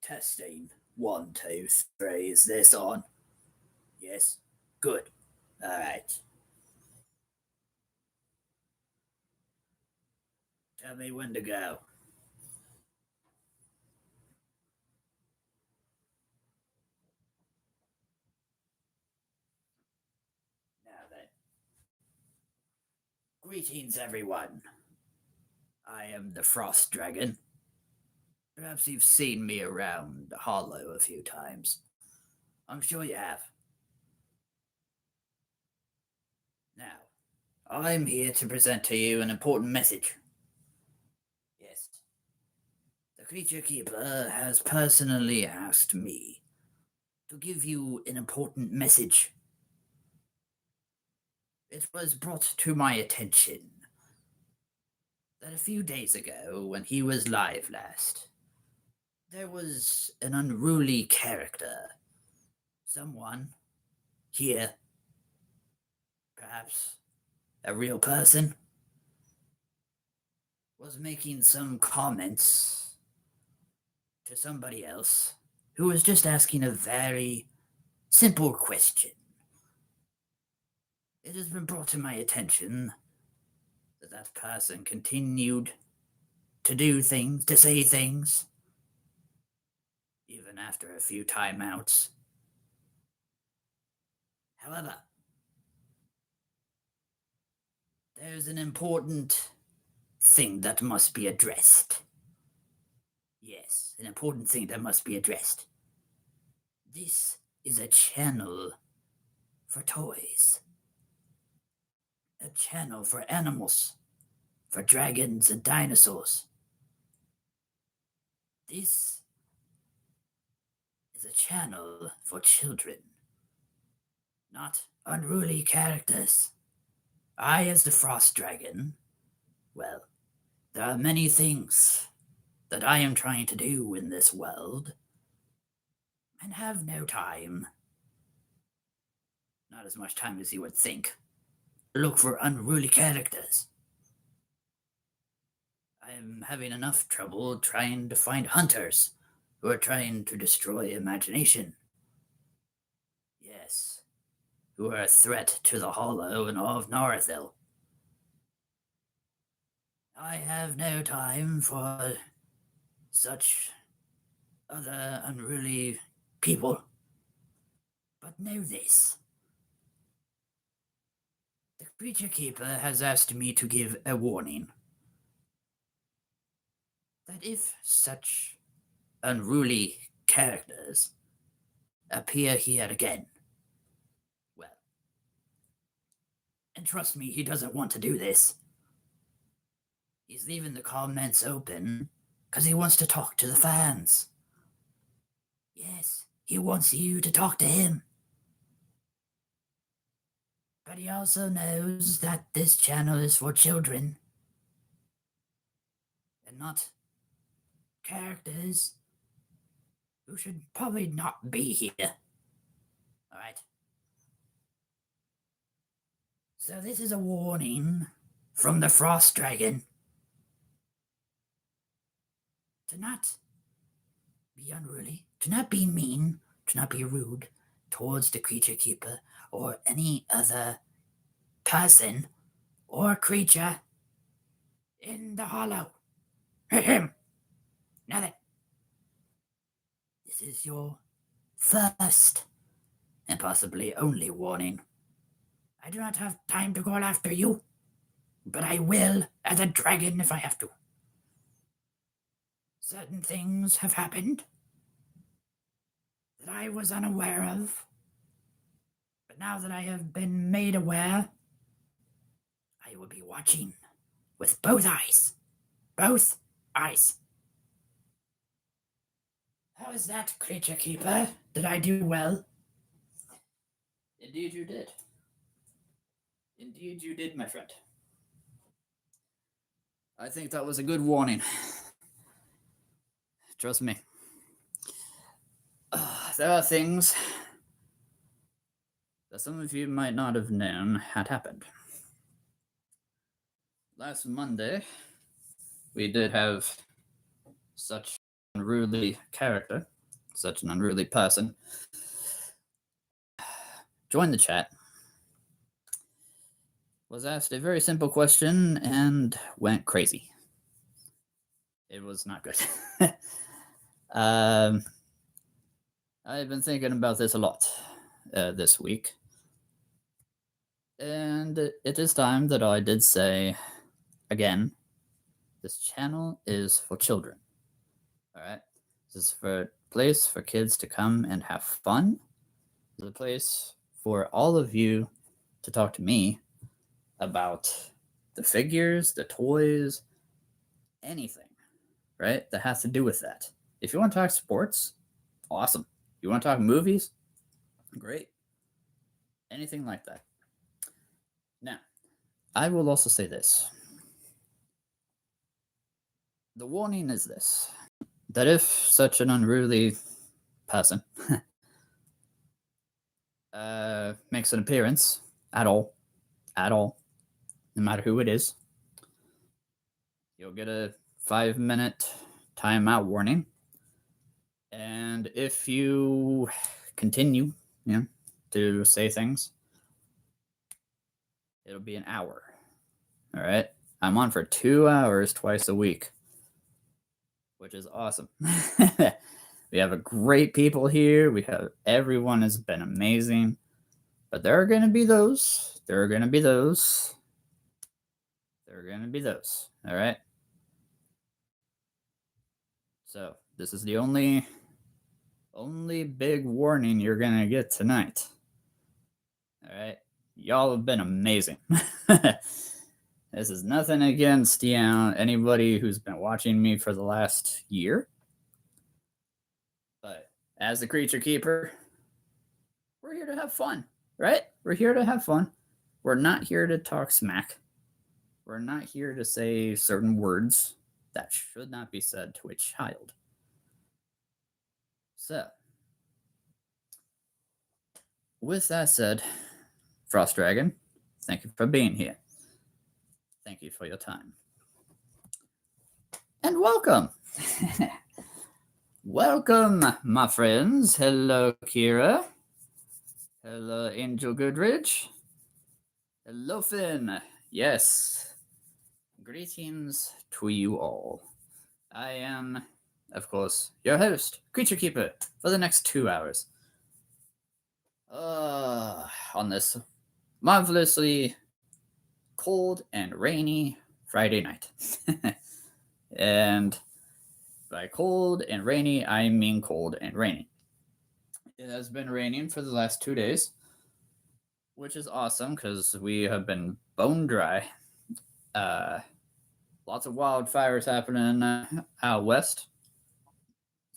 Testing. 1, 2, 3. Is this on? Yes? Good. Alright. Tell me when to go. Now then. Greetings, everyone. I am the Frost Dragon. Perhaps you've seen me around the Hollow a few times. I'm sure you have. Now, I'm here to present to you an important message. Yes. The Creature Keeper has personally asked me to give you an important message. It was brought to my attention that a few days ago, when he was live last, there was an unruly character. Someone here, perhaps a real person, was making some comments to somebody else who was just asking a very simple question. It has been brought to my attention that that person continued to do things, to say things, even after a few timeouts. However, there's an important thing that must be addressed. Yes, an important thing that must be addressed. This is a channel for toys. A channel for animals, for dragons and dinosaurs. This is a channel for children, not unruly characters. I, as the Frost Dragon, well, there are many things that I am trying to do in this world, and have no time, not as much time as you would think, to look for unruly characters. I am having enough trouble trying to find hunters who are trying to destroy imagination. Yes, who are a threat to the Hollow and all of Northil. I have no time for such other unruly people. But know this. The Creature Keeper has asked me to give a warning. That if such unruly characters appear here again, well, and trust me, he doesn't want to do this. He's leaving the comments open because he wants to talk to the fans. Yes, he wants you to talk to him. But he also knows that this channel is for children and not characters who should probably not be here. Alright? So this is a warning from the Frost Dragon to not be unruly, to not be mean, to not be rude towards the Creature Keeper or any other person or creature in the Hollow. Now then, this is your first and possibly only warning. I do not have time to call after you, but I will as a dragon if I have to. Certain things have happened that I was unaware of, but now that I have been made aware, I will be watching with both eyes. Both eyes. How is that, Creature Keeper? Did I do well? Indeed you did. Indeed you did, my friend. I think that was a good warning. Trust me. There are things that some of you might not have known had happened. Last Monday, we did have such a unruly character such an unruly person. Joined the chat. Was asked a very simple question and went crazy. It was not good. I've been thinking about this a lot this week. And it is time that I did say, again, this channel is for children. All right? This is for a place for kids to come and have fun. It's a place for all of you to talk to me about the figures, the toys, anything, right? That has to do with that. If you want to talk sports, awesome. You want to talk movies? Great. Anything like that. Now, I will also say this. The warning is this, that if such an unruly person makes an appearance at all, no matter who it is, you'll get a 5-minute timeout warning. And if you continue, to say things, it'll be an hour. All right? I'm on for 2 hours twice a week, which is awesome. We have a great people here. Everyone has been amazing. But there are going to be those. All right? So, this is the only big warning you're going to get tonight. All right? Y'all have been amazing. This is nothing against, anybody who's been watching me for the last year. But as the creature keeper, we're here to have fun, right? We're here to have fun. We're not here to talk smack. We're not here to say certain words that should not be said to a child. So, with that said, Frost Dragon, thank you for being here. Thank you for your time. And welcome. Welcome, my friends. Hello, Kira. Hello, Angel Goodridge. Hello, Finn. Yes. Greetings to you all. I am, of course, your host, Creature Keeper, for the next 2 hours. On this marvelously cold and rainy Friday night. And by cold and rainy, I mean cold and rainy. It has been raining for the last 2 days, which is awesome because we have been bone dry. Lots of wildfires happening out west.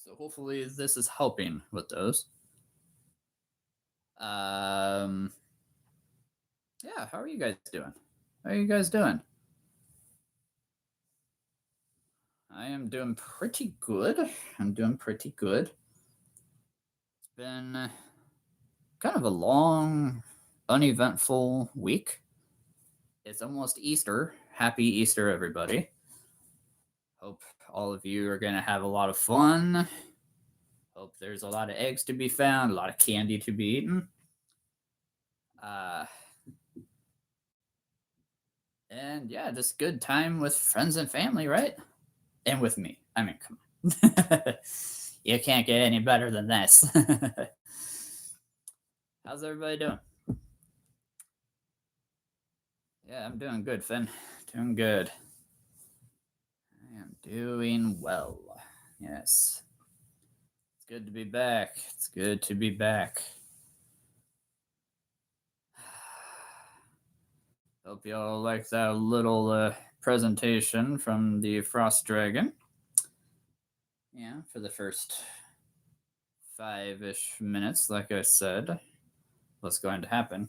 So hopefully this is helping with those. Yeah, how are you guys doing? I am doing pretty good. It's been kind of a long, uneventful week. It's almost Easter. Happy Easter, everybody. Hope all of you are going to have a lot of fun. Hope there's a lot of eggs to be found, a lot of candy to be eaten. And yeah, just good time with friends and family, right? And with me. I mean, come on. You can't get any better than this. How's everybody doing? Yeah, I'm doing good, Finn. Doing good. I am doing well. Yes. It's good to be back. Hope y'all like that little presentation from the Frost Dragon. Yeah, for the first 5-ish minutes, like I said, what's going to happen.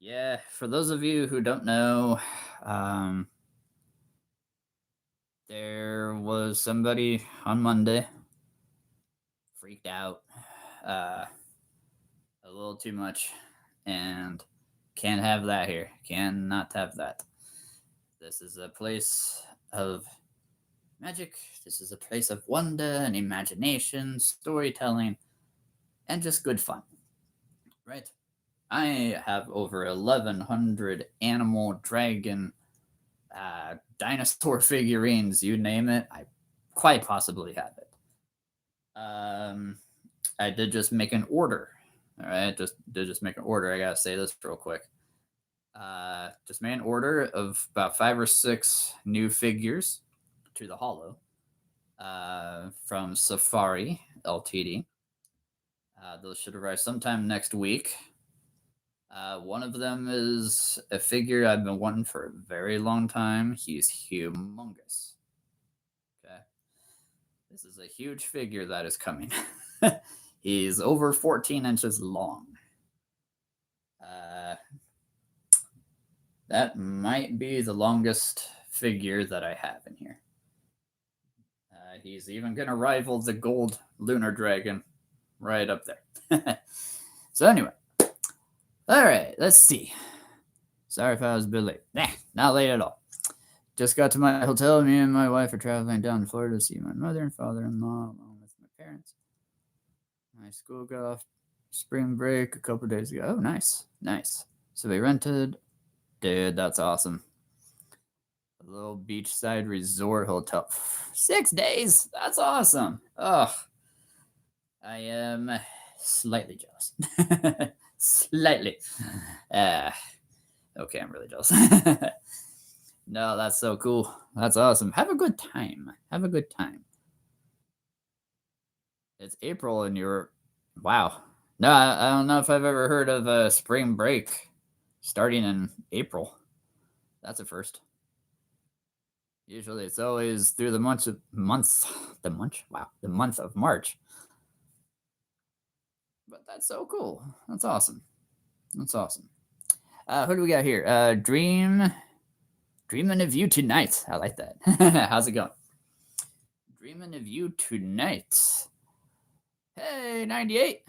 Yeah, for those of you who don't know, there was somebody on Monday freaked out a little too much, and can't have that here. Cannot have that. This is a place of Magic, this is a place of wonder and imagination, storytelling, and just good fun. Right? I have over 1,100 animal, dragon, dinosaur figurines, you name it. I quite possibly have it. I did just make an order. All right, just make an order. I gotta say this real quick. Just made an order of about 5 or 6 new figures to the Hollow from Safari Ltd. Those should arrive sometime next week. One of them is a figure I've been wanting for a very long time. He's humongous. Okay. This is a huge figure that is coming. He's over 14 inches long. That might be the longest figure that I have in here. He's even going to rival the gold lunar dragon right up there. So anyway, all right, let's see. Sorry if I was a bit late. Nah, not late at all. Just got to my hotel. Me and my wife are traveling down to Florida to see my mother and father-in-law along with my parents. My school got off spring break a couple days ago. Oh, nice. So we rented. Dude, that's awesome. A little beachside resort hotel. 6 days. That's awesome. Oh, I am slightly jealous. Slightly. Okay, I'm really jealous. No, that's so cool. That's awesome. Have a good time. It's April and you're. Wow. No, I don't know if I've ever heard of a spring break starting in April. That's a first. Usually it's always through the month of March. But that's so cool. That's awesome. Who do we got here? Dreaming of you tonight. I like that. How's it going? Dreaming of you tonight. Hey, 98.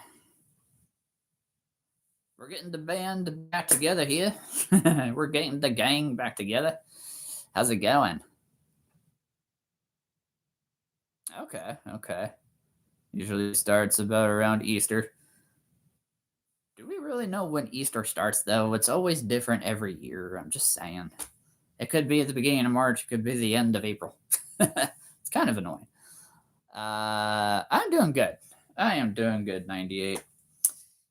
We're getting the band back together here. We're getting the gang back together. How's it going? Okay. Usually starts about around Easter. Do we really know when Easter starts, though? It's always different every year. I'm just saying. It could be at the beginning of March. It could be the end of April. It's kind of annoying. I'm doing good. I am doing good, 98.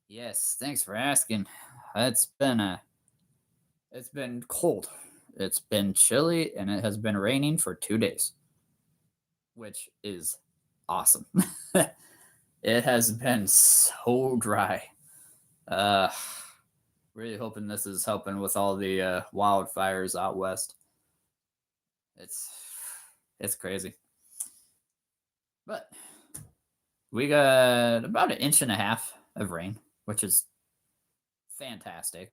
Yes, thanks for asking. It's been cold. It's been chilly, and it has been raining for 2 days, which is awesome. It has been so dry. Really hoping this is helping with all the wildfires out west. It's crazy. But we got about 1.5 inches of rain, which is fantastic.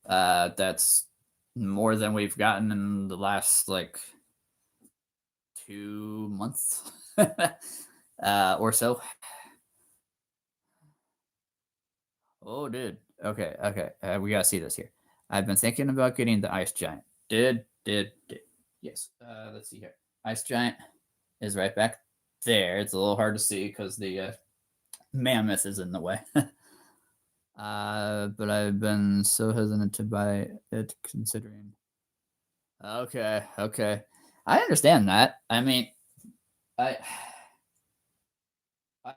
That's more than we've gotten in the last 2 months or so. Oh, dude. Okay. We gotta see this here. I've been thinking about getting the ice giant. Did. Yes. Let's see here. Ice giant is right back there. It's a little hard to see because the mammoth is in the way. But I've been so hesitant to buy it considering. Okay. I understand that. I mean, I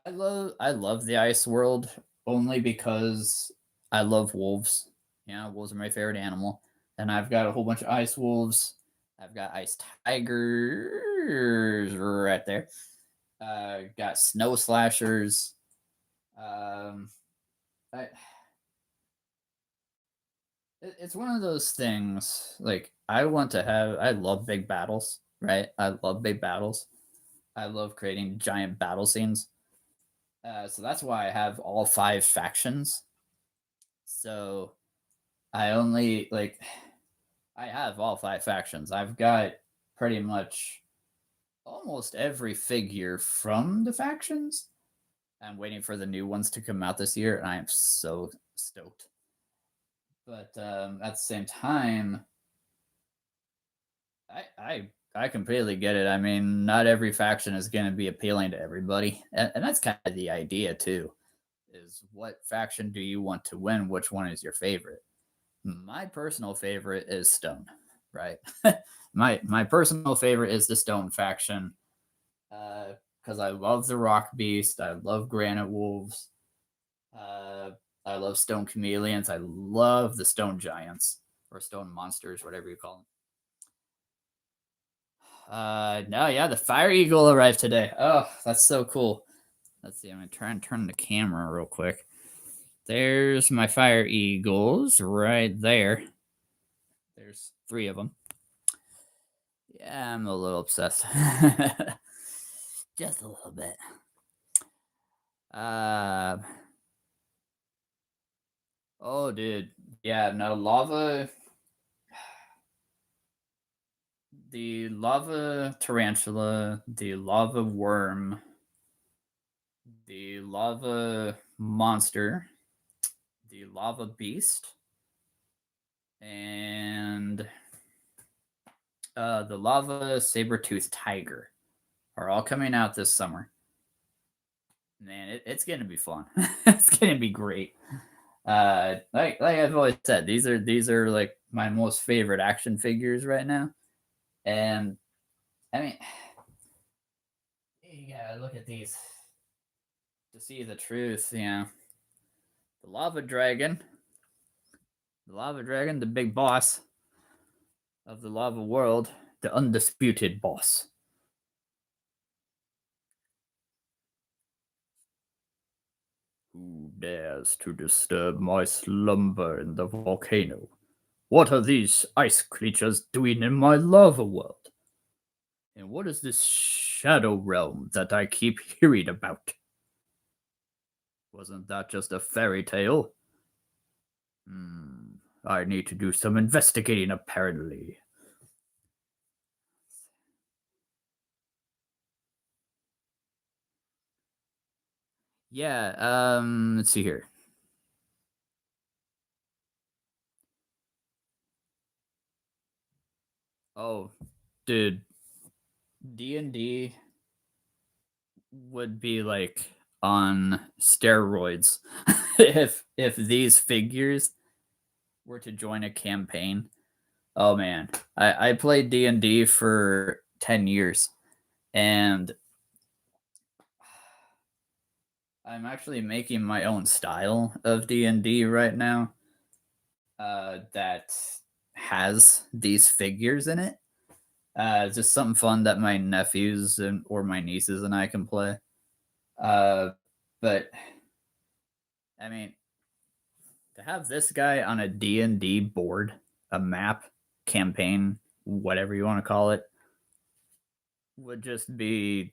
love the ice world only because I love wolves. Wolves are my favorite animal, and I've got a whole bunch of ice wolves. I've got ice tigers right there. Got snow slashers. It's one of those things. I love big battles, right? I love big battles. I love creating giant battle scenes. So that's why I have all 5 factions. So I only I have all 5 factions. I've got pretty much almost every figure from the factions. I'm waiting for the new ones to come out this year, and I am so stoked. But at the same time, I I completely get it. I mean, not every faction is going to be appealing to everybody, and that's kind of the idea too. Is what faction do you want to win? Which one is your favorite? My personal favorite is Stone, right? My personal favorite is the Stone faction, because I love the Rock Beast, I love Granite Wolves, uh, I love Stone Chameleons, I love the Stone Giants or Stone Monsters, whatever you call them. No, yeah, the Fire Eagle arrived today. Oh, that's so cool. Let's see, I'm gonna try and turn the camera real quick. There's my Fire Eagles right there. There's 3 of them. Yeah, I'm a little obsessed. Just a little bit. Uh, oh, dude. Yeah, no, lava. The lava tarantula, the lava worm, the lava monster, the lava beast, and the lava saber-toothed tiger are all coming out this summer. Man, it's gonna be fun. It's gonna be great. Like I've always said, these are like my most favorite action figures right now. And I mean, you gotta look at these to see the truth. You know, the lava dragon, the big boss of the lava world, the undisputed boss. Who dares to disturb my slumber in the volcano? What are these ice creatures doing in my lava world? And what is this shadow realm that I keep hearing about? Wasn't that just a fairy tale? I need to do some investigating, apparently. Yeah, let's see here. Oh, dude, D&D would be like on steroids if these figures were to join a campaign. Oh man, I played D&D for 10 years, and I'm actually making my own style of D&D right now, that has these figures in it. Just something fun that my nephews and or my nieces and I can play. Uh, but I mean, to have this guy on a D&D board, a map, campaign, whatever you want to call it, would just be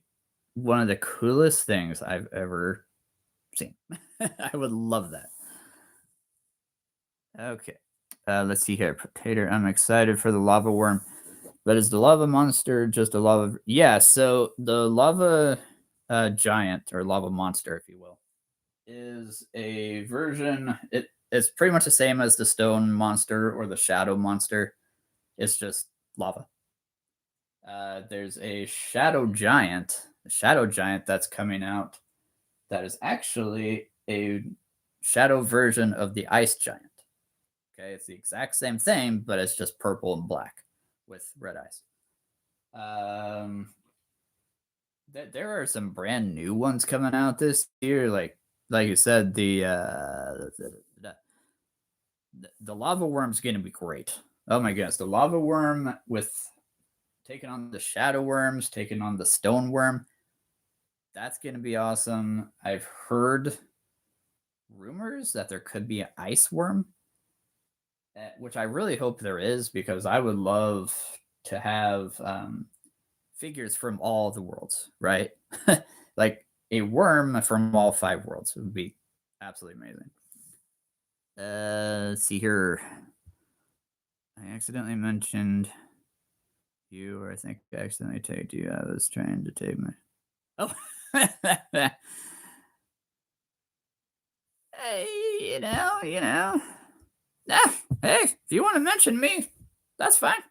one of the coolest things I've ever seen. I would love that. Okay. Let's see here. Potato, I'm excited for the lava worm. But is the lava monster just a lava? Yeah, so the lava giant or lava monster, if you will, is a version. It's pretty much the same as the stone monster or the shadow monster. It's just lava. There's a shadow giant that's coming out that is actually a shadow version of the ice giant. Okay, it's the exact same thing, but it's just purple and black with red eyes. There are some brand new ones coming out this year, like you said, the lava worm's gonna be great. Oh my goodness, the lava worm with taking on the shadow worms, taking on the stone worm. That's gonna be awesome. I've heard rumors that there could be an ice worm, which I really hope there is because I would love to have figures from all the worlds, right? Like a worm from all 5 worlds would be absolutely amazing. Let's see here. I accidentally mentioned you, or I think I accidentally tagged you. I was trying to tag my. Oh. Hey, you know. Ah, hey, if you want to mention me, that's fine.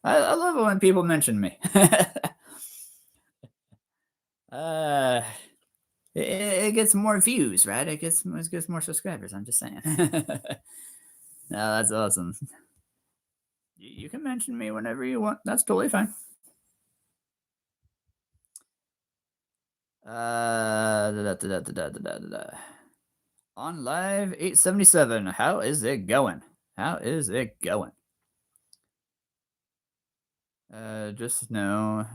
I love it when people mention me. uh, it gets more views, right? It gets more subscribers. I'm just saying. No, that's awesome. You can mention me whenever you want. That's totally fine. On live 877. How is it going? How is it going? Just know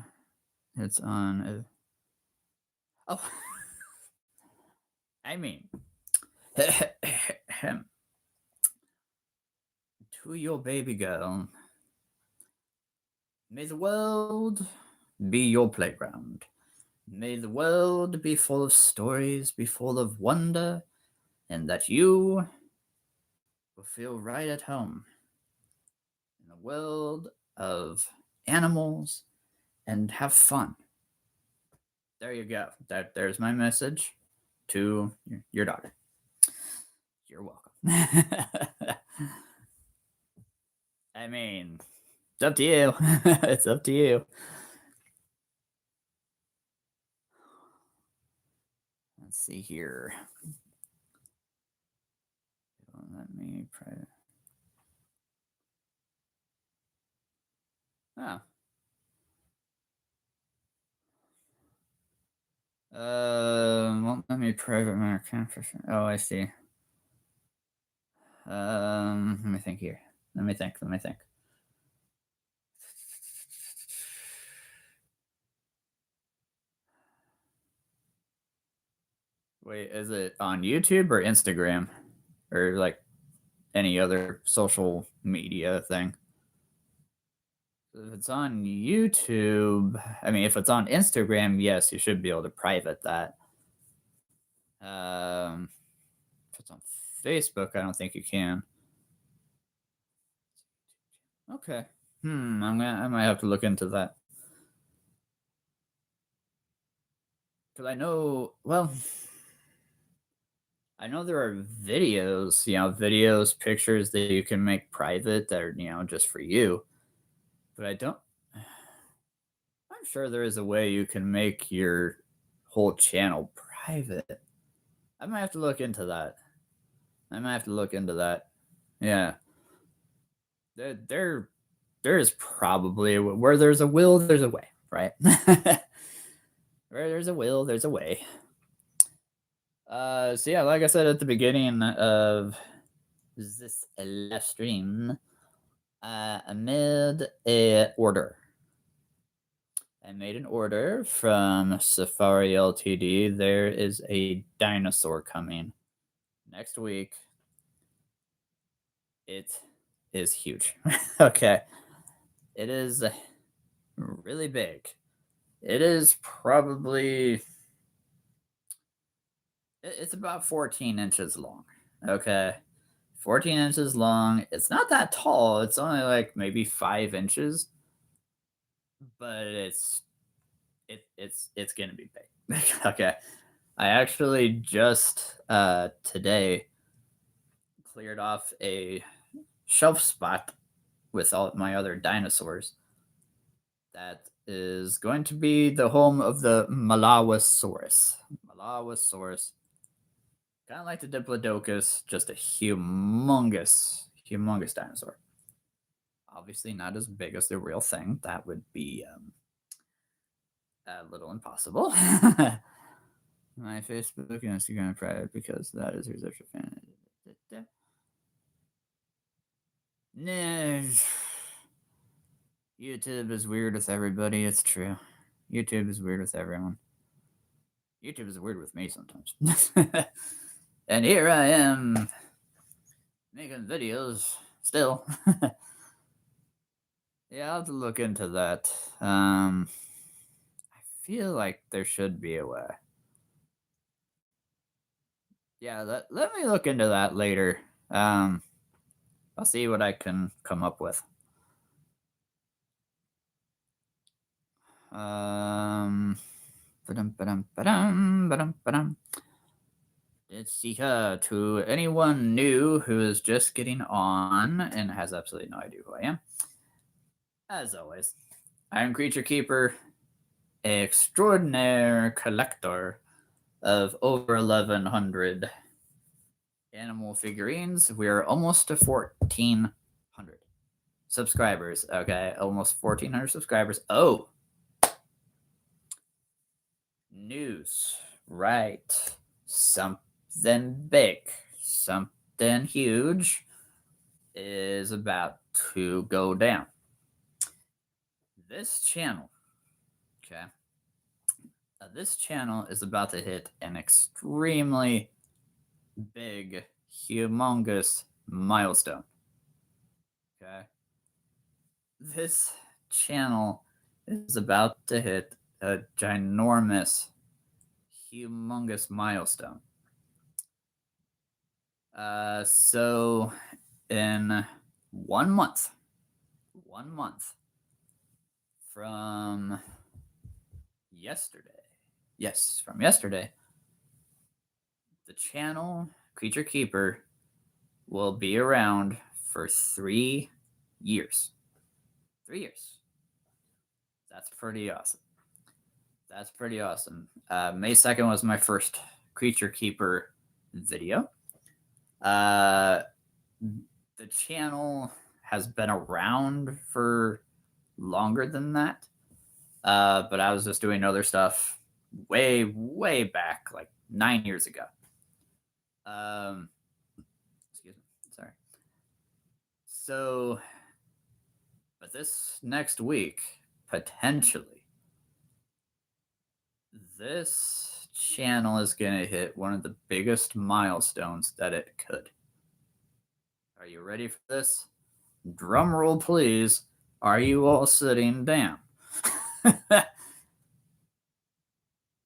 it's on. Oh, I mean, to your baby girl. May the world be your playground. May the world be full of stories, be full of wonder, and that you will feel right at home in the world of animals and have fun. There you go. There's my message to your daughter. You're welcome. I mean, it's up to you. It's up to you. Let's see here. Let me try. Oh. Won't let me private my account for sure. Oh, I see. Let me think here. Let me think. Wait, is it on YouTube or Instagram? Or like any other social media thing? If it's on YouTube, I mean, if it's on Instagram, yes, you should be able to private that. If it's on Facebook, I don't think you can. Okay. I might have to look into that. Because I know, well, I know there are videos, videos, pictures that you can make private that are, just for you. But I'm sure there is a way you can make your whole channel private. I might have to look into that. Yeah. There is probably where there's a will, there's a way, right? Where there's a will, there's a way. So yeah, like I said at the beginning of this live stream, I made a order. I made an order from Safari Ltd. There is a dinosaur coming next week. It is huge. Okay. It is really big. It is probably it's about 14 inches long. Okay. 14 inches long. It's not that tall. It's only like maybe 5 inches. But it's gonna be big. Okay. I actually just today cleared off a shelf spot with all my other dinosaurs. That is going to be the home of the Malawasaurus. Malawasaurus. Kind of like the Diplodocus, just a humongous dinosaur. Obviously not as big as the real thing. That would be a little impossible. My Facebook and Instagram private because that is reserved for fan. Nah, YouTube is weird with everybody. It's true. YouTube is weird with everyone. YouTube is weird with me sometimes. And here I am making videos still. Yeah, I'll have to look into that. I feel like there should be a way. Yeah, let me look into that later. I'll see what I can come up with. Let's see to anyone new who is just getting on and has absolutely no idea who I am. As always, I am Creature Keeper, extraordinaire collector of over 1,100 animal figurines. We're almost to 1,400 subscribers. Okay, almost 1,400 subscribers. Oh, news. Right. Something big, something huge is about to go down. This channel, okay, this channel is about to hit an extremely big, humongous milestone. Okay. This channel is about to hit a ginormous, humongous milestone. So in 1 month from yesterday, yes, from yesterday, the channel Creature Keeper will be around for 3 years. 3 years. That's pretty awesome. That's pretty awesome. May 2nd was my first Creature Keeper video. The channel has been around for longer than that. But I was just doing other stuff way, way back, like 9 years ago. Excuse me. Sorry. So, but this next week, potentially, this channel is going to hit one of the biggest milestones that it could. Are you ready for this? Drum roll, please. Are you all sitting down?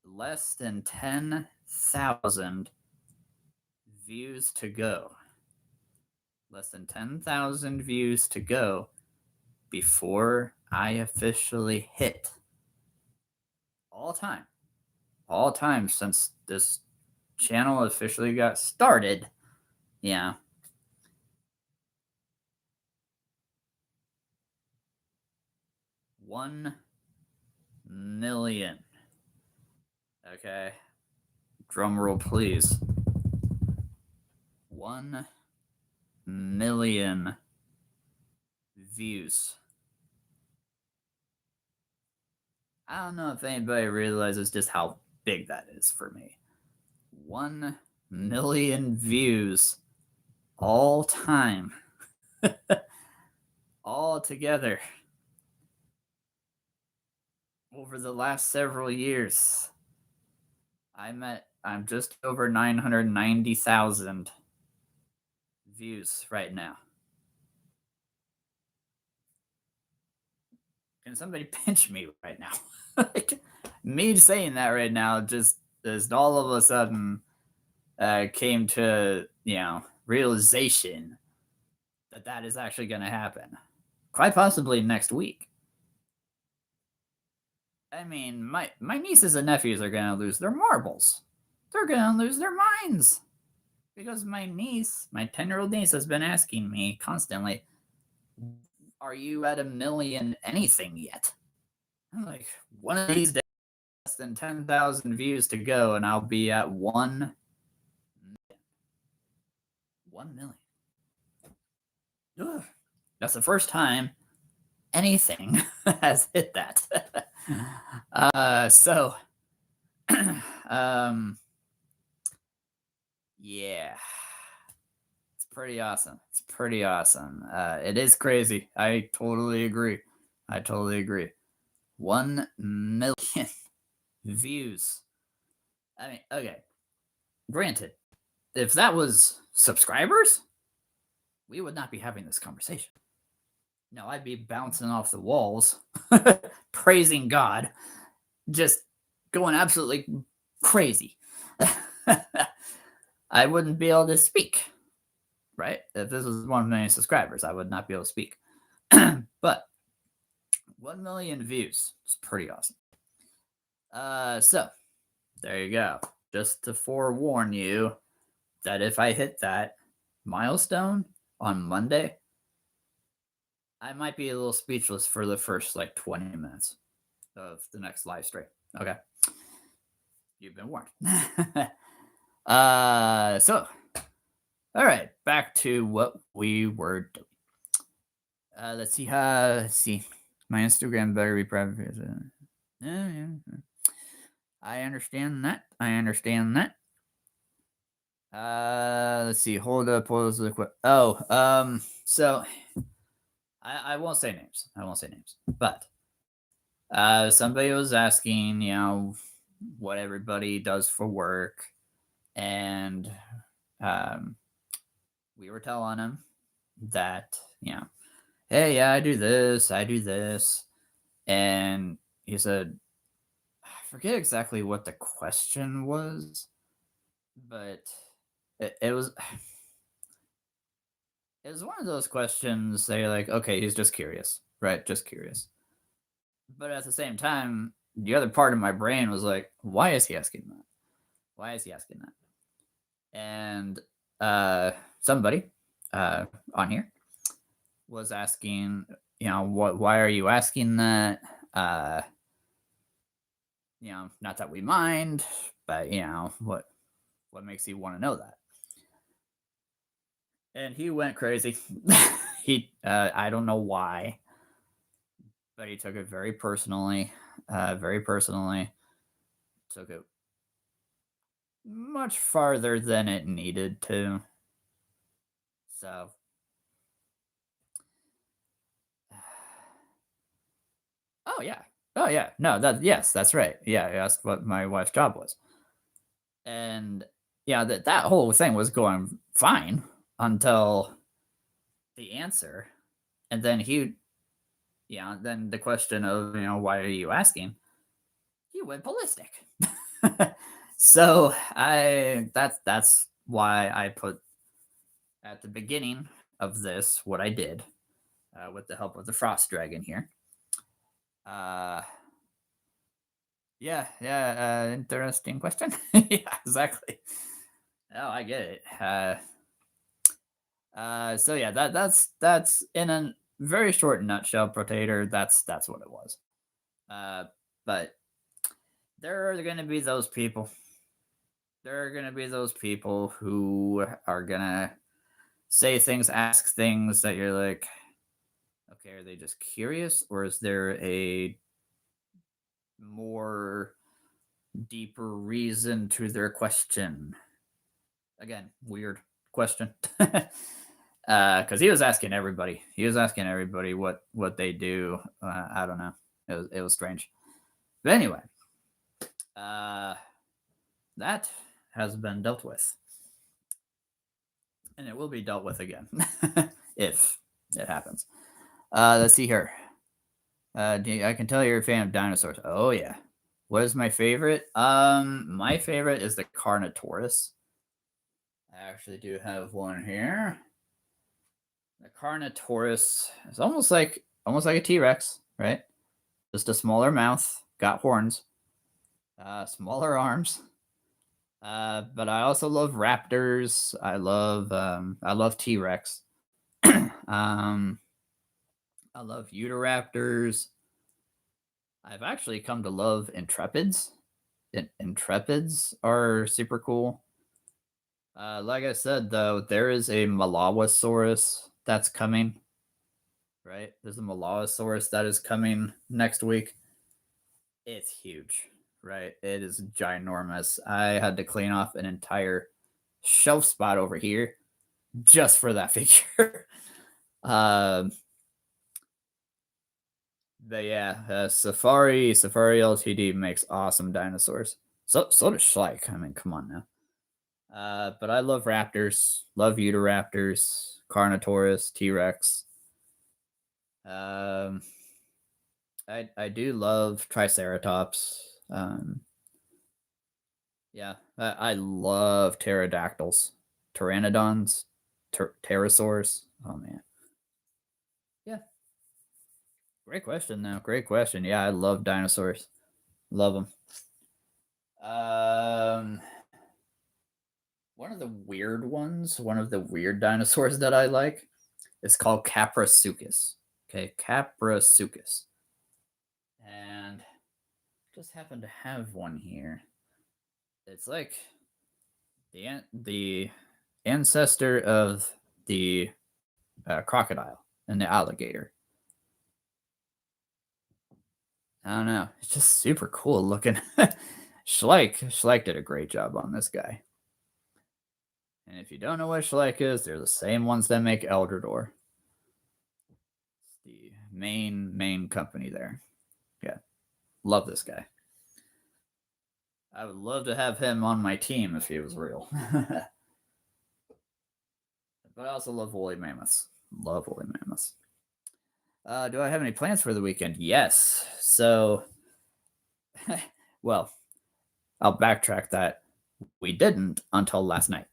Less than 10,000 views to go. Less than 10,000 views to go before I officially hit all time since this channel officially got started. Yeah. $1 million. Okay. Drum roll, please. 1 million views. I don't know if anybody realizes just how big that is for me. 1 million views all time. All together. Over the last several years. I'm just over 990,000 views right now. Can somebody pinch me right now? Like, me saying that right now just all of a sudden came to, realization that is actually going to happen. Quite possibly next week. I mean, my nieces and nephews are going to lose their marbles. They're going to lose their minds. Because my 10-year-old niece, has been asking me constantly, are you at 1 million anything yet? I'm like, one of these days, less than 10,000 views to go, and I'll be at 1 million. 1 million. Ugh. That's the first time anything has hit that. Yeah. It's pretty awesome. It is crazy. I totally agree. 1 million views. I mean, okay. Granted, if that was subscribers, we would not be having this conversation. No, I'd be bouncing off the walls, praising God, just going absolutely crazy. I wouldn't be able to speak, right? If this was 1 million subscribers, I would not be able to speak. But 1 million views is pretty awesome. So there you go. Just to forewarn you that if I hit that milestone on Monday, I might be a little speechless for the first like 20 minutes of the next live stream. Okay. You've been warned. So all right, back to what we were doing. Let's see. Let's see. My Instagram better be private. Yeah. I understand that. I understand that. Let's see. Hold up. Pause the quick. Oh, so I won't say names. I won't say names. But somebody was asking, what everybody does for work, and we were telling him that, hey, yeah, I do this, and he said, I forget exactly what the question was, but it was it was one of those questions that you're like, okay, he's just curious, right? Just curious. But at the same time, the other part of my brain was like, why is he asking that? Why is he asking that? And somebody on here was asking, why are you asking that? Not that we mind, but what makes you want to know that? And he went crazy. I don't know why, but he took it very personally. Very personally. Took it much farther than it needed to. So, oh yeah, no, that's right. Yeah, I asked what my wife's job was, and that whole thing was going fine until the answer, and then then the question of why are you asking? He went ballistic. So that's why I put at the beginning of this what I did with the help of the Frost Dragon here. Interesting question. Yeah, exactly. Oh, I get it. So yeah, that's in a very short nutshell, Potato. That's what it was. But there are gonna be those people. There are gonna be those people who are gonna say things, ask things that you're like, okay, are they just curious, or is there a more deeper reason to their question? Again, weird question. Because he was asking everybody. He was asking everybody what they do. I don't know. It was strange. But anyway, that has been dealt with, and it will be dealt with again if it happens. Let's see here. I can tell you're a fan of dinosaurs. Oh yeah. What is my favorite? My favorite is the Carnotaurus. I actually do have one here. The Carnotaurus is almost like a T-Rex, right? Just a smaller mouth, got horns, smaller arms. But I also love raptors. I love T-Rex. I love Utahraptors. I've actually come to love Intrepids. Intrepids are super cool. Like I said, though, there is a Malawasaurus that's coming. Right? There's a Malawasaurus that is coming next week. It's huge, right? It is ginormous. I had to clean off an entire shelf spot over here just for that figure. But yeah, Safari Ltd makes awesome dinosaurs. So does Schleich. I mean, come on now. But I love raptors. Love Utahraptors, Carnotaurus, T-Rex. I do love Triceratops. Yeah, I love pterodactyls, pteranodons, pterosaurs. Oh man. Yeah. Great question, though. Great question. Yeah, I love dinosaurs. Love them. One of the weird ones, one of the weird dinosaurs that I like is called Caprasuchus. Okay, Caprasuchus. And just happen to have one here. It's like the ancestor of the crocodile and the alligator. I don't know. It's just super cool looking. Schleich did a great job on this guy. And if you don't know what Schleich is, they're the same ones that make Eldrador. It's the main company there. Yeah. Love this guy. I would love to have him on my team if he was real. But I also love woolly mammoths. Love woolly mammoths. Do I have any plans for the weekend? Yes. So, well, I'll backtrack that. We didn't until last night.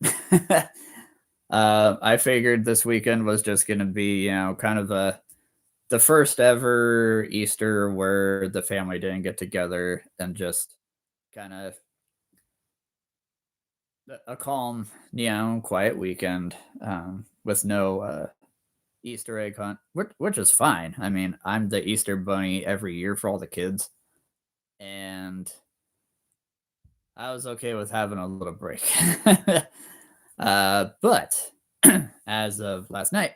I figured this weekend was just going to be, kind of the first ever Easter where the family didn't get together and just kind of a calm, quiet weekend with no Easter egg hunt, which is fine. I mean, I'm the Easter bunny every year for all the kids, and I was okay with having a little break. But as of last night,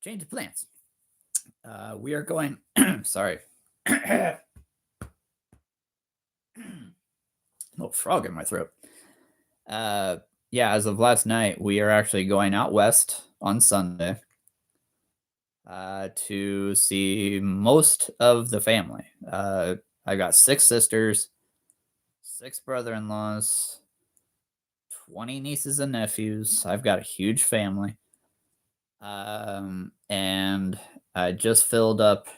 change of plans. We are going. Sorry. Little frog in my throat. Yeah, as of last night, we are actually going out west on Sunday to see most of the family. I got 6 sisters, 6 brother-in-laws, 20 nieces and nephews. I've got a huge family. And I just filled up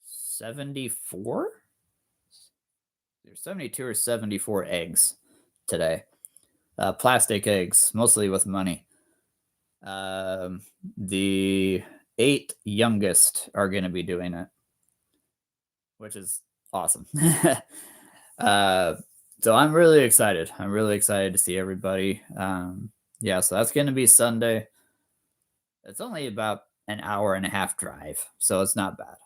74? There's 72 or 74 eggs today. Plastic eggs, mostly with money. The 8 youngest are going to be doing it, which is awesome. So I'm really excited. I'm really excited to see everybody. Yeah, so that's going to be Sunday. It's only about an hour and a half drive, so it's not bad.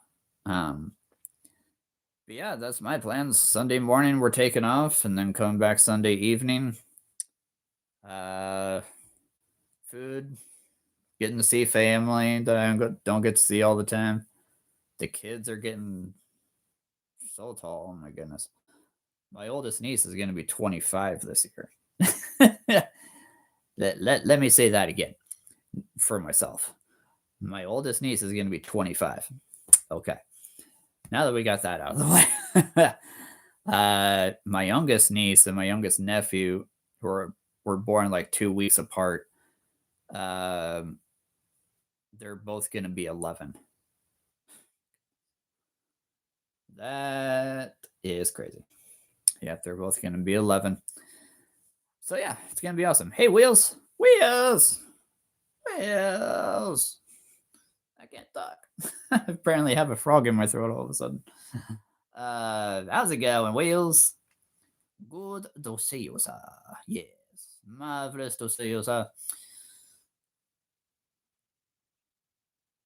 But yeah, that's my plans. Sunday morning, we're taking off and then coming back Sunday evening. Food, getting to see family that I don't get to see all the time. The kids are getting so tall. Oh my goodness. My oldest niece is going to be 25 this year. Let me say that again for myself. My oldest niece is going to be 25. Okay. Now that we got that out of the way, my youngest niece and my youngest nephew, who were born like 2 weeks apart, they're both going to be 11. That is crazy. Yeah, they're both going to be 11. So yeah, it's going to be awesome. Hey, Wheels! Wheels! Wheels! I can't talk. I apparently have a frog in my throat all of a sudden. How's it going, Wheels? Good to see you, sir. Yes. Marvelous to see you, sir.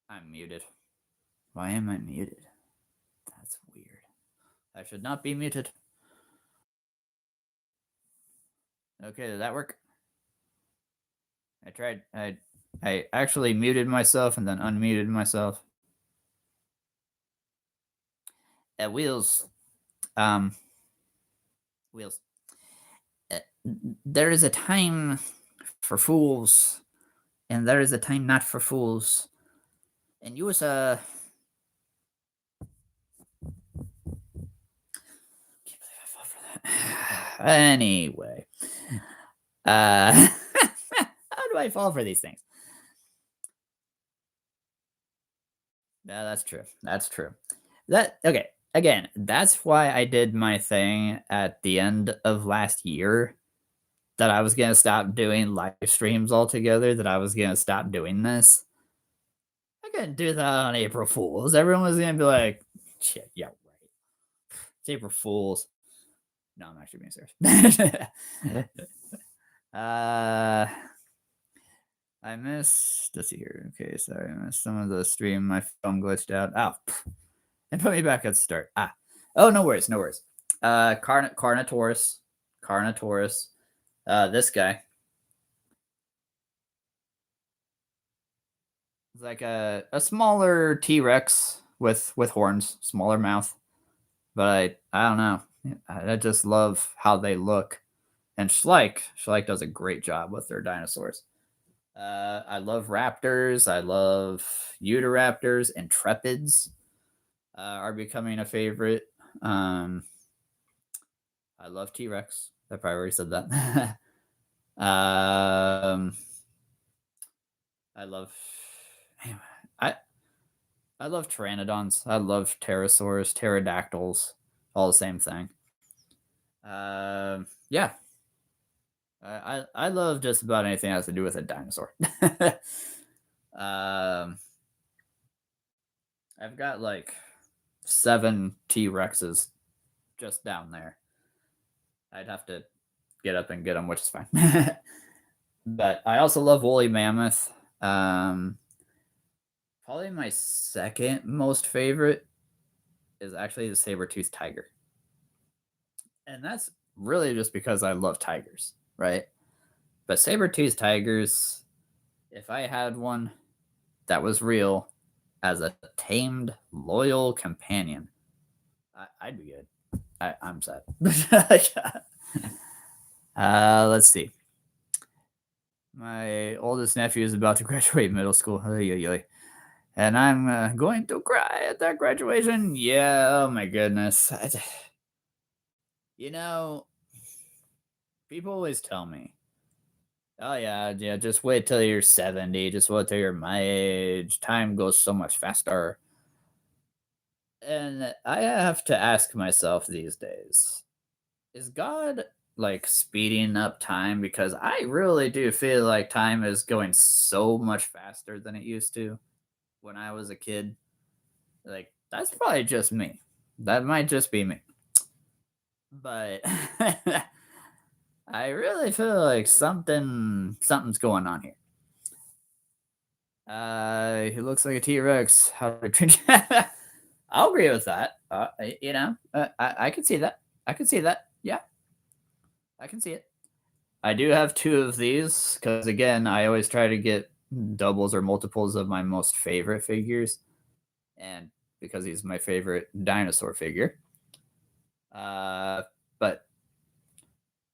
I'm muted. Why am I muted? That's weird. I should not be muted. Okay, did that work? I tried. I actually muted myself and then unmuted myself. Wheels. Wheels. There is a time for fools, and there is a time not for fools. And you was Anyway, how do I fall for these things? Yeah, that's true. That's true. Okay. Again, that's why I did my thing at the end of last year that I was gonna stop doing live streams altogether. That I was gonna stop doing this. I couldn't do that on April Fools. Everyone was gonna be like, "Shit, yeah, right. It's April Fools." No, I'm actually being serious. I missed. Let's see here. Okay, sorry, I missed some of the stream. My phone glitched out. Oh, and put me back at the start. Oh, no worries, no worries. Carnotaurus, Carnotaurus. This guy. It's like a smaller T Rex with horns, smaller mouth. But I don't know. I just love how they look. And Schleich does a great job with their dinosaurs. I love raptors. I love Utahraptors. Intrepids are becoming a favorite. I love T Rex. I probably already said that. I love. I I love pteranodons. I love pterosaurs, pterodactyls, all the same thing. Yeah, I love just about anything that has to do with a dinosaur. um, I've got like 7 T Rexes just down there. I'd have to get up and get them, which is fine. But I also love woolly mammoth. Probably my second most favorite is actually the saber-toothed tiger. And that's really just because I love tigers, right? But saber-toothed tigers, if I had one that was real as a tamed, loyal companion, I'd be good. I'm sad. Let's see. My oldest nephew is about to graduate middle school. And I'm going to cry at that graduation. Yeah, oh my goodness. You know, people always tell me, oh yeah, just wait till you're 70, just wait till you're my age. Time goes so much faster. And I have to ask myself these days, is God like speeding up time? Because I really do feel like time is going so much faster than it used to when I was a kid. Like, that's probably just me. That might just be me. But I really feel like something's going on here. He looks like a T-Rex. I'll agree with that. I can see that. I can see that. Yeah, I can see it. I do have 2 of these because again, I always try to get doubles or multiples of my most favorite figures, and because he's my favorite dinosaur figure. But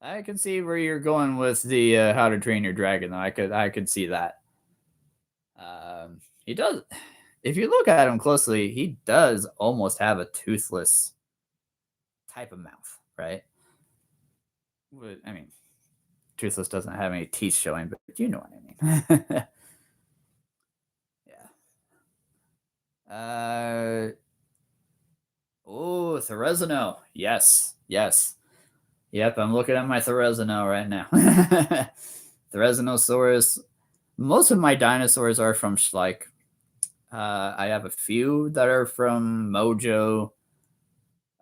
I can see where you're going with the How to Train Your Dragon. Though I could see that. He does. If you look at him closely, he does almost have a toothless type of mouth, right? I mean, toothless doesn't have any teeth showing, but you know what I mean. Yeah. Oh, Therizino. Yes. Yes. Yep, I'm looking at my Therizino right now. Therizinosaurus. Most of my dinosaurs are from Schleich. I have a few that are from Mojo.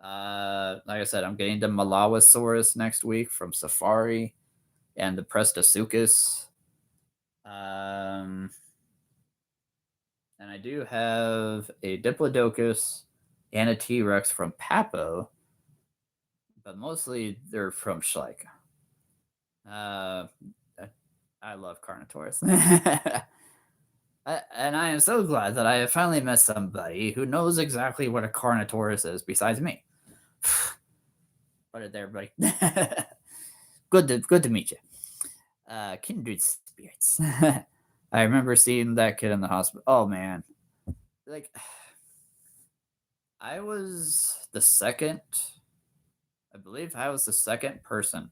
Like I said, I'm getting the Malawasaurus next week from Safari and the Prestosuchus. And I do have a Diplodocus and a T-Rex from Papo, but mostly they're from Schleich. I love Carnotaurus. And I am so glad that I have finally met somebody who knows exactly what a Carnotaurus is besides me. What is there, everybody? Good to meet you. Kindred spirits. I remember seeing that kid in the hospital. Oh man. Like I believe I was the second person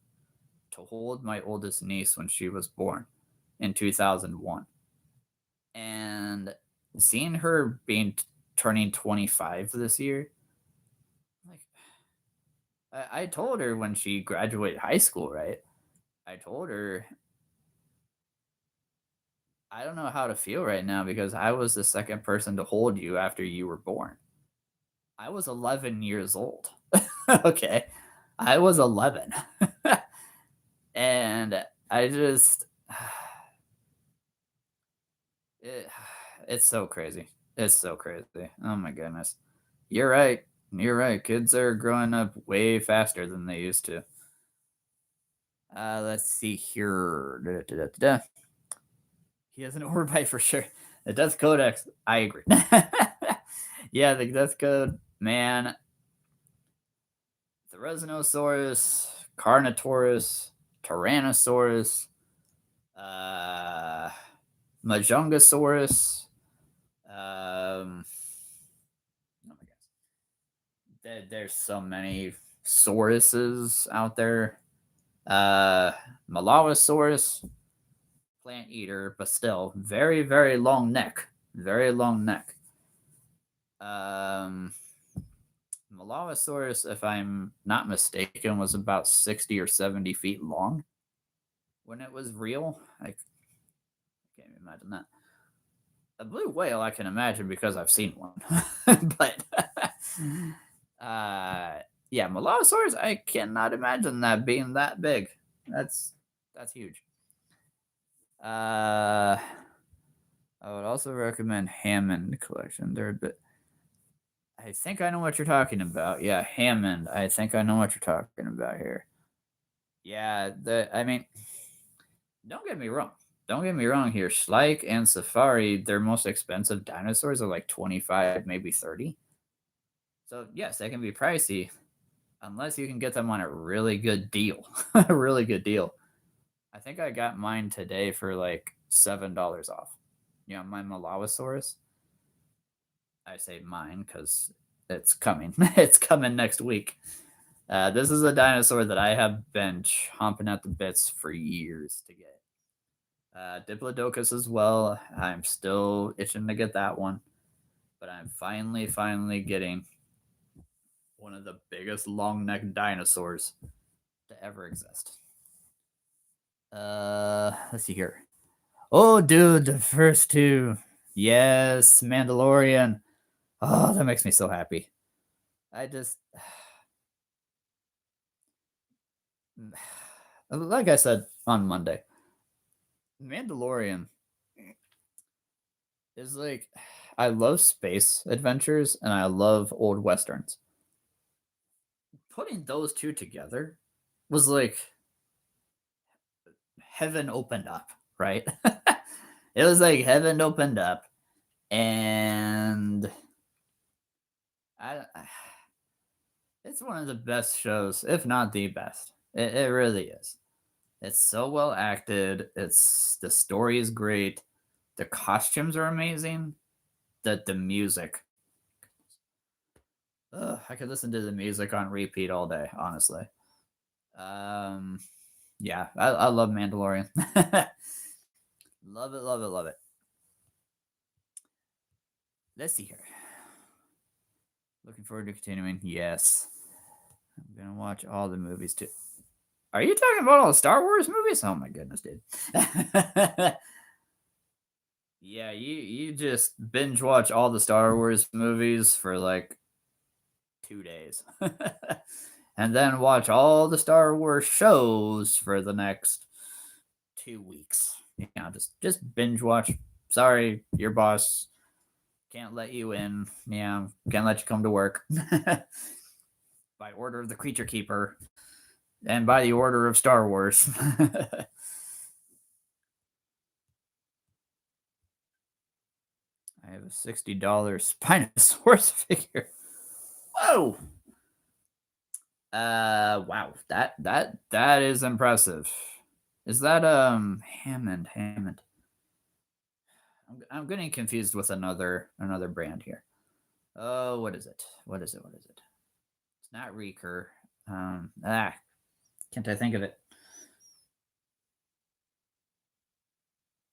to hold my oldest niece when she was born in 2001. And seeing her turning 25 this year, like I told her when she graduated high school, right? I told her I don't know how to feel right now because I was the second person to hold you after you were born. I was 11 years old. Okay. I was 11. And I just It, it's so crazy. It's so crazy. Oh my goodness. You're right. You're right. Kids are growing up way faster than they used to. Let's see here. Da. He has an overbite for sure. The Death Codex. I agree. Yeah, the Death Code, man. Therizinosaurus, Carnotaurus, Tyrannosaurus, uh, Majongasaurus. Oh my gosh, there's so many sauruses out there. Malawasaurus, plant eater, but still very very long neck, very long neck. Um, Malawasaurus, if I'm not mistaken, was about 60 or 70 feet long when it was real. I can't imagine that. A blue whale, I can imagine because I've seen one. But yeah, Mollosaurus, I cannot imagine that being that big. That's huge. I would also recommend Hammond collection. They're a bit. I think I know what you're talking about. Yeah, Hammond. I think I know what you're talking about here. Yeah, I mean, don't get me wrong. Don't get me wrong here. Schleich and Safari, their most expensive dinosaurs are like 25, maybe 30. So, yes, they can be pricey unless you can get them on a really good deal. A really good deal. I think I got mine today for like $7 off. You know, my Malawasaurus. I say mine because it's coming. It's coming next week. This is a dinosaur that I have been chomping at the bits for years to get. Diplodocus as well. I'm still itching to get that one, but I'm finally getting one of the biggest long necked dinosaurs to ever exist. Let's see here. Oh, dude, the first two. Yes, Mandalorian. Oh, that makes me so happy. I just, like I said on Monday, Mandalorian is like, I love space adventures and I love old westerns. Putting those two together was like heaven opened up, right? It was like heaven opened up, and I, it's one of the best shows, if not the best. It really is. It's so well acted. It's the story is great. The costumes are amazing. The music. Ugh, I could listen to the music on repeat all day, honestly. Um, yeah, I love Mandalorian. Love it, love it, love it. Let's see here. Looking forward to continuing. Yes. I'm gonna watch all the movies too. Are you talking about all the Star Wars movies? Oh my goodness, dude. Yeah, you just binge watch all the Star Wars movies for like 2 days. And then watch all the Star Wars shows for the next 2 weeks. You know, just binge watch. Sorry, your boss can't let you in. Yeah, can't let you come to work. By order of the Creature Keeper and by the order of Star Wars. I have a $60 Spinosaurus figure. Whoa! Wow. That is impressive. Is that Hammond? I'm getting confused with another brand here. Oh, what is it? What is it? It's not Reeker. Can't I think of it?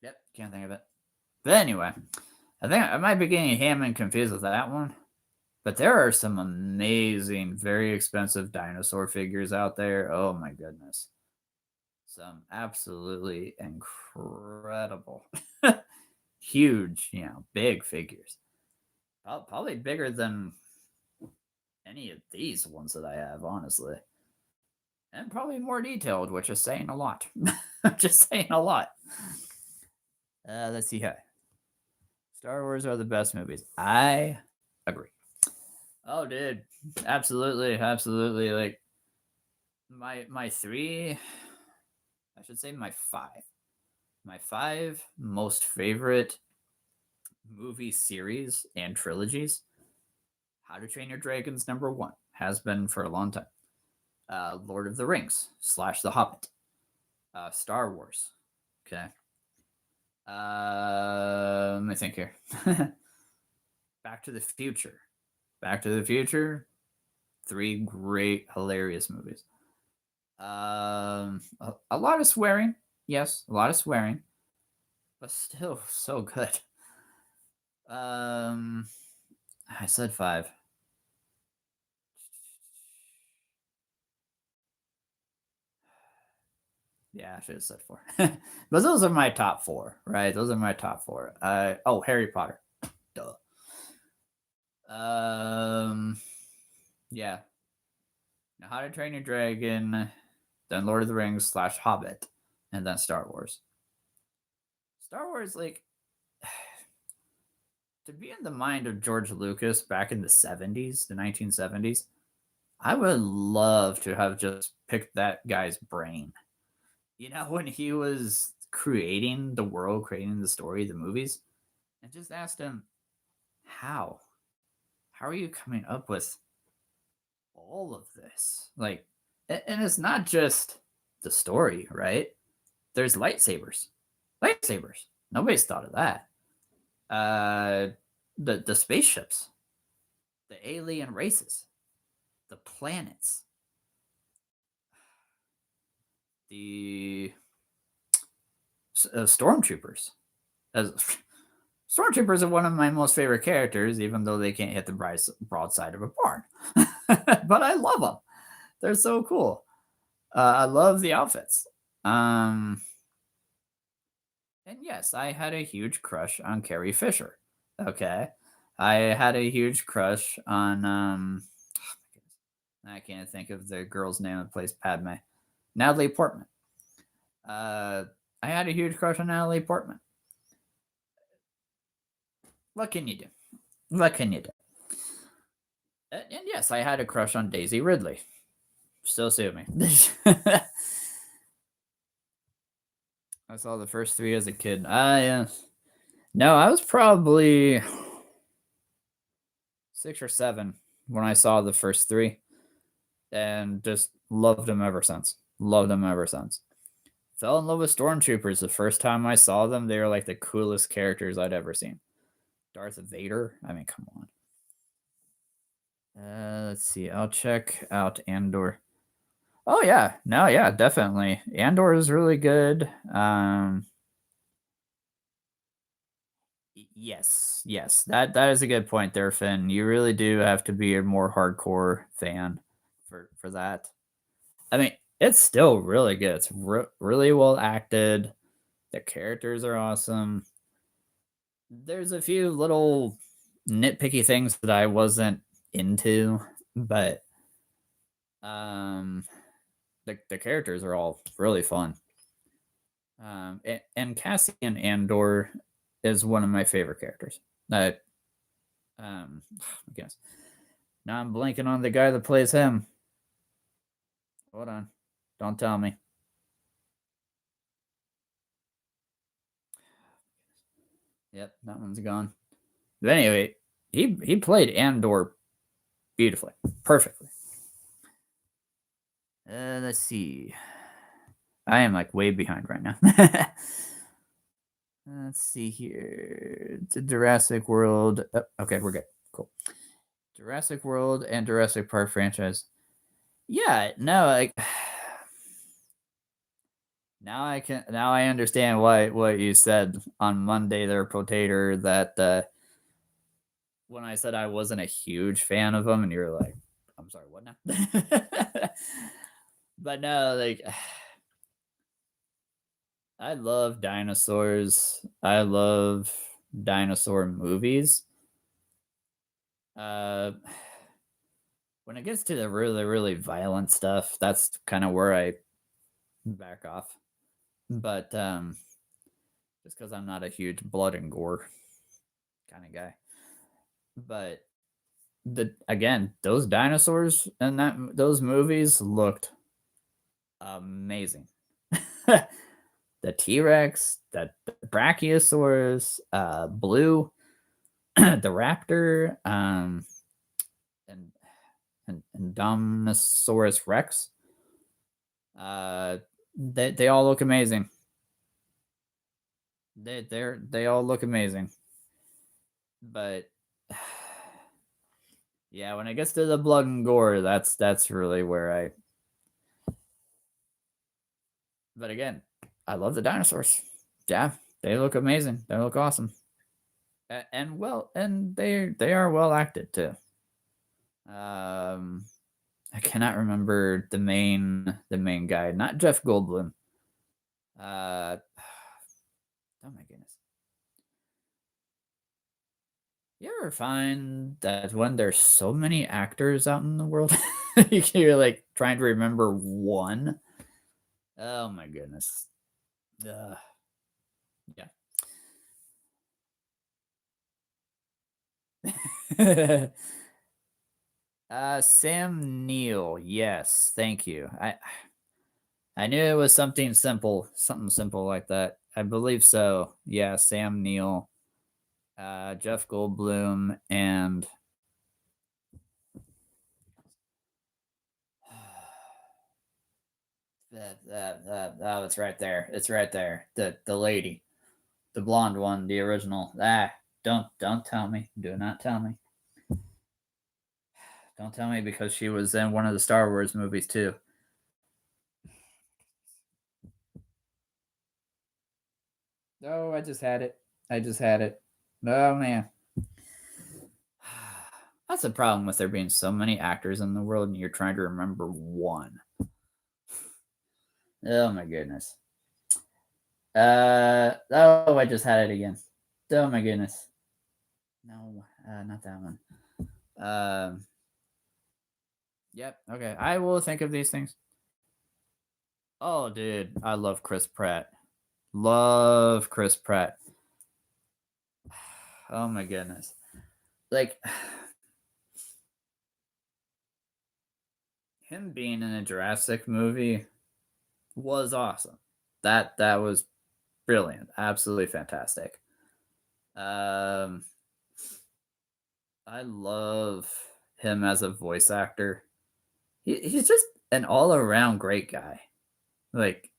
Yep, can't think of it. But anyway, I think I might be getting Hammond confused with that one. But there are some amazing, very expensive dinosaur figures out there. Oh my goodness. Some absolutely incredible, huge, big figures. Probably bigger than any of these ones that I have, honestly. And probably more detailed, which is saying a lot. Just saying a lot. Let's see here. Star Wars are the best movies. I agree. Oh, dude, absolutely, absolutely. Like my three, I should say my five. My five most favorite movie series and trilogies. How to Train Your Dragon's number one, has been for a long time. Lord of the Rings / The Hobbit. Star Wars. Okay. Let me think here. Back to the Future. Back to the Future. Three great, hilarious movies. A lot of swearing. Yes, a lot of swearing, but still so good. I said five. Yeah, I should have said four. But those are my top four, right? Those are my top four. Harry Potter. Duh. Yeah. Now, How to Train Your Dragon, then Lord of the Rings / Hobbit, and then Star Wars. Star Wars, like, to be in the mind of George Lucas back in the 70s, the 1970s, I would love to have just picked that guy's brain. You know, when he was creating the world, creating the story, the movies, and just asked him, how? How are you coming up with all of this? Like, and it's not just the story, right? There's lightsabers. Lightsabers. Nobody's thought of that. The spaceships, the alien races, the planets, the stormtroopers. As stormtroopers are one of my most favorite characters, even though they can't hit the broadside of a barn. But I love them. They're so cool. I love the outfits. And yes, I had a huge crush on Carrie Fisher. Okay. I had a huge crush on I can't think of the girl's name that plays Padme. Natalie Portman. I had a huge crush on Natalie Portman. What can you do? What can you do? And yes, I had a crush on Daisy Ridley. Still sue me. I saw the first three as a kid. No, I was probably 6 or 7 when I saw the first three, and just loved them ever since. Loved them ever since. Fell in love with Stormtroopers the first time I saw them. They were like the coolest characters I'd ever seen. Darth Vader. I mean, come on. Let's see. I'll check out Andor. Oh yeah, no, yeah, definitely. Andor is really good. Yes, that is a good point there, Finn. You really do have to be a more hardcore fan for that. I mean, it's still really good. It's really well acted. The characters are awesome. There's a few little nitpicky things that I wasn't into, but the characters are all really fun. And Cassian Andor is one of my favorite characters. I guess. Now I'm blanking on the guy that plays him. Hold on. Don't tell me. Yep, that one's gone. But anyway, he played Andor beautifully, perfectly. Let's see. I am like way behind right now. Let's see here. The Jurassic World. Oh, okay, we're good. Cool. Jurassic World and Jurassic Park franchise. Yeah, no, like now I understand what you said on Monday there, Potato, that when I said I wasn't a huge fan of them, and you were like, I'm sorry, what now? But no, like I love dinosaurs. I love dinosaur movies. When it gets to the really, really violent stuff, that's kind of where I back off. But just because I'm not a huge blood and gore kind of guy. But those dinosaurs and those movies looked amazing. The T-Rex, the Brachiosaurus, Blue, the Raptor, and Indominus Rex. They all look amazing. They all look amazing. But yeah, when it gets to the blood and gore, that's really where I. But again, I love the dinosaurs. Yeah, they look amazing. They look awesome. And they are well acted too. I cannot remember the main guy, not Jeff Goldblum. Oh my goodness. You ever find that when there's so many actors out in the world, you're like trying to remember one? Oh my goodness. Yeah. Sam Neill. Yes, thank you. I knew it was something simple like that. I believe so. Yeah, Sam Neill, Jeff Goldblum, and that was right there. It's right there. The lady, the blonde one, the original. Don't tell me. Do not tell me. Don't tell me because she was in one of the Star Wars movies too. Oh, I just had it. Oh man. That's the problem with there being so many actors in the world and you're trying to remember one. Oh my goodness. Oh, I just had it again. Oh my goodness. No, not that one. Yep. Okay, I will think of these things. Oh, dude, I love Chris Pratt. Love Chris Pratt. Oh my goodness. Like him being in a Jurassic movie was awesome. That was brilliant. Absolutely fantastic. I love him as a voice actor. He's just an all-around great guy. Like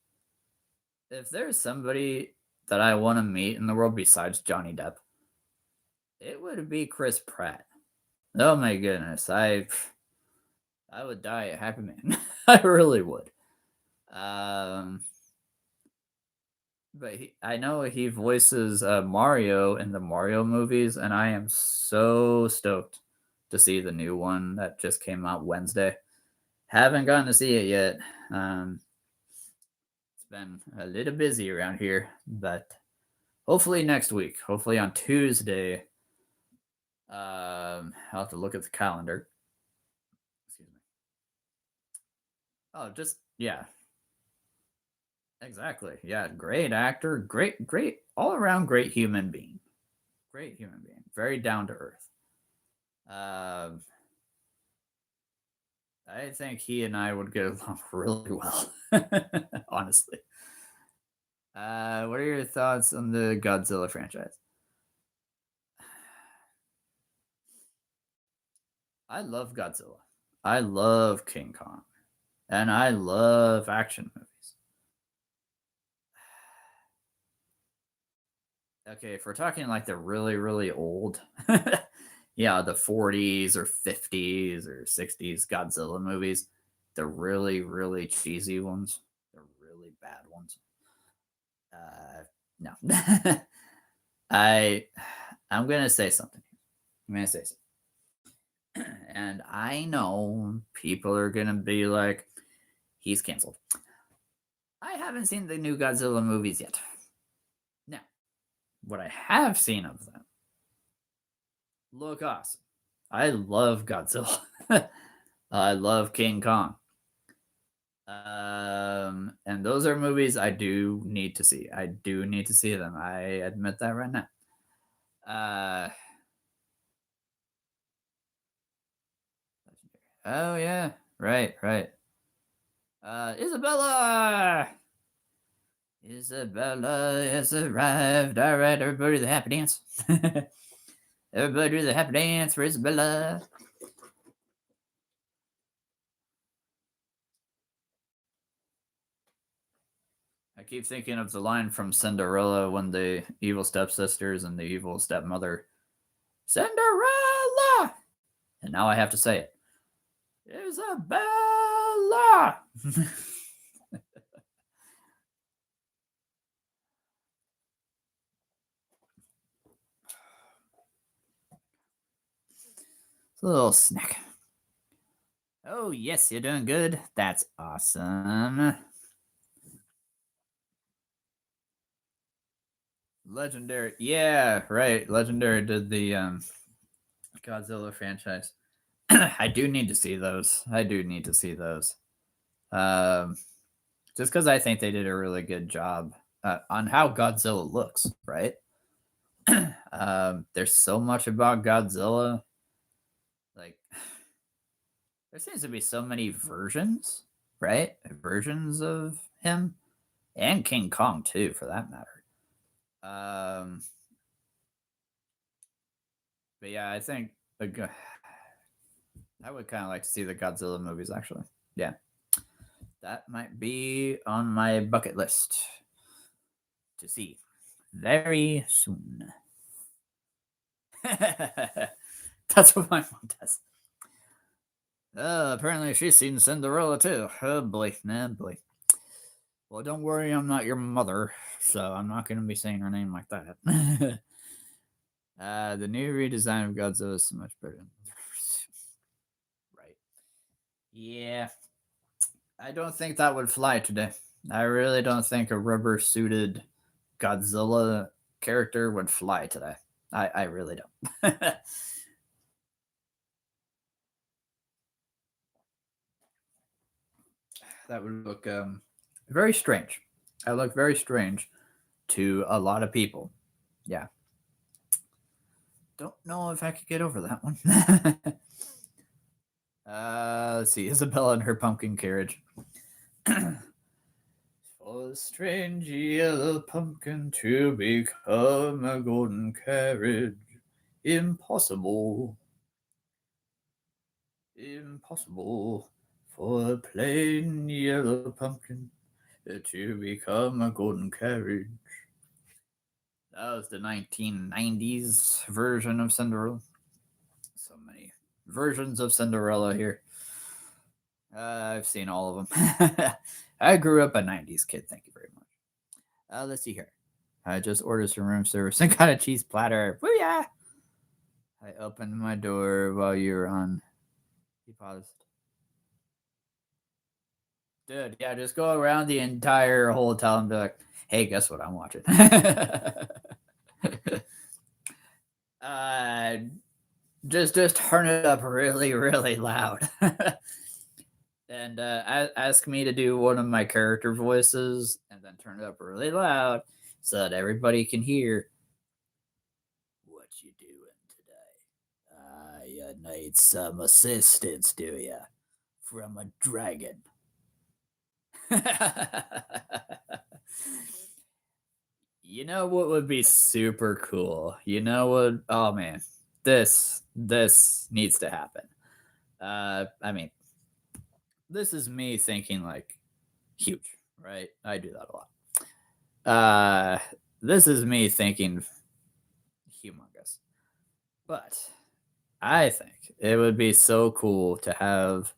if there's somebody that I want to meet in the world besides Johnny Depp, it would be Chris Pratt. Oh my goodness. I would die a happy man. I really would. But I know he voices Mario in the Mario movies, and I am so stoked to see the new one that just came out Wednesday. Haven't gotten to see it yet. It's been a little busy around here, but hopefully next week. Hopefully on Tuesday. I'll have to look at the calendar. Excuse me. Oh, just yeah. Exactly. Yeah, great actor, great, all around great human being. Great human being. Very down to earth. I think he and I would get along really well. Honestly. What are your thoughts on the Godzilla franchise? I love Godzilla. I love King Kong. And I love action movies. Okay, if we're talking like the really, really old, yeah, the 40s or 50s or 60s Godzilla movies, the really, really cheesy ones, the really bad ones. No. I'm gonna say something. I'm gonna say something. And I know people are gonna be like, he's canceled. I haven't seen the new Godzilla movies yet. Now, what I have seen of them look awesome. I love Godzilla. I love King Kong. And those are movies I do need to see. I do need to see them. I admit that right now. Oh yeah, right. Isabella. Isabella has arrived. All right, everybody, do the happy dance. Everybody do the happy dance for Isabella. I keep thinking of the line from Cinderella when the evil stepsisters and the evil stepmother, Cinderella! And now I have to say it. Isabella! It's a little snack. Oh, yes, you're doing good. That's awesome. Legendary. Yeah, right. Legendary did the Godzilla franchise. I do need to see those. Just because I think they did a really good job on how Godzilla looks, right? There's so much about Godzilla. Like, there seems to be so many versions, right? Versions of him and King Kong too, for that matter. But yeah, I think I would kind of like to see the Godzilla movies. Actually, yeah, that might be on my bucket list to see very soon. That's what my mom does. Apparently she's seen Cinderella too. Oh boy, man, boy. Well, don't worry, I'm not your mother, so I'm not going to be saying her name like that. The new redesign of Godzilla is so much better. Right. Yeah. I don't think that would fly today. I really don't think a rubber suited Godzilla character would fly today. I really don't. That would look very strange. I look very strange to a lot of people. Yeah. Don't know if I could get over that one. Let's see. Isabella and her pumpkin carriage. For the strange yellow pumpkin to become a golden carriage. Impossible. Impossible for a plain yellow pumpkin to become a golden carriage. That was the 1990s version of Cinderella. So many versions of Cinderella here. I've seen all of them. I grew up a 90s kid. Thank you very much. Let's see here. I just ordered some room service and got a cheese platter. Booyah! I opened my door while you were on. He paused. Dude, yeah, just go around the entire hotel and be like, hey, guess what I'm watching? Just turn it up really, really loud. And ask me to do one of my character voices and then turn it up really loud so that everybody can hear what you doing today. You need some assistance, do you? From a dragon. You know what would be super cool? You know what? Oh man, this needs to happen. I mean, this is me thinking like huge, right? I do that a lot. This is me thinking humongous. But I think it would be so cool to have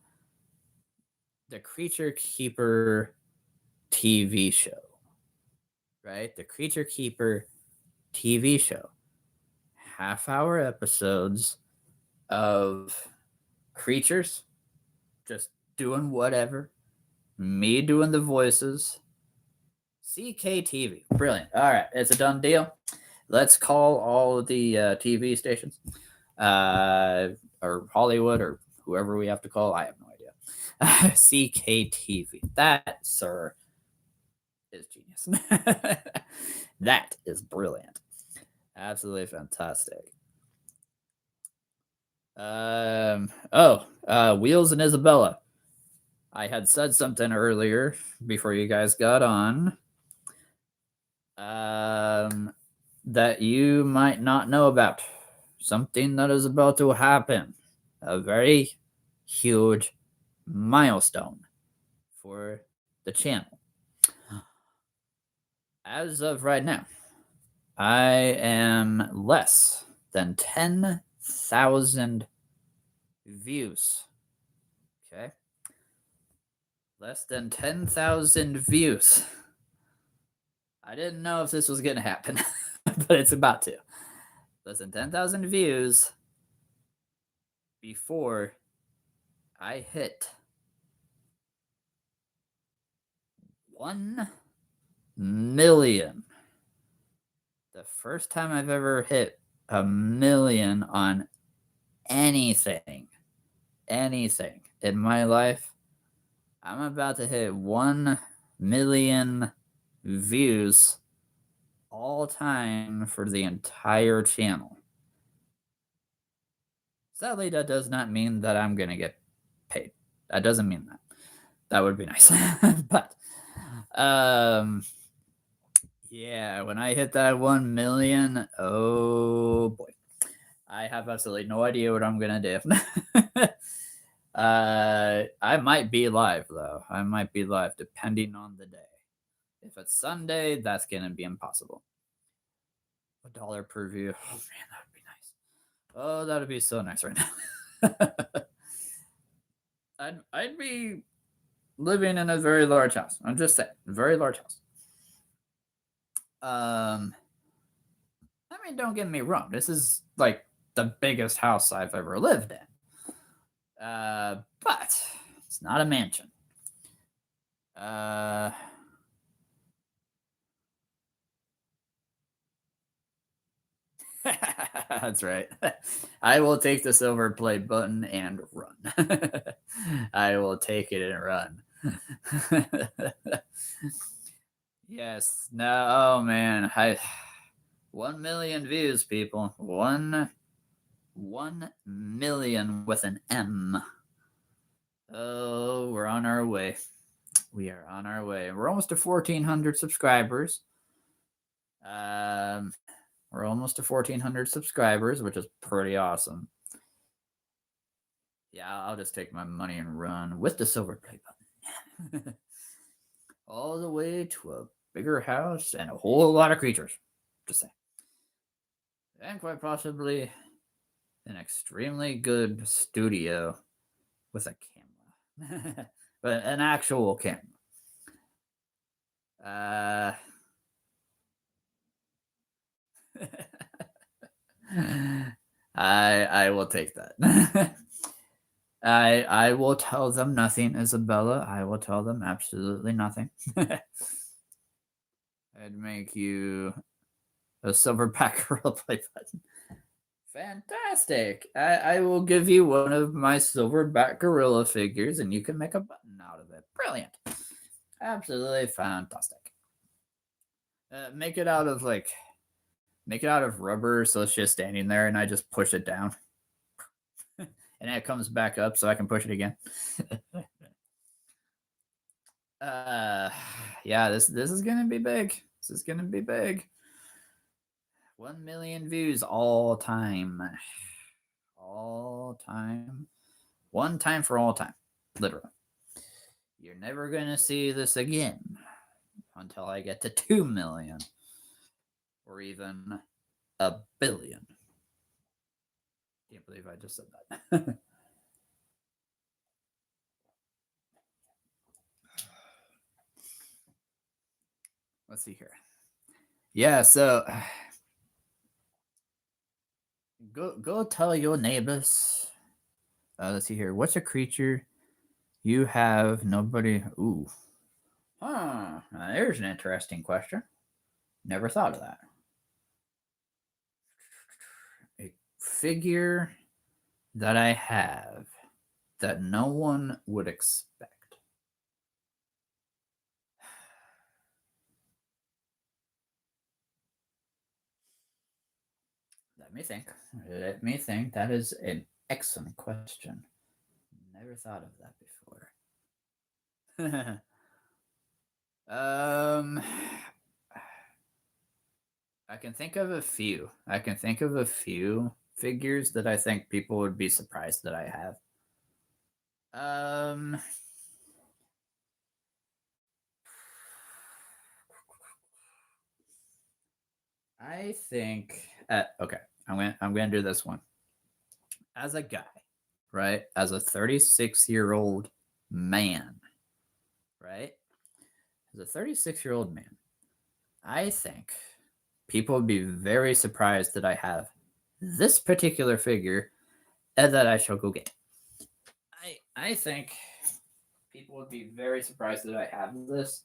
the Creature Keeper TV show. Right? The Creature Keeper TV show. Half-hour episodes of creatures just doing whatever. Me doing the voices. CKTV. Brilliant. All right. It's a done deal. Let's call all of the TV stations or Hollywood or whoever we have to call. I have no idea. CKTV. That, sir, is genius. That is brilliant. Absolutely fantastic. Wheels and Isabella. I had said something earlier before you guys got on. That you might not know about. Something that is about to happen. A very huge milestone for the channel. As of right now, I am less than 10,000 views. Okay? Less than 10,000 views. I didn't know if this was going to happen, but it's about to. Less than 10,000 views before I hit 1 million. The first time I've ever hit 1 million on anything in my life. I'm about to hit 1 million views all time for the entire channel. Sadly, that does not mean that I'm going to get paid. That doesn't mean that. That would be nice. But, yeah, when I hit that 1 million, oh boy. I have absolutely no idea what I'm going to do. I might be live, though. I might be live, depending on the day. If it's Sunday, that's going to be impossible. $1 per view. Oh, man, that would be nice. Oh, that would be so nice right now. I'd be living in a very large house. I'm just saying, a very large house. I mean, don't get me wrong. This is like the biggest house I've ever lived in. But it's not a mansion. That's right. I will take the silver play button and run. I will take it and run. Yes. No. Oh man. 1 million views, people. 1 million with an M. Oh, we're on our way. We are on our way. We're almost to 1,400 subscribers. We're almost to 1,400 subscribers, which is pretty awesome. Yeah, I'll just take my money and run with the silver play button. All the way to a bigger house and a whole lot of creatures. Just saying. And quite possibly an extremely good studio with a camera. But an actual camera. I will take that. I will tell them nothing, Isabella. I will tell them absolutely nothing. I'd make you a silverback gorilla play button. Fantastic. I will give you one of my silverback gorilla figures and you can make a button out of it. Brilliant. Absolutely fantastic. Make it out of rubber so it's just standing there and I just push it down. And it comes back up so I can push it again. Yeah, this is gonna be big. This is gonna be big. 1 million views all time. All time. One time for all time. Literally. You're never gonna see this again until I get to 2 million. Or even 1 billion. Can't believe I just said that. Let's see here. Yeah, so go tell your neighbors. Let's see here. What's a creature you have nobody? Ooh. Huh. There's an interesting question. Never thought of that. A figure that I have that no one would expect. Let me think. Let me think. That is an excellent question. Never thought of that before. um, I can think of a few. I can think of a few figures that I think people would be surprised that I have. Um, I think. Okay, I'm gonna do this one. As a guy, right? As a 36-year-old man, right? As a 36-year-old man, I think people would be very surprised that I have this particular figure and that I shall go get. I think people would be very surprised that I have this.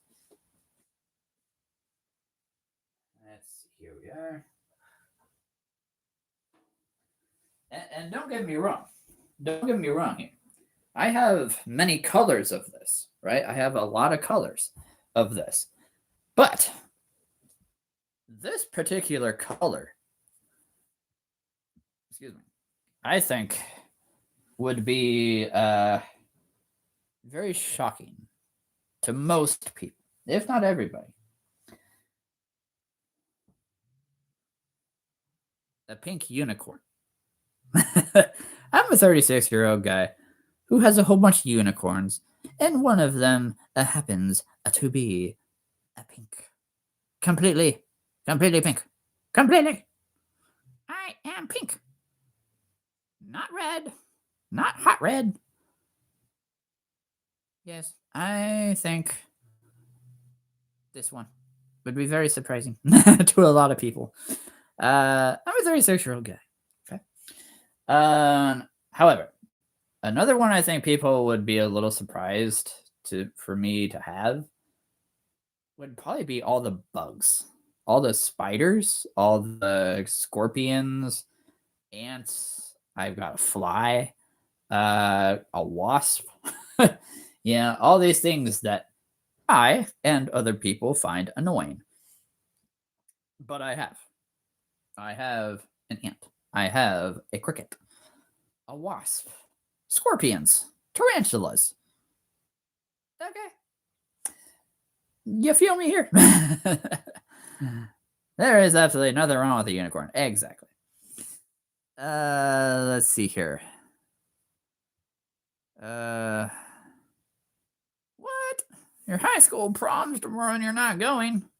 Let's see, here we are. And don't get me wrong. Don't get me wrong here. I have many colors of this, right? I have a lot of colors of this. But this particular color, excuse me, I think would be very shocking to most people, if not everybody. A pink unicorn. I'm a 36-year-old guy who has a whole bunch of unicorns, and one of them happens to be a pink. Completely pink. Completely. I am pink. Not red. Not hot red. Yes, I think this one would be very surprising to a lot of people. I'm a 36-year-old guy. Okay. However, another one I think people would be a little surprised for me to have would probably be all the bugs, all the spiders, all the scorpions, ants. I've got a fly, a wasp. Yeah, all these things that I and other people find annoying. But I have an ant. I have a cricket, a wasp, scorpions, tarantulas. Okay. You feel me here? There is absolutely nothing wrong with a unicorn. Exactly. Let's see here. What? Your high school prom's tomorrow and you're not going?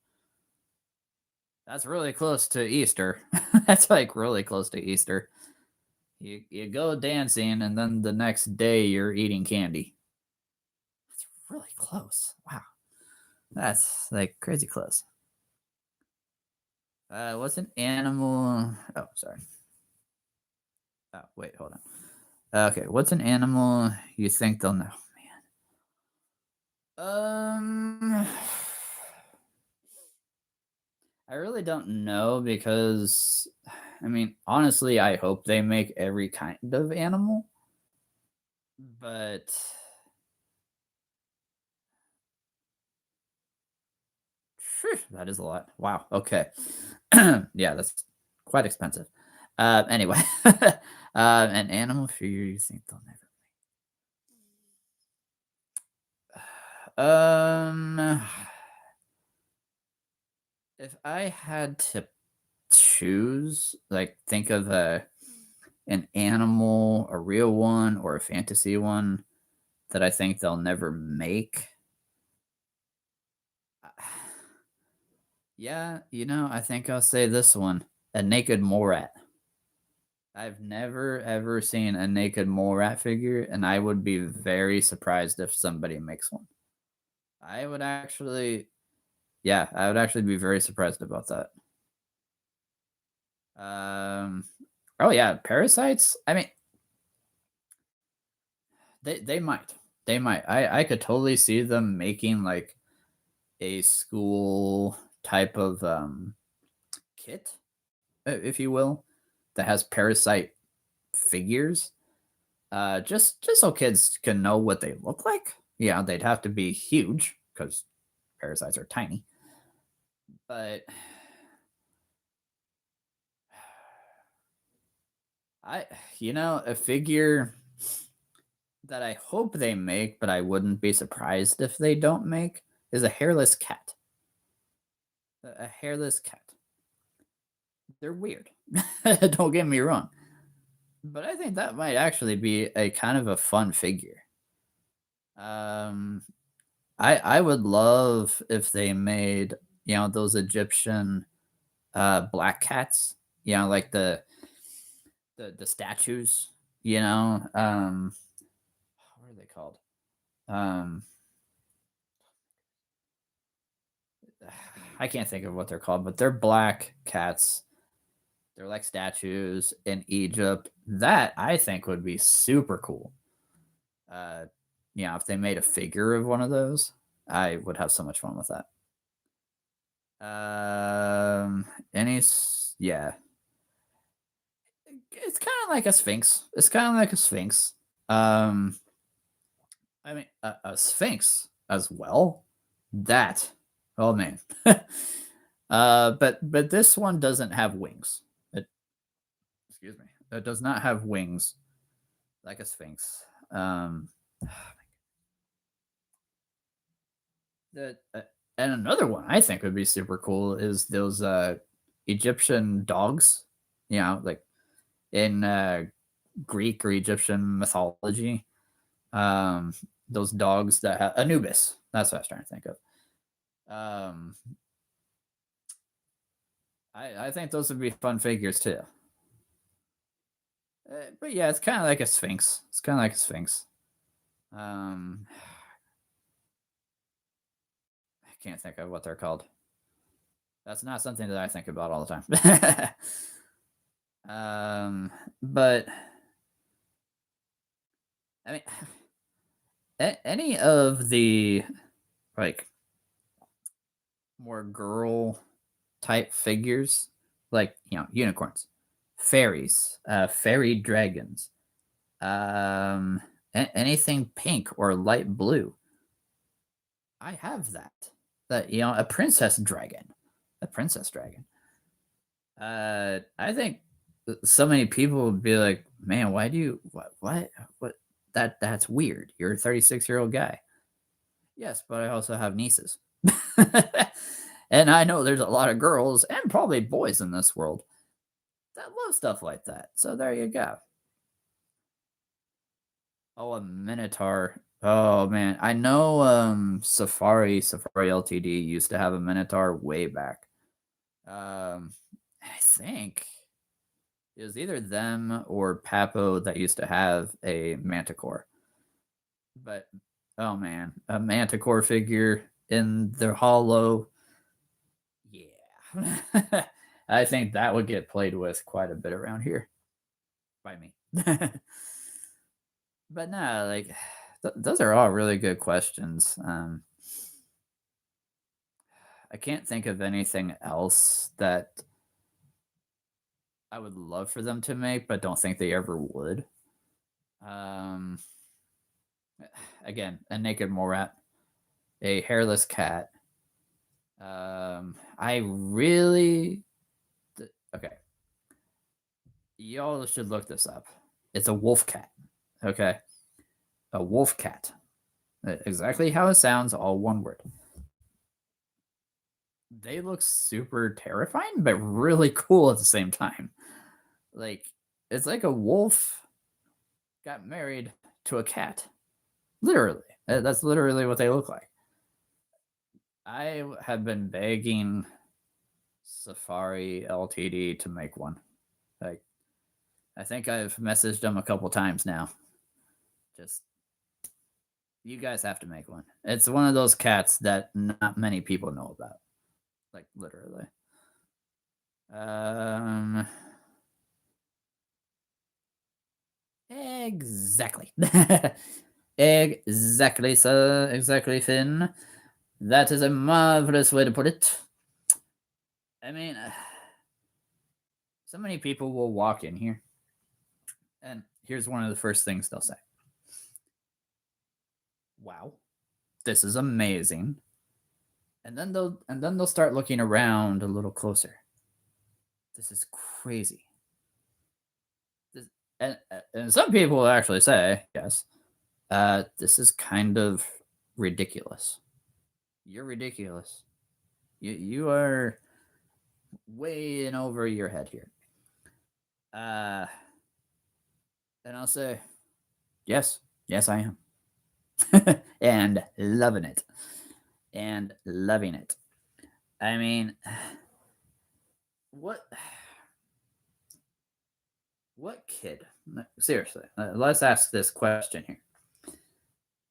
That's really close to Easter. That's like really close to Easter. You go dancing and then the next day you're eating candy. That's really close. Wow. That's like crazy close. What's an animal? Oh, sorry. Oh, wait, hold on. Okay, what's an animal you think they'll know? Man. I really don't know because, I mean, honestly, I hope they make every kind of animal. But that is a lot. Wow. Okay. Yeah, that's quite expensive. Anyway, an animal figure you think they'll never make. If I had to choose, like, think of an animal, a real one, or a fantasy one that I think they'll never make. Yeah, I think I'll say this one, a naked mole rat. I've never ever seen a naked mole rat figure, and I would be very surprised if somebody makes one. I would actually be very surprised about that. Oh yeah, parasites. I mean, they might. They might. I could totally see them making like a school type of kit, if you will, that has parasite figures. Just so kids can know what they look like. Yeah, they'd have to be huge because parasites are tiny. But I, a figure that I hope they make, but I wouldn't be surprised if they don't make, is a hairless cat. A hairless cat. They're weird. Don't get me wrong. But I think that might actually be a kind of a fun figure. Um, I would love if they made, those Egyptian black cats, like the statues, what are they called? Um I can't think of what they're called, but they're black cats. They're like statues in Egypt. That I think would be super cool. Uh, if they made a figure of one of those, I would have so much fun with that. Yeah, it's kind of like a sphinx. It's kind of like a sphinx. Um, I mean, a sphinx as well. That, oh man. But this one doesn't have wings. It, excuse me. It does not have wings like a sphinx. That and another one I think would be super cool is those Egyptian dogs. Like in Greek or Egyptian mythology. Um, those dogs that have Anubis. That's what I was trying to think of. Um, I think those would be fun figures too. But yeah, it's kind of like a sphinx. It's kind of like a sphinx. Um, I can't think of what they're called. That's not something that I think about all the time. But I mean, any of the like more girl type figures, like unicorns, fairies, fairy dragons, anything pink or light blue. I have that. That a princess dragon, a princess dragon. I think so many people would be like, "Man, why do you what that's weird. You're a 36-year-old guy." Yes, but I also have nieces. And I know there's a lot of girls and probably boys in this world that love stuff like that. So there you go. Oh, a Minotaur. Oh man, I know Safari Ltd used to have a Minotaur way back. I think it was either them or Papo that used to have a Manticore. But oh man, a Manticore figure in the hollow. Yeah. I think that would get played with quite a bit around here by me. But no, like those are all really good questions. I can't think of anything else that I would love for them to make, but don't think they ever would. Um, again, a naked Morat, a hairless cat. I really okay. Y'all should look this up. It's a wolf cat. Okay, a wolf cat. Exactly how it sounds, all one word. They look super terrifying, but really cool at the same time. Like, it's like a wolf got married to a cat. Literally. That's literally what they look like. I have been begging Safari Ltd to make one. Like, I think I've messaged them a couple times now. Just, you guys have to make one. It's one of those cats that not many people know about. Like, literally. Exactly. Exactly, sir. Exactly, Finn. That is a marvelous way to put it. I mean, so many people will walk in here, and here's one of the first things they'll say: "Wow, this is amazing." And then they'll start looking around a little closer. This is crazy. And some people will actually say, yes, this is kind of ridiculous. You're ridiculous. You are way in over your head here. And I'll say, yes, I am. And loving it. And loving it. I mean, what kid? Seriously, let's ask this question here.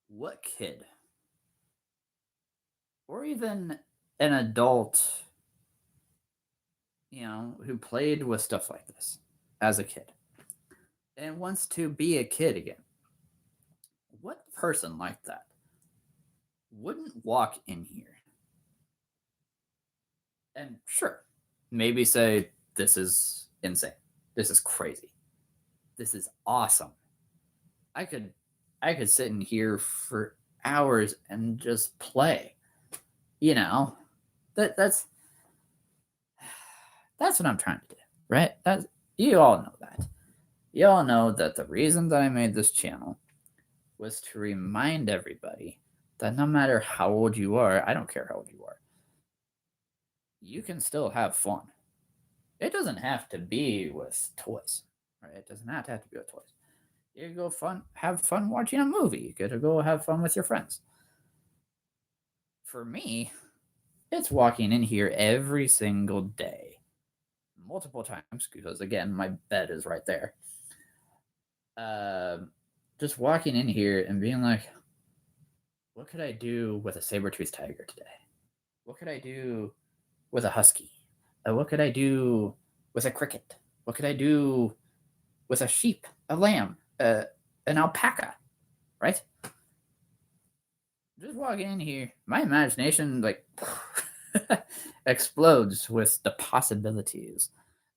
What kid, or even an adult, who played with stuff like this as a kid and wants to be a kid again, what person like that wouldn't walk in here and sure, maybe say, this is insane, this is crazy, this is awesome, I could sit in here for hours and just play, that's what I'm trying to do, right? You all know that. You all know that the reason that I made this channel was to remind everybody that no matter how old you are, I don't care how old you are, you can still have fun. It doesn't have to be with toys, right? It doesn't have to be with toys. You go have fun watching a movie. You get to go have fun with your friends. For me, it's walking in here every single day, multiple times, because again, my bed is right there. Just walking in here and being like, what could I do with a saber-toothed tiger today? What could I do with a husky? What could I do with a cricket? What could I do with a sheep, a lamb, an alpaca, right? Just walking in here, my imagination explodes with the possibilities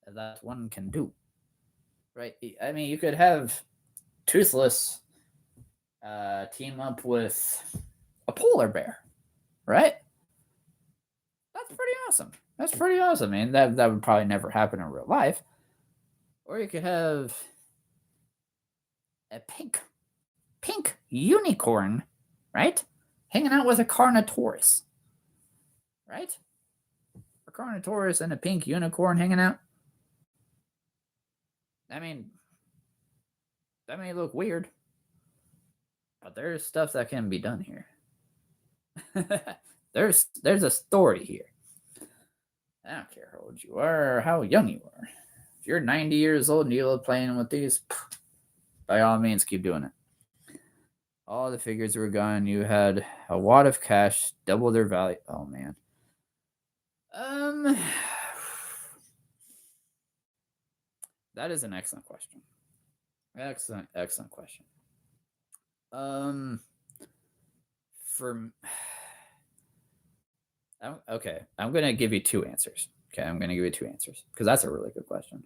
that one can do, right? I mean, you could have Toothless team up with a polar bear, right? That's pretty awesome. I mean, that would probably never happen in real life. Or you could have a pink unicorn, right? Hanging out with a Carnotaurus, right? A Carnotaurus and a pink unicorn hanging out. I mean, that may look weird, but there's stuff that can be done here. there's a story here. I don't care how old you are or how young you are. If you're 90 years old and you love playing with these, by all means, keep doing it. All the figures were gone. You had a wad of cash, double their value. Oh, man. That is an excellent question. Excellent question. Okay, I'm going to give you two answers. Okay, I'm going to give you two answers because that's a really good question.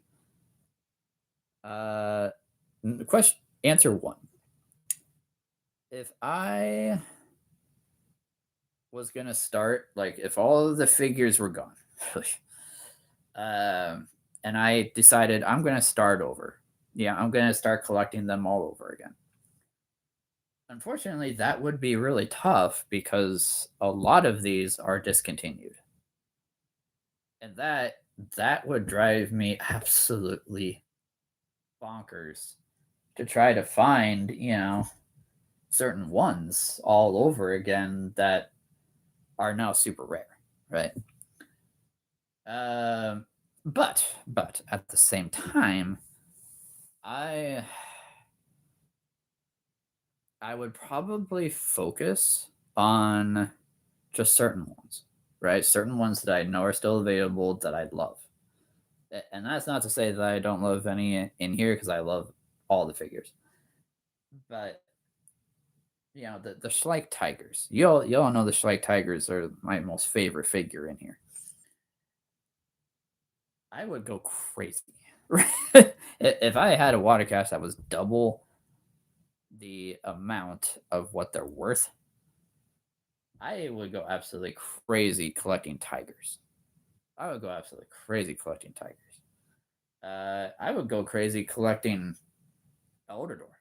Answer one. If I was going to start, if all of the figures were gone, and I decided I'm going to start over. Yeah, I'm going to start collecting them all over again. Unfortunately, that would be really tough because a lot of these are discontinued. And that would drive me absolutely bonkers to try to find, certain ones all over again that are now super rare, right? But at the same time, I would probably focus on just certain ones, right? Certain ones that I know are still available that I'd love. And that's not to say that I don't love any in here because I love all the figures. But the Schleich Tigers. You all know the Schleich Tigers are my most favorite figure in here. I would go crazy. If I had a water cache that was double the amount of what they're worth, I would go absolutely crazy collecting tigers. I would go crazy collecting Eldrador.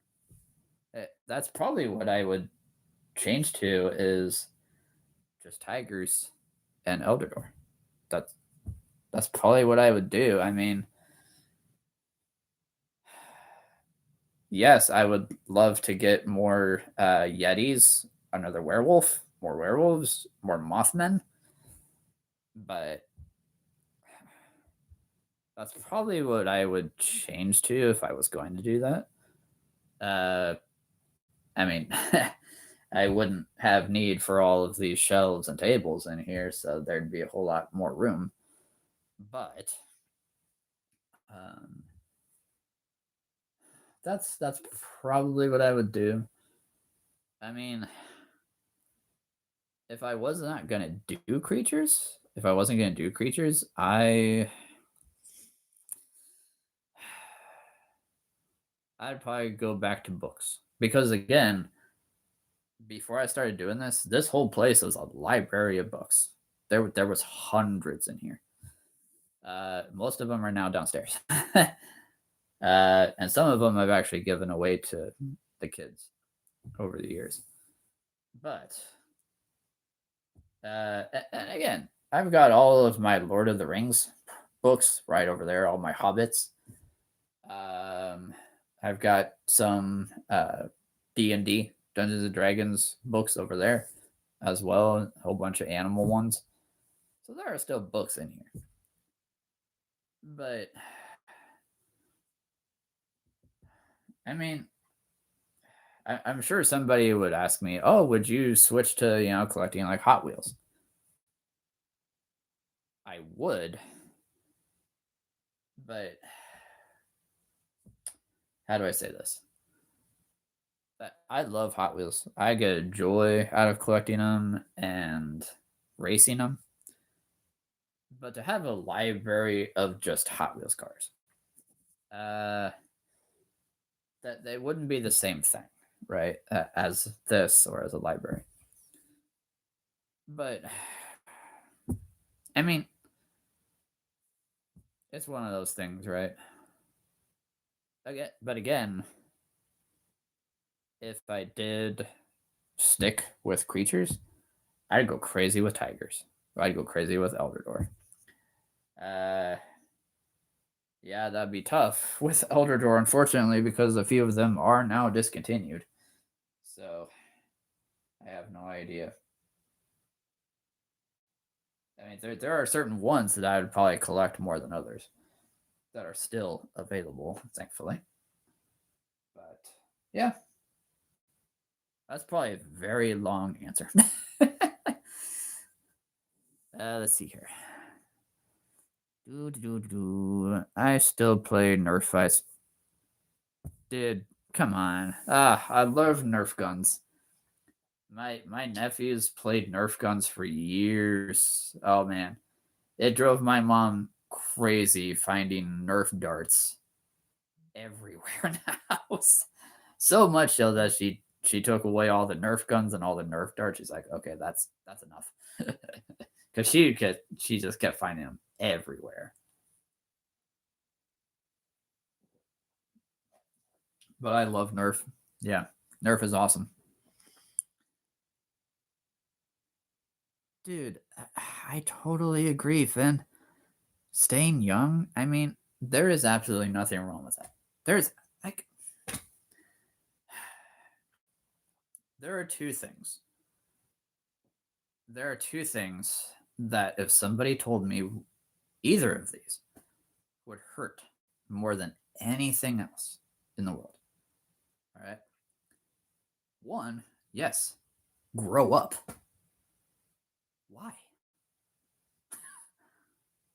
That's probably what I would change to is just tigers and Eldrador. That's probably what I would do. I mean, yes, I would love to get more Yetis, another werewolf, more werewolves, more Mothmen, but that's probably what I would change to if I was going to do that. I mean, I wouldn't have need for all of these shelves and tables in here, so there'd be a whole lot more room. But um, that's probably what I would do. I mean, if I was not gonna do creatures, if I wasn't gonna do creatures, I'd probably go back to books because again, before I started doing this whole place was a library of books. There was hundreds in here. Most of them are now downstairs, and some of them I've actually given away to the kids over the years. But and again, I've got all of my Lord of the Rings books right over there, all my Hobbits. I've got some D&D, Dungeons and Dragons books over there as well, a whole bunch of animal ones. So there are still books in here. But I mean, I'm sure somebody would ask me, "Oh, would you switch to collecting like Hot Wheels?" I would, but how do I say this? I love Hot Wheels. I get a joy out of collecting them and racing them. But to have a library of just Hot Wheels cars, that they wouldn't be the same thing, right? As this or as a library. But I mean, it's one of those things, right? But again, if I did stick with creatures, I'd go crazy with tigers. I'd go crazy with Eldrador. Yeah, that'd be tough with Eldrador, unfortunately, because a few of them are now discontinued. So I have no idea. I mean, there are certain ones that I would probably collect more than others that are still available, thankfully. But yeah, that's probably a very long answer. Let's see here. I still play Nerf fights. Dude, come on. I love Nerf guns. My nephews played Nerf guns for years. Oh man. It drove my mom crazy finding Nerf darts everywhere in the house. So much so that she took away all the Nerf guns and all the Nerf darts. She's like, okay, that's enough. Because she just kept finding them everywhere. But I love Nerf. Yeah, Nerf is awesome. Dude, I totally agree, Finn. Staying young, I mean, there is absolutely nothing wrong with that. There's like there are two things. There are two things that if somebody told me either of these would hurt more than anything else in the world. All right. One, yes, grow up. Why?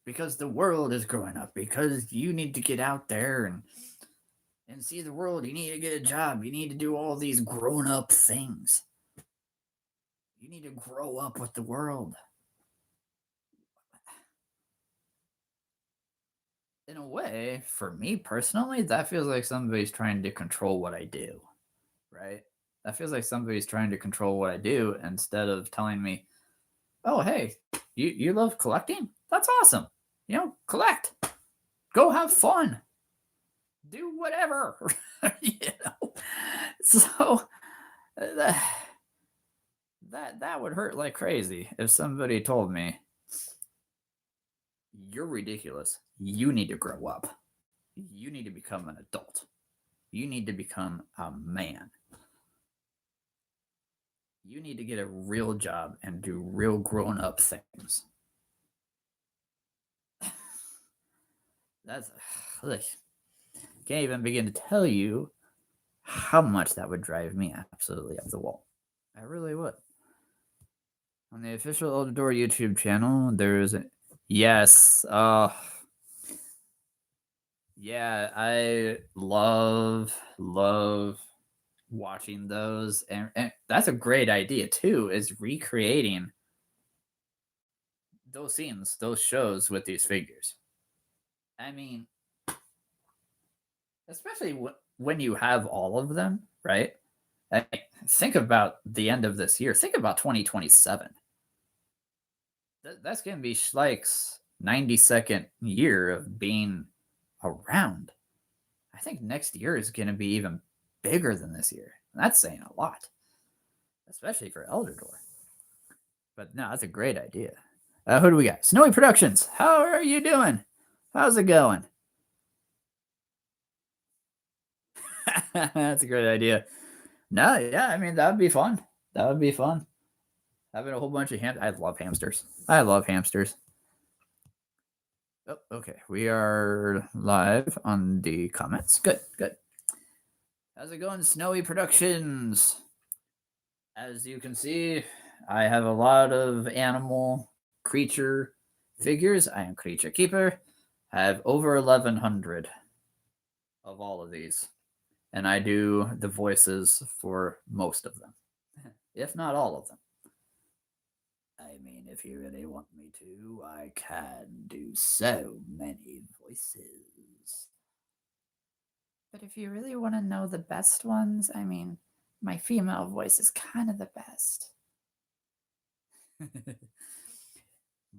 Because the world is growing up. Because you need to get out there and see the world. You need to get a job. You need to do all these grown up things. You need to grow up with the world. In a way, for me personally, that feels like somebody's trying to control what I do, right? That feels like somebody's trying to control what I do instead of telling me, oh, hey, you love collecting? That's awesome. Collect. Go have fun. do whatever. So that, that would hurt like crazy if somebody told me, you're ridiculous. You need to grow up. You need to become an adult. You need to become a man. You need to get a real job and do real grown up things. That's ugh. Can't even begin to tell you how much that would drive me absolutely up the wall. I really would. On the official Elder Door YouTube channel, there's a yes. Yeah, I love watching those, and that's a great idea too. Is recreating those scenes, those shows with these figures. I mean, especially when you have all of them, right? I mean, think about the end of this year. Think about 2027. That's going to be Schleich's 92nd year of being around. I think next year is going to be even bigger than this year. That's saying a lot, especially for Elder Door. But no, that's a great idea. Who do we got? Snowy Productions. How are you doing? How's it going? That's a great idea. No, yeah, I mean, that would be fun. That would be fun. Having a whole bunch of I love hamsters. I love hamsters. Oh, okay. We are live on the comments. Good, good. How's it going, Snowy Productions? As you can see, I have a lot of animal creature figures. I am Creature Keeper. I have over 1,100 of all of these. And I do the voices for most of them, if not all of them. I mean, if you really want me to, I can do so many voices. But if you really want to know the best ones, I mean, my female voice is kind of the best.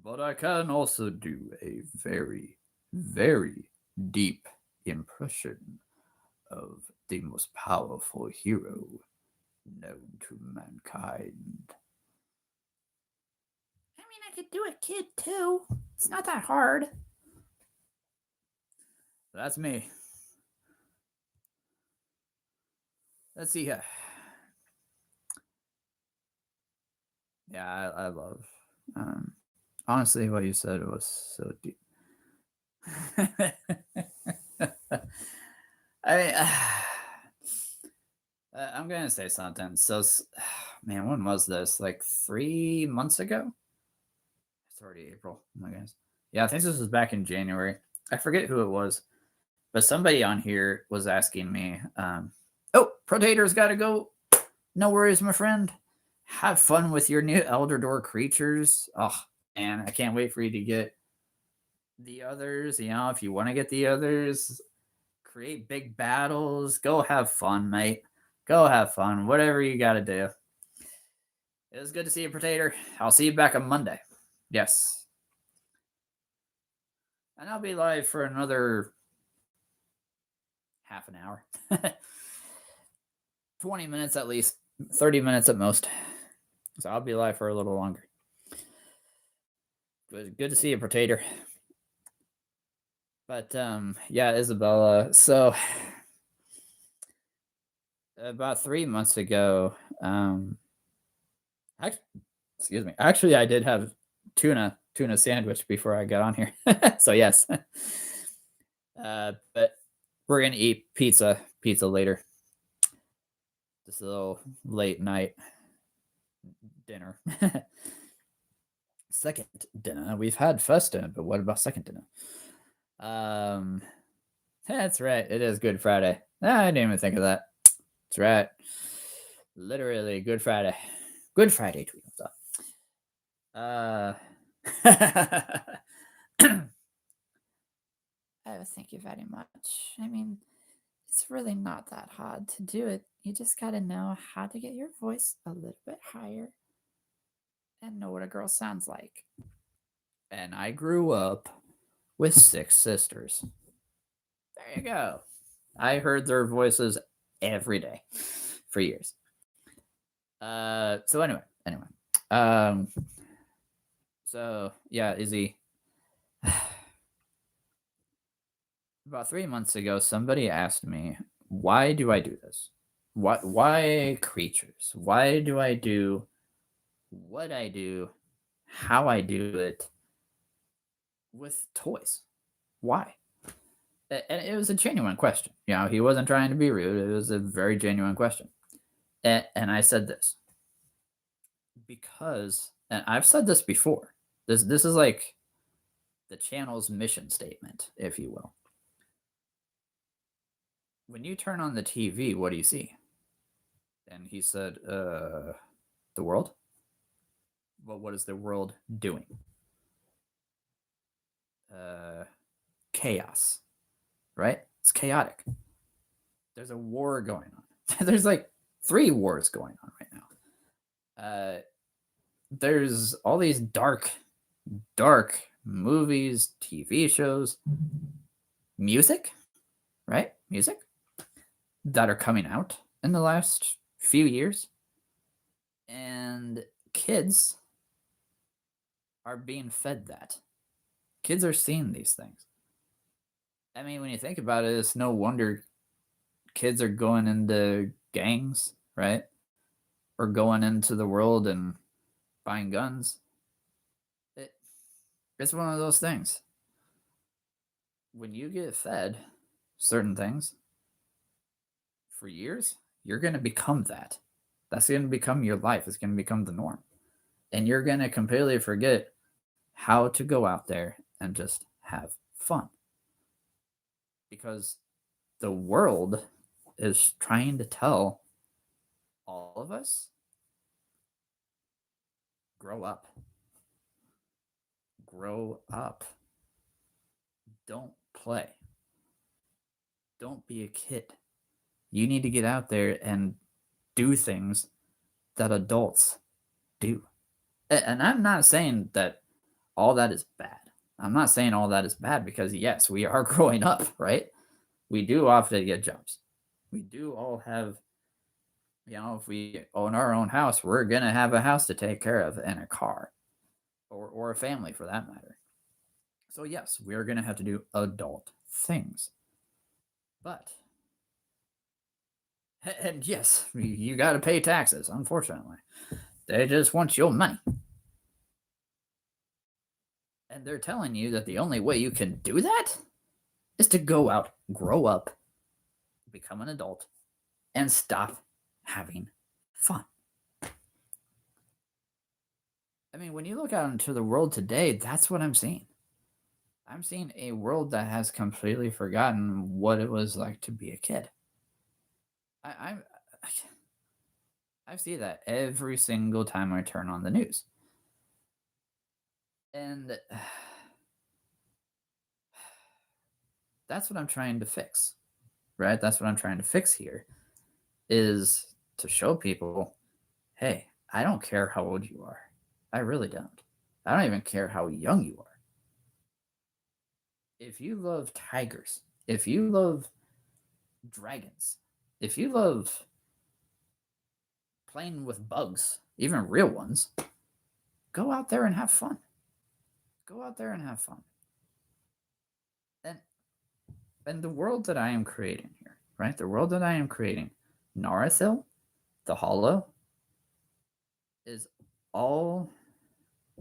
But I can also do a very, very deep impression of the most powerful hero known to mankind. I mean, I could do a kid too. It's not that hard. That's me. Let's see here. Yeah, I love. Honestly, what you said was so deep. I'm gonna say something. So, man, when was this? Like 3 months ago? It's already April. Oh my goodness. Yeah, I think this was back in January. I forget who it was, but somebody on here was asking me, "Oh, Protator's got to go. No worries, my friend. Have fun with your new Elder Door creatures. Oh, man, I can't wait for you to get the others. You know, if you want to get the others, create big battles. Go have fun, mate. Go have fun. Whatever you got to do." It was good to see you, Potato. I'll see you back on Monday. Yes. And I'll be live for another half an hour. 20 minutes at least. 30 minutes at most. So I'll be live for a little longer. It was good to see you, Potato. But yeah, Isabella. So about 3 months ago, excuse me. Actually, I did have tuna sandwich before I got on here. So yes. But we're gonna eat pizza later. Just a little late night dinner. Second dinner. We've had first dinner, but what about second dinner? That's right. It is Good Friday. I didn't even think of that. That's right. Literally Good Friday. Good Friday tweet. Oh, thank you very much. I mean, it's really not that hard to do it. You just got to know how to get your voice a little bit higher and know what a girl sounds like. And I grew up with 6 sisters. There you go. I heard their voices every day for years. So anyway. Um, so yeah, Izzy. About 3 months ago, somebody asked me, why do I do this? Why creatures? Why do I do what I do, how I do it with toys? Why? And it was a genuine question. You know, he wasn't trying to be rude. It was a very genuine question. And I said this because, and I've said this before. This is like the channel's mission statement, if you will. When you turn on the TV, what do you see? And he said, the world? Well, what is the world doing? Chaos, right? It's chaotic. There's a war going on. There's like 3 wars going on right now. There's all these dark movies, TV shows, music, right? Music that are coming out in the last few years. And kids are being fed that. Kids are seeing these things. I mean, when you think about it, it's no wonder kids are going into gangs, right? Or going into the world and buying guns. It's one of those things. When you get fed certain things for years, you're going to become that. That's going to become your life. It's going to become the norm. And you're going to completely forget how to go out there and just have fun. Because the world is trying to tell all of us, grow up. Grow up. Don't play. Don't be a kid. You need to get out there and do things that adults do. And I'm not saying that all that is bad. I'm not saying all that is bad because, yes, we are growing up, right? We do often get jobs. We do all have, you know, if we own our own house, we're going to have a house to take care of and a car or a family for that matter. So, yes, we're going to have to do adult things. But, and yes, you got to pay taxes, unfortunately. They just want your money. And they're telling you that the only way you can do that is to go out, grow up, become an adult, and stop having fun. I mean, when you look out into the world today, that's what I'm seeing. I'm seeing a world that has completely forgotten what it was like to be a kid. I see that every single time I turn on the news. And that's what I'm trying to fix, right? That's what I'm trying to fix here is to show people, hey, I don't care how old you are. I really don't. I don't even care how young you are. If you love tigers, if you love dragons, if you love playing with bugs, even real ones, go out there and have fun. Go out there and have fun. And the world that I am creating here, right? The world that I am creating, Narathil, the Hollow, is all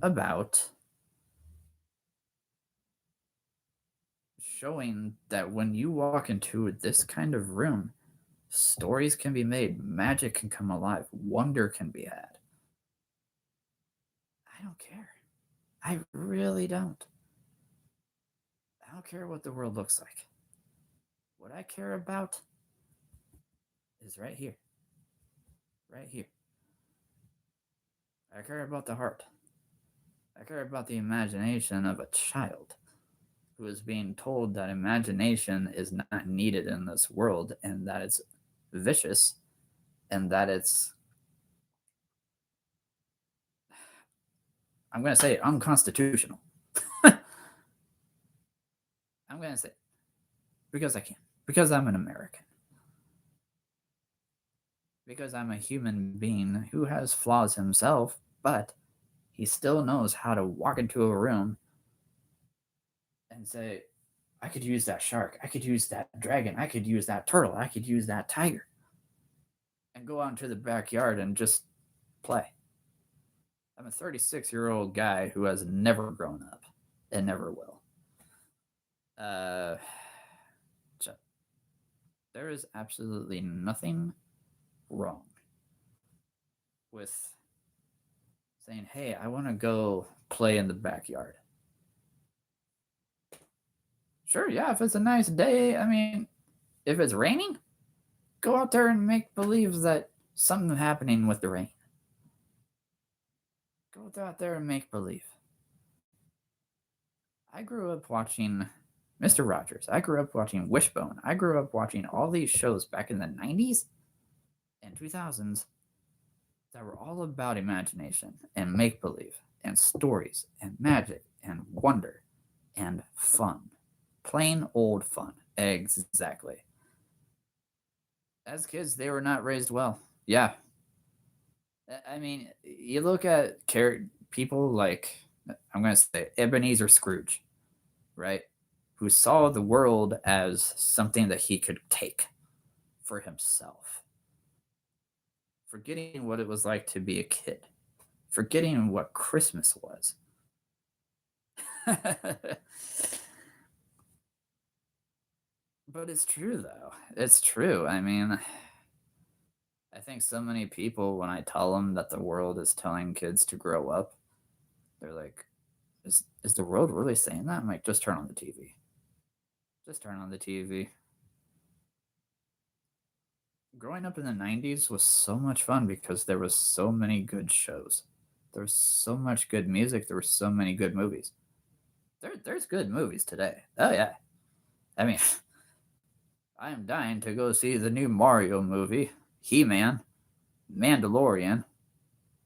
about showing that when you walk into this kind of room, stories can be made, magic can come alive, wonder can be had. I don't care. I really don't. I don't care what the world looks like. What I care about is right here. Right here. I care about the heart. I care about the imagination of a child who is being told that imagination is not needed in this world and that it's vicious and that it's, I'm going to say, unconstitutional. I'm going to say it because I can. Because I'm an American. Because I'm a human being who has flaws himself, but he still knows how to walk into a room and say, I could use that shark, I could use that dragon, I could use that turtle, I could use that tiger. And go out into the backyard and just play. I'm a 36-year-old guy who has never grown up and never will. There is absolutely nothing wrong with saying, hey, I want to go play in the backyard. Sure, yeah, if it's a nice day. I mean, if it's raining, go out there and make believe that something's happening with the rain. Go out there and make believe. I grew up watching Mr. Rogers. I grew up watching Wishbone. I grew up watching all these shows back in the 90s and 2000s that were all about imagination and make believe and stories and magic and wonder and fun. Plain old fun. Exactly. As kids, they were not raised well. Yeah. I mean, you look at people like, I'm going to say, Ebenezer Scrooge, right? Who saw the world as something that he could take for himself. Forgetting what it was like to be a kid. Forgetting what Christmas was. But it's true, though. It's true. I mean, I think so many people, when I tell them that the world is telling kids to grow up, they're like, is the world really saying that? I'm like, just turn on the TV. Just turn on the TV. Growing up in the 90s was so much fun because there was so many good shows. There was so much good music. There were so many good movies. There's good movies today. Oh, yeah. I mean, I am dying to go see the new Mario movie, He-Man, Mandalorian.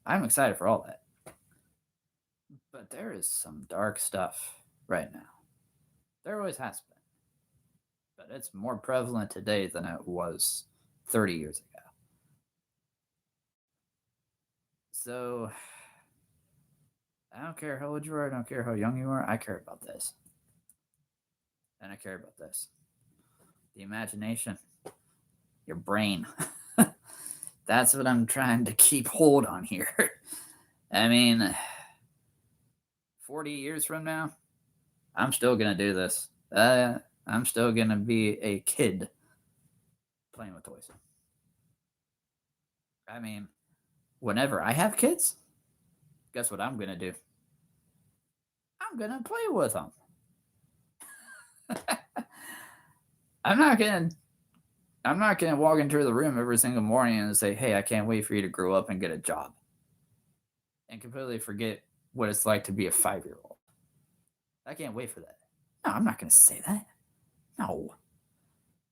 I'm excited for all that. But there is some dark stuff right now. There always has been. But it's more prevalent today than it was 30 years ago. So, I don't care how old you are. I don't care how young you are. I care about this. And I care about this. The imagination. Your brain. That's what I'm trying to keep hold on here. I mean, 40 years from now, I'm still going to do this. I'm still going to be a kid playing with toys. I mean, whenever I have kids, guess what I'm going to do? I'm going to play with them. I'm not going to walk into the room every single morning and say, hey, I can't wait for you to grow up and get a job. And completely forget what it's like to be a 5-year-old. I can't wait for that. No, I'm not going to say that. No.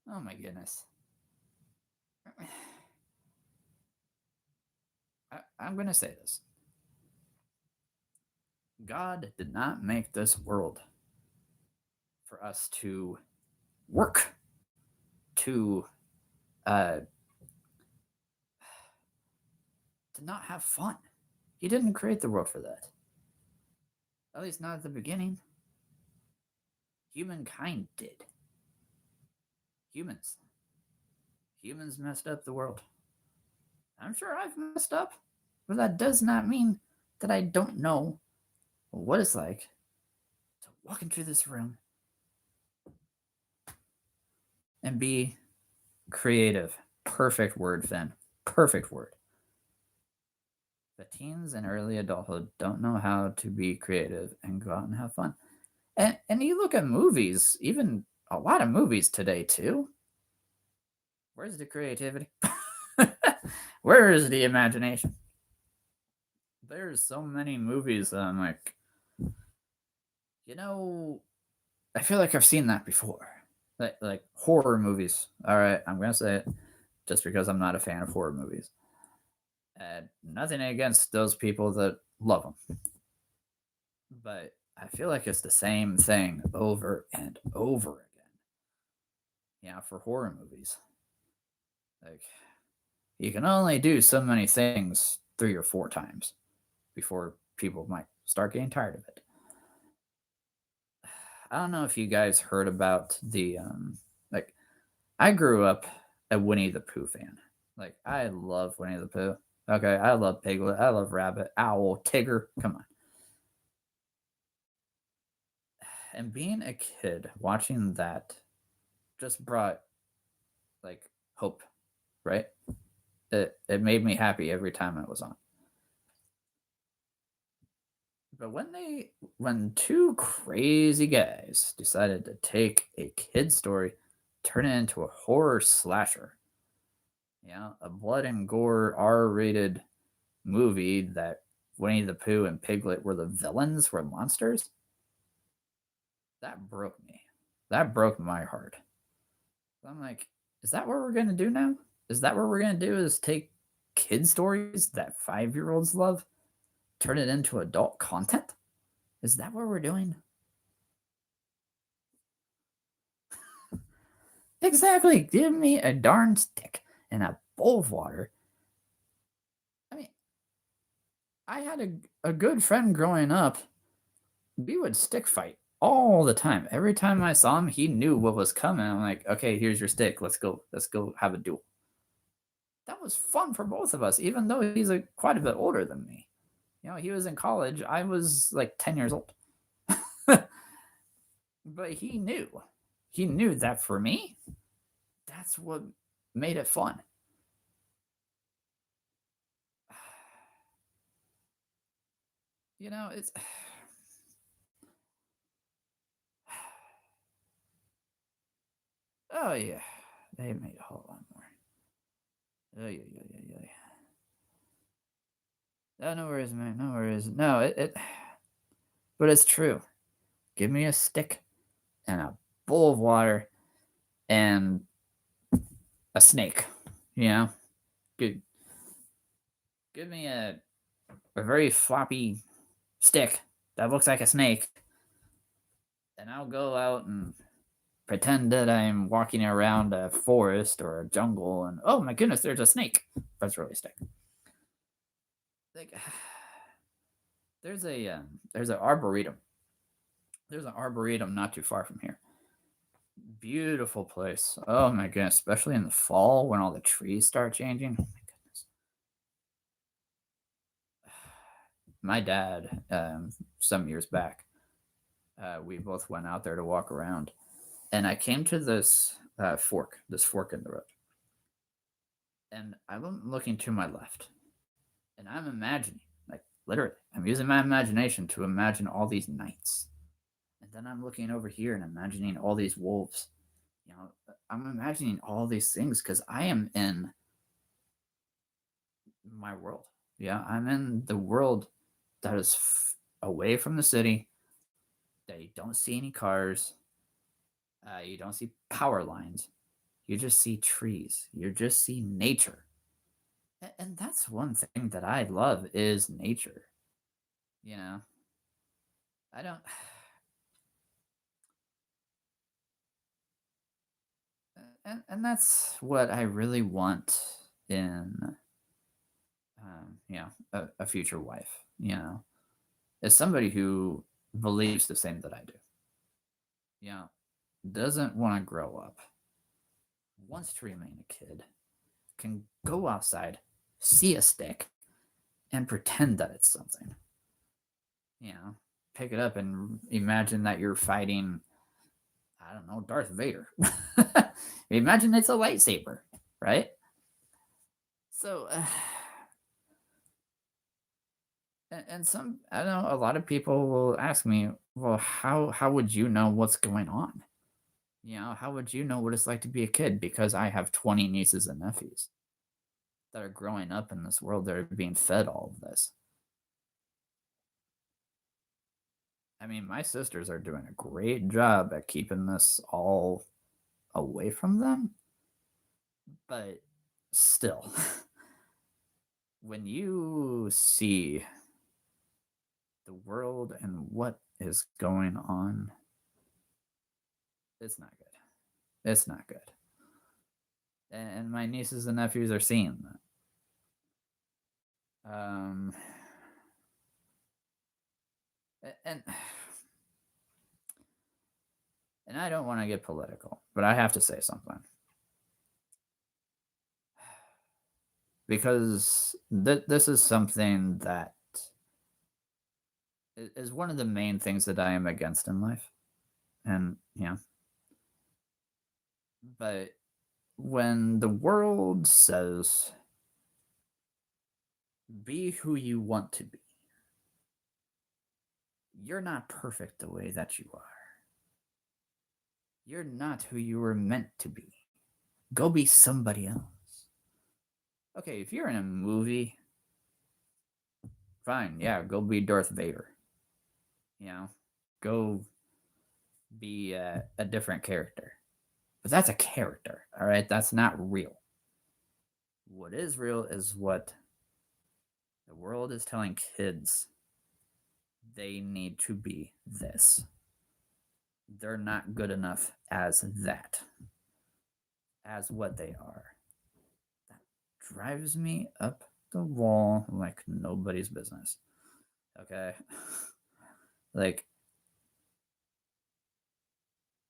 Oh my goodness. I'm going to say this. God did not make this world for us to work, to not have fun. He didn't create the world for that. At least not at the beginning. Humankind did. Humans messed up the world. I'm sure I've messed up, but that does not mean that I don't know what it's like to walk into this room and be creative. Perfect word, Finn. Perfect word. The teens and early adulthood don't know how to be creative and go out and have fun. And you look at movies, even a lot of movies today too. Where's the creativity? Where is the imagination? There's so many movies that I'm like, I feel like I've seen that before. Like horror movies. All right, I'm going to say it just because I'm not a fan of horror movies. Nothing against those people that love them. But I feel like it's the same thing over and over again. for horror movies. Like, you can only do so many things 3 or 4 times before people might start getting tired of it. I don't know if you guys heard about the like I grew up a Winnie the Pooh fan. Like, I love Winnie the Pooh. Okay, I love Piglet. I love Rabbit, Owl, Tigger. Come on. And being a kid watching that just brought like hope, right? It made me happy every time it was on. But when two crazy guys decided to take a kid story, turn it into a horror slasher, a blood and gore R-rated movie that Winnie the Pooh and Piglet were the villains, were monsters, that broke me. That broke my heart. I'm like, is that what we're gonna do now? Is that what we're gonna do? Is take kid stories that 5-year-olds love, turn it into adult content? Is that what we're doing? Exactly. Give me a darn stick and a bowl of water. I mean, I had a good friend growing up. We would stick fight all the time. Every time I saw him, he knew what was coming. I'm like, okay, here's your stick. Let's go. Let's go have a duel. That was fun for both of us, even though he's quite a bit older than me. He was in college. I was like 10 years old. But he knew. He knew that for me, that's what made it fun. It's oh yeah, they made a whole lot more. Oh yeah, yeah, yeah, yeah. Oh, no worries, man. No worries. No, but it's true. Give me a stick and a bowl of water and a snake. Good. Give me a very floppy stick that looks like a snake, and I'll go out and pretend that I'm walking around a forest or a jungle, and oh my goodness, there's a snake. That's really a stick. Like, there's an arboretum. There's an arboretum not too far from here. Beautiful place. Oh my goodness, especially in the fall when all the trees start changing. Oh my goodness. My dad, some years back, we both went out there to walk around, and I came to this fork in the road, and I'm looking to my left, and I'm imagining, like literally, I'm using my imagination to imagine all these knights, and then I'm looking over here and imagining all these wolves. I'm imagining all these things because I am in my world. Yeah, I'm in the world that is away from the city. That you don't see any cars. You don't see power lines. You just see trees. You just see nature. And that's one thing that I love is nature. You know, I don't. And that's what I really want in, a future wife. Is somebody who believes the same that I do. You know, doesn't want to grow up, wants to remain a kid, can go outside, see a stick, and pretend that it's something. Pick it up and imagine that you're fighting, I don't know, Darth Vader. Imagine it's a lightsaber, right? So, and some, I don't know, a lot of people will ask me, well, how would you know what's going on? How would you know what it's like to be a kid? Because I have 20 nieces and nephews that are growing up in this world that are being fed all of this. I mean, my sisters are doing a great job at keeping this all away from them. But still, when you see the world and what is going on, it's not good. It's not good. And my nieces and nephews are seeing that. And and I don't want to get political, but I have to say something. Because this is something that is one of the main things that I am against in life. And yeah. But when the world says, be who you want to be, you're not perfect the way that you are. You're not who you were meant to be. Go be somebody else. Okay, if you're in a movie, fine, yeah, go be Darth Vader. You know, go be a different character. But that's a character, all right? That's not real. What is real is what the world is telling kids they need to be this. They're not good enough as that, as what they are. That drives me up the wall like nobody's business. Okay? Like,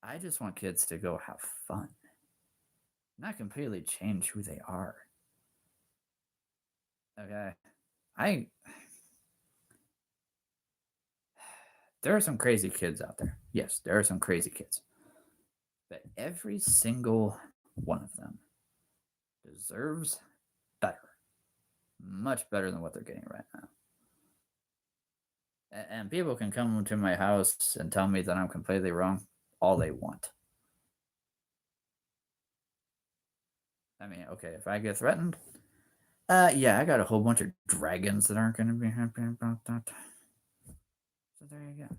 I just want kids to go have fun, not completely change who they are. Okay? There are some crazy kids out there. Yes, there are some crazy kids. But every single one of them deserves better. Much better than what they're getting right now. And people can come to my house and tell me that I'm completely wrong all they want. I mean, okay, if I get threatened, yeah, I got a whole bunch of dragons that aren't going to be happy about that. So there you go.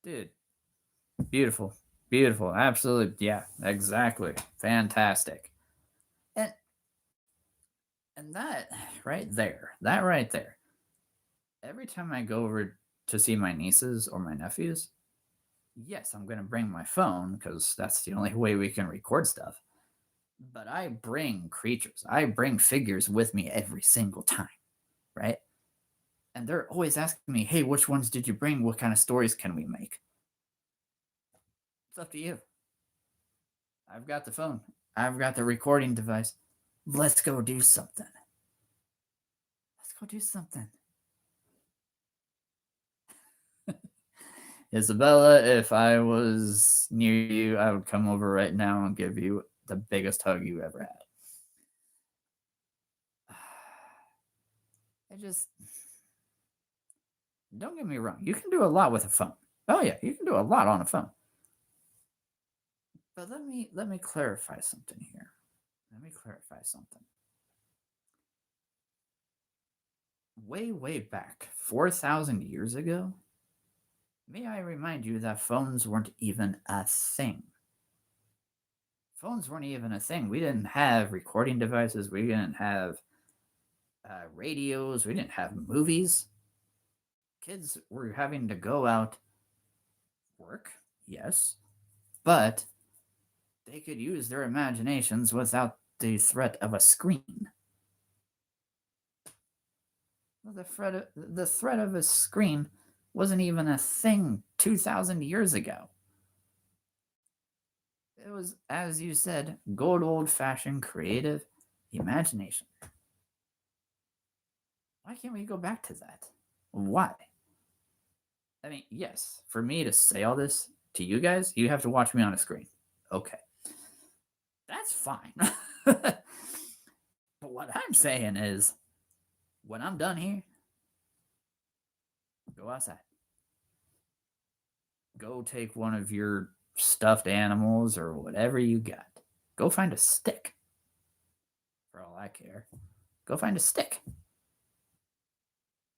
Dude, beautiful, beautiful, absolutely, yeah, exactly, fantastic. And that right there, every time I go over to see my nieces or my nephews, yes, I'm going to bring my phone because that's the only way we can record stuff. But I bring creatures, I bring figures with me every single time, right? And they're always asking me, hey, which ones did you bring? What kind of stories can we make? It's up to you. I've got the phone, I've got the recording device. Let's go do something. Let's go do something. Isabella, if I was near you, I would come over right now and give you the biggest hug you ever had. Don't get me wrong, you can do a lot with a phone. Oh yeah, you can do a lot on a phone. But let me clarify something here. Way back, 4,000 years ago, may I remind you that phones weren't even a thing. Phones weren't even a thing. We didn't have recording devices. We didn't have radios. We didn't have movies. Kids were having to go out, work, yes, but they could use their imaginations without the threat of a screen. Well, the threat of a screen wasn't even a thing 2,000 years ago. It was, as you said, good old-fashioned creative imagination. Why can't we go back to that? Why? I mean, yes, for me to say all this to you guys, you have to watch me on a screen. Okay. That's fine. But what I'm saying is, when I'm done here, go outside. Go take one of your stuffed animals or whatever you got. Go find a stick. For all I care. Go find a stick.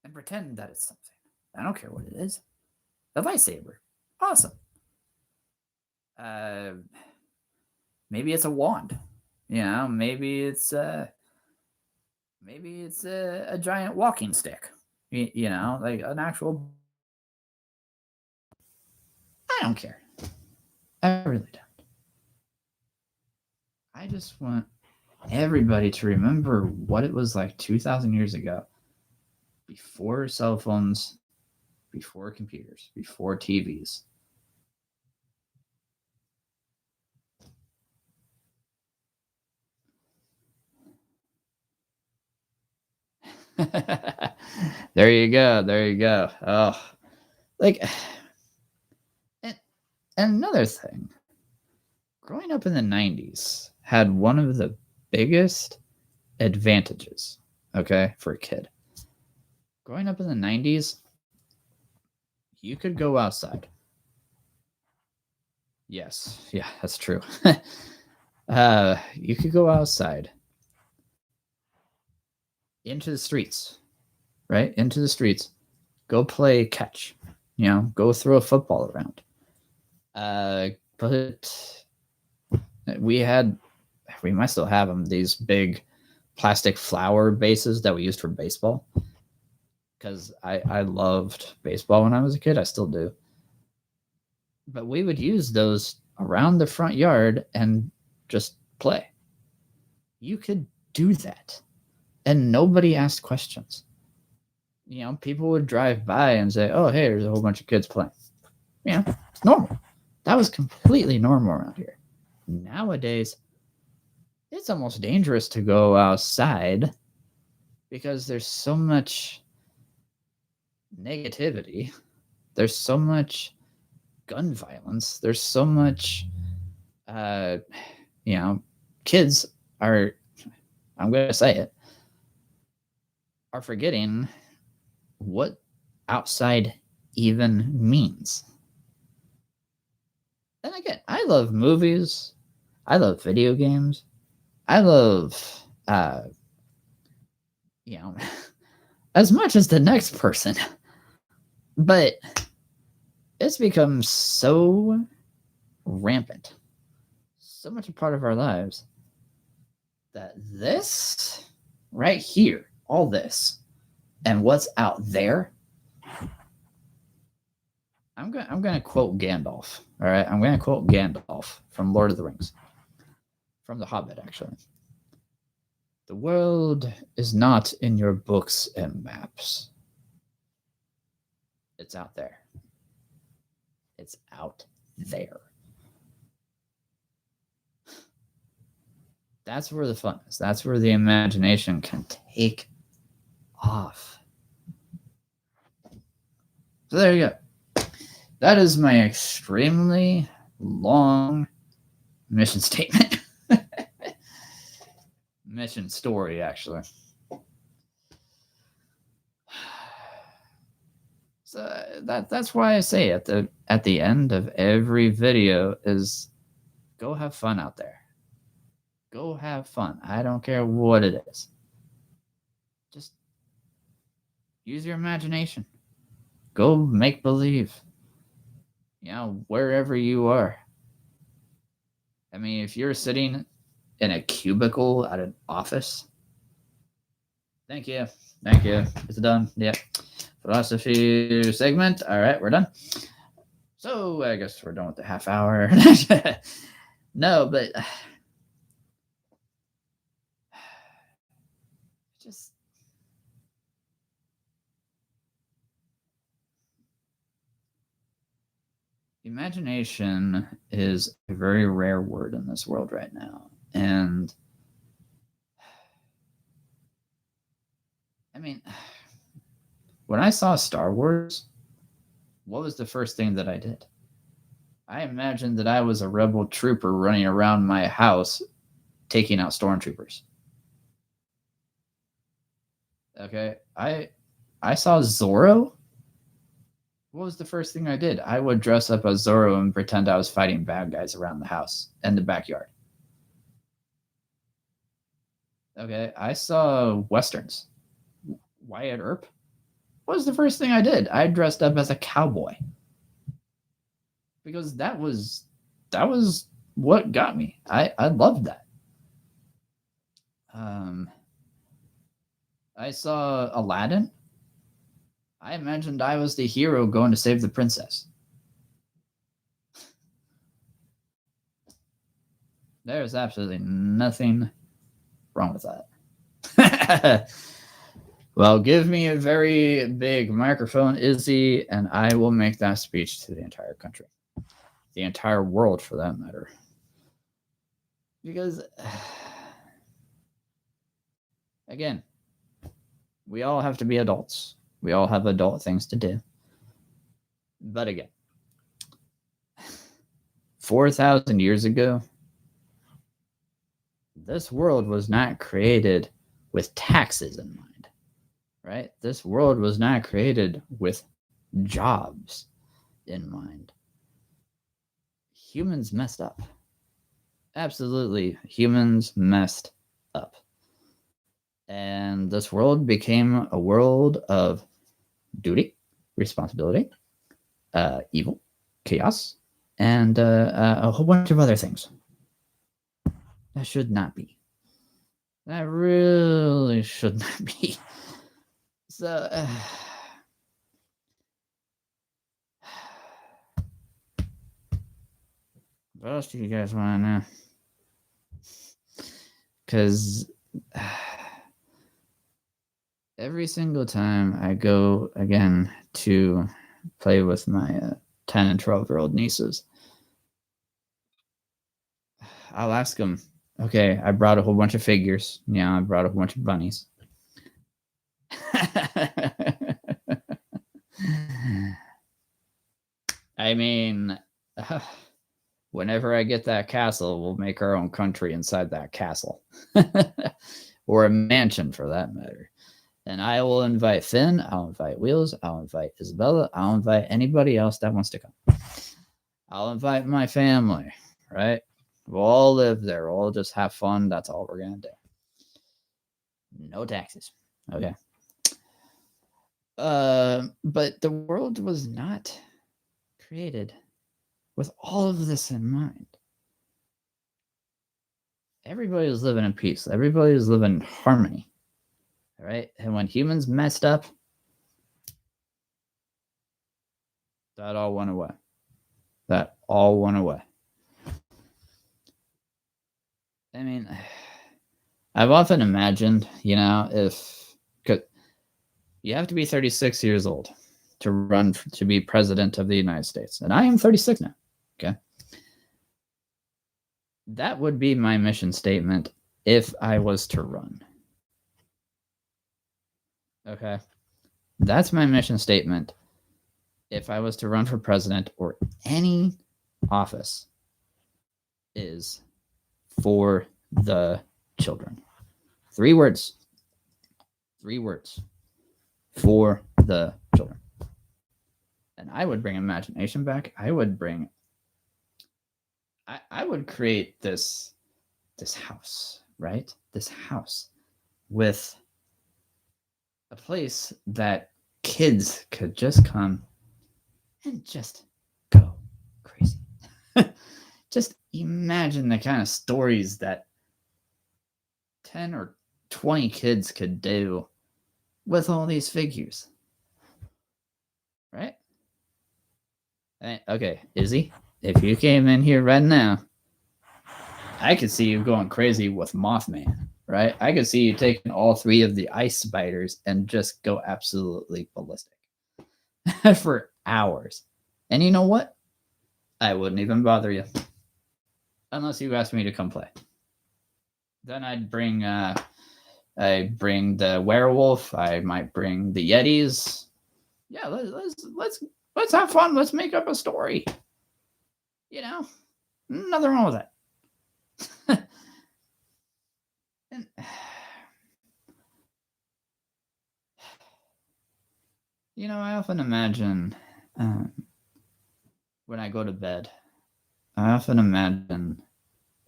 And pretend that it's something. I don't care what it is. A lightsaber. Awesome. Maybe it's a wand. You know, maybe it's a giant walking stick. You know, like an actual. I don't care. I really don't. I just want everybody to remember what it was like 2,000 years ago, before cell phones, before computers, before TVs. There you go. There you go. Oh, like, and another thing, growing up in the 90s had one of the biggest advantages, okay, for a kid. Growing up in the 90s, you could go outside. Yes, yeah, that's true. You could go outside into the streets, right? Into the streets. Go play catch. You know, go throw a football around. But we might still have them, these big plastic flower bases that we used for baseball. Because I loved baseball when I was a kid. I still do. But we would use those around the front yard and just play. You could do that. And nobody asked questions. You know, people would drive by and say, oh, hey, there's a whole bunch of kids playing. You know, it's normal. That was completely normal around here. Nowadays, it's almost dangerous to go outside because there's so much negativity. There's so much gun violence. There's so much, kids are, I'm going to say it, are forgetting what outside even means. And again, I love movies. I love video games. I love, as much as the next person. But it's become so rampant, so much a part of our lives, that this right here, all this, and what's out there, I'm gonna quote Gandalf. All right, I'm gonna quote Gandalf from Lord of the Rings, from The Hobbit, actually. The world is not in your books and maps. It's out there. It's out there. That's where the fun is. That's where the imagination can take off. So there you go. That is my extremely long mission statement. Mission story, actually. So that's why I say at the end of every video is go have fun out there. Go have fun. I don't care what it is. Just use your imagination. Go make believe. You know, wherever you are. I mean, if you're sitting in a cubicle at an office, thank you. It's done. Yeah. Philosophy segment. All right, we're done. So I guess we're done with the half hour. No, but just imagination is a very rare word in this world right now. And I mean, when I saw Star Wars, what was the first thing that I did? I imagined that I was a rebel trooper running around my house taking out stormtroopers. Okay, I saw Zorro. What was the first thing I did? I would dress up as Zorro and pretend I was fighting bad guys around the house and the backyard. Okay, I saw Westerns. Wyatt Earp. What was the first thing I did? I dressed up as a cowboy. Because that was what got me. I loved that. I saw Aladdin. I imagined I was the hero going to save the princess. There's absolutely nothing wrong with that. Well, give me a very big microphone, Izzy, and I will make that speech to the entire country. The entire world, for that matter. Because, again, we all have to be adults. We all have adult things to do. But again, 4,000 years ago, this world was not created with taxes in mind, right? This world was not created with jobs in mind. Humans messed up. Absolutely, humans messed up. And this world became a world of duty, responsibility, evil, chaos, and a whole bunch of other things. That should not be. That really should not be. So, what else do you guys want to know? Because every single time I go again to play with my 10 and 12-year-old nieces, I'll ask them, okay, I brought a whole bunch of figures. Yeah, I brought a whole bunch of bunnies. I mean, whenever I get that castle, we'll make our own country inside that castle. Or a mansion, for that matter. And I will invite Finn, I'll invite Wheels, I'll invite Isabella, I'll invite anybody else that wants to come. I'll invite my family, right? We'll all live there. We'll all just have fun. That's all we're going to do. No taxes. Okay. But the world was not created with all of this in mind. Everybody was living in peace. Everybody was living in harmony. Right? And when humans messed up, that all went away. That all went away. I mean, I've often imagined, if you have to be 36 years old to run to be president of the United States. And I am 36 now. Okay. That would be my mission statement if I was to run. Okay. That's my mission statement if I was to run for president or any office, is for the children. 3 words. 3 words. For the children. And I would bring imagination back. I would create this house, right? This house with a place that kids could just come and just go crazy. Just imagine the kind of stories that 10 or 20 kids could do with all these figures. Right? Okay, Izzy, if you came in here right now, I could see you going crazy with Mothman, right? I could see you taking all 3 of the ice spiders and just go absolutely ballistic for hours. And you know what? I wouldn't even bother you. Unless you asked me to come play. Then I'd bring the werewolf. I might bring the Yetis. Yeah, let's have fun. Let's make up a story. Nothing wrong with that. And I often imagine when I go to bed, I often imagine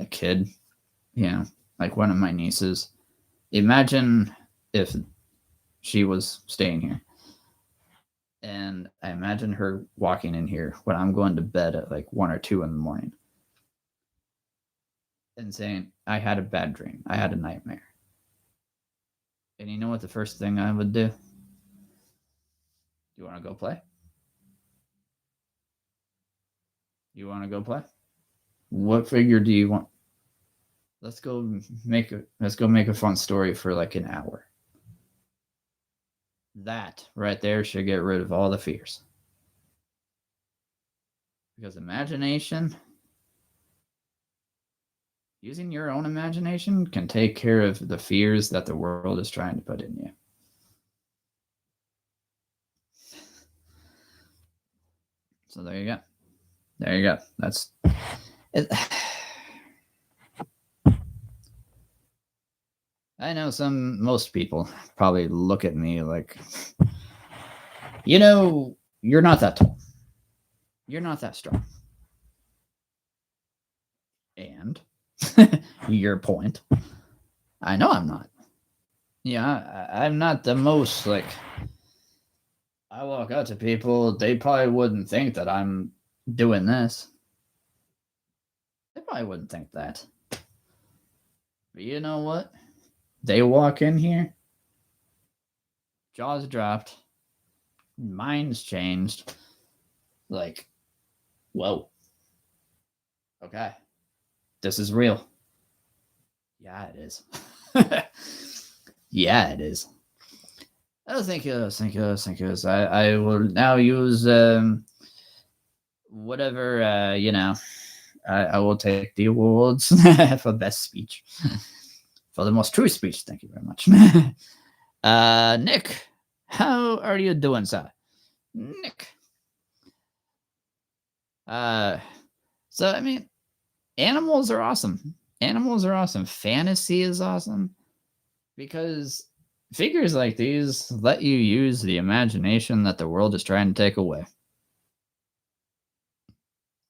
a kid, like one of my nieces. Imagine if she was staying here. And I imagine her walking in here when I'm going to bed at like 1 or 2 in the morning and saying, I had a bad dream. I had a nightmare. And you know what the first thing I would do? You want to go play? You want to go play? What figure do you want? Let's go make a fun story for like an hour. That right there should get rid of all the fears. Because imagination, using your own imagination can take care of the fears that the world is trying to put in you. So there you go. There you go. That's it. I know most people probably look at me like, you're not that tall. You're not that strong. And your point. I know I'm not. Yeah, I'm not the most like. I walk out to people, they probably wouldn't think that I'm doing this. They probably wouldn't think that. But you know what? They walk in here, jaws dropped, minds changed. Like, whoa. Okay. This is real. Yeah, it is. Yeah, it is. Oh, thank you. I will now use whatever I will take the awards for best speech. For the most true speech. Thank you very much. Nick, how are you doing, sir? Nick. So I mean, animals are awesome. Animals are awesome. Fantasy is awesome because figures like these let you use the imagination that the world is trying to take away.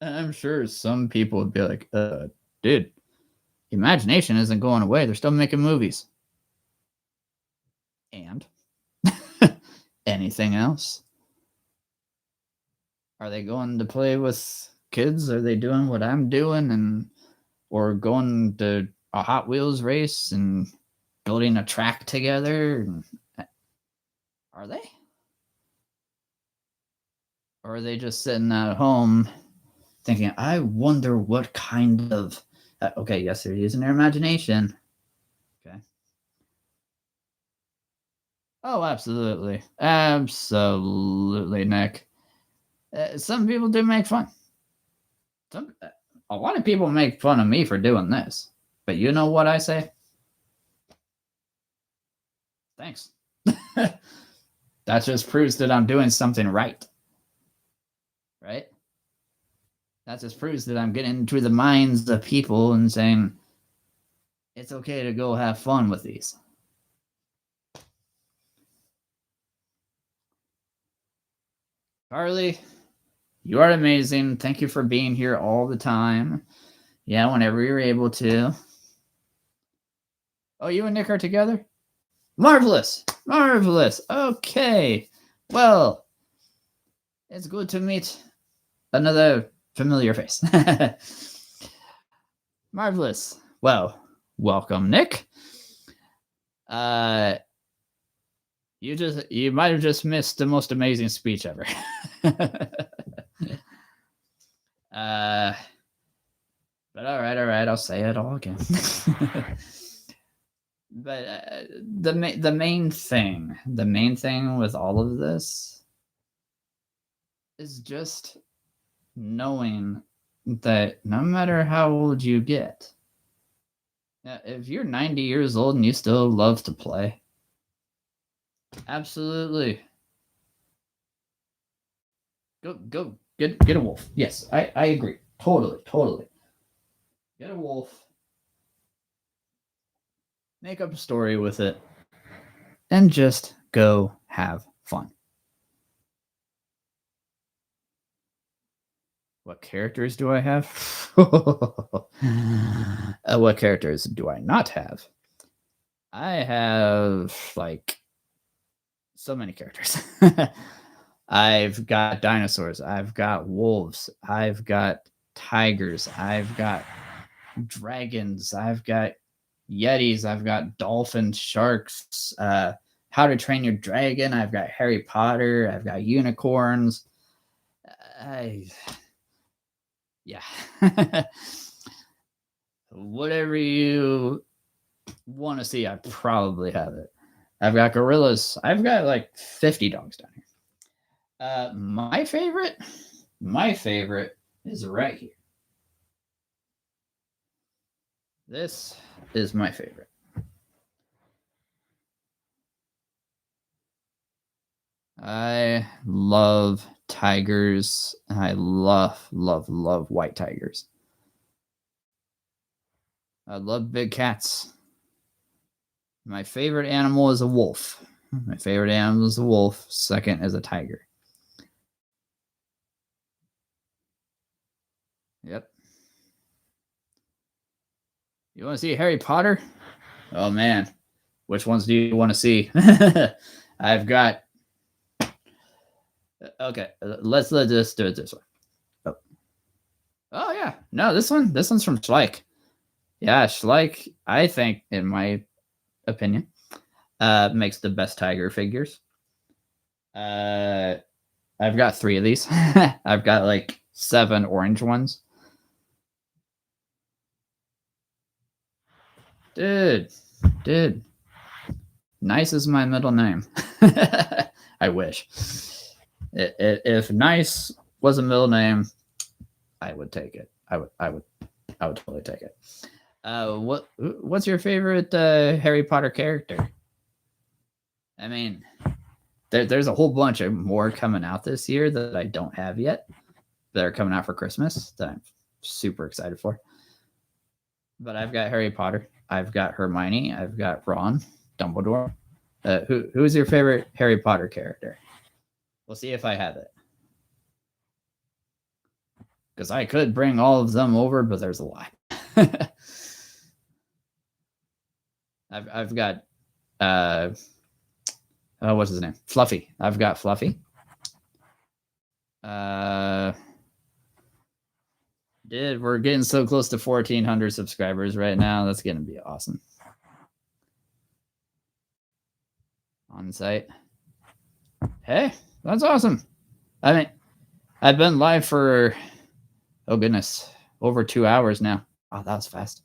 And I'm sure some people would be like, dude, imagination isn't going away. They're still making movies. And anything else? Are they going to play with kids? Are they doing what I'm doing or going to a Hot Wheels race and building a track together? Are they? Or are they just sitting at home thinking, I wonder what kind of... okay, yes, they're using their imagination. Okay. Oh, absolutely. Absolutely, Nick. Some people do make fun. A lot of people make fun of me for doing this. But you know what I say? Thanks. That just proves that I'm doing something right. Right? That just proves that I'm getting into the minds of people and saying, it's okay to go have fun with these. Carly, you are amazing. Thank you for being here all the time. Yeah, whenever you're able to. Oh, you and Nick are together? Marvelous. Marvelous. Okay. Well, it's good to meet another familiar face. Marvelous. Well, welcome, Nick. You might have just missed the most amazing speech ever. But all right, I'll say it all again. But the main thing with all of this is just knowing that no matter how old you get, if you're 90 years old and you still love to play, absolutely, go get a wolf. Yes, I agree. Totally. Get a wolf. Make up a story with it. And just go have fun. What characters do I have? What characters do I not have? I have, like, so many characters. I've got dinosaurs. I've got wolves. I've got tigers. I've got dragons. I've got yetis. I've got dolphins, sharks, How to Train Your Dragon. I've got Harry Potter. I've got unicorns. Yeah. Whatever you want to see, I probably have it. I've got gorillas. I've got like 50 dogs down here. My favorite is right here. This is my favorite. I love tigers. I love white tigers. I love big cats. My favorite animal is a wolf. My favorite animal is a wolf. Second is a tiger. Yep. You want to see Harry Potter? Oh, man. Which ones do you want to see? I've got... Okay, let's just do it this way. Oh yeah. No, this one's from Schleich. Yeah, Schleich, I think, in my opinion, makes the best tiger figures. I've got 3 of these. I've got like 7 orange ones. Dude. Nice is my middle name. I wish. If Nice was a middle name, I would take it. I would totally take it. What's your favorite Harry Potter character? I mean, there's a whole bunch of more coming out this year that I don't have yet. That are coming out for Christmas that I'm super excited for. But I've got Harry Potter. I've got Hermione. I've got Ron, Dumbledore. Who is your favorite Harry Potter character? We'll see if I have it. Because I could bring all of them over, but there's a lot. I've got what's his name? Fluffy. I've got Fluffy. We're getting so close to 1,400 subscribers right now. That's gonna be awesome. On site. Hey, that's awesome. I mean, I've been live for, oh goodness, over 2 hours now. Oh, that was fast.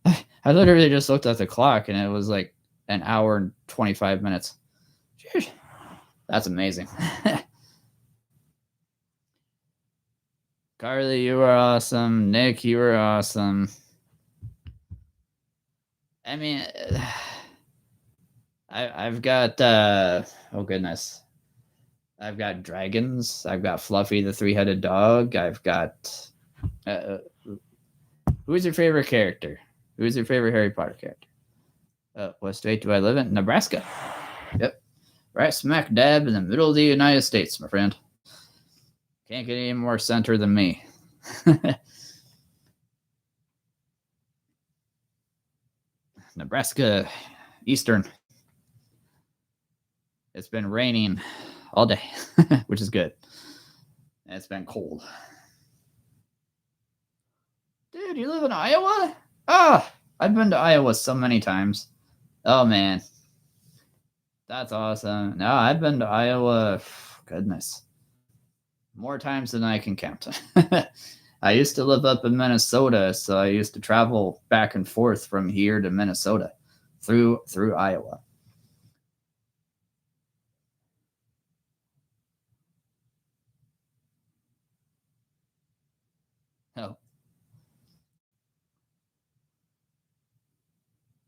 I literally just looked at the clock and it was like an hour and 25 minutes. Jeez, that's amazing. Carly, you are awesome. Nick, you are awesome. I mean, I've got, oh goodness. I've got dragons. I've got Fluffy the 3-headed dog. I've got, who's your favorite character? Who's your favorite Harry Potter character? What state do I live in? Nebraska. Yep. Right smack dab in the middle of the United States, my friend. Can't get any more center than me. Nebraska, Eastern. It's been raining all day, which is good. And it's been cold. Dude, you live in Iowa? Ah, I've been to Iowa so many times. Oh, man. That's awesome. No, I've been to Iowa, goodness, more times than I can count. I used to live up in Minnesota, so I used to travel back and forth from here to Minnesota through Iowa. Oh.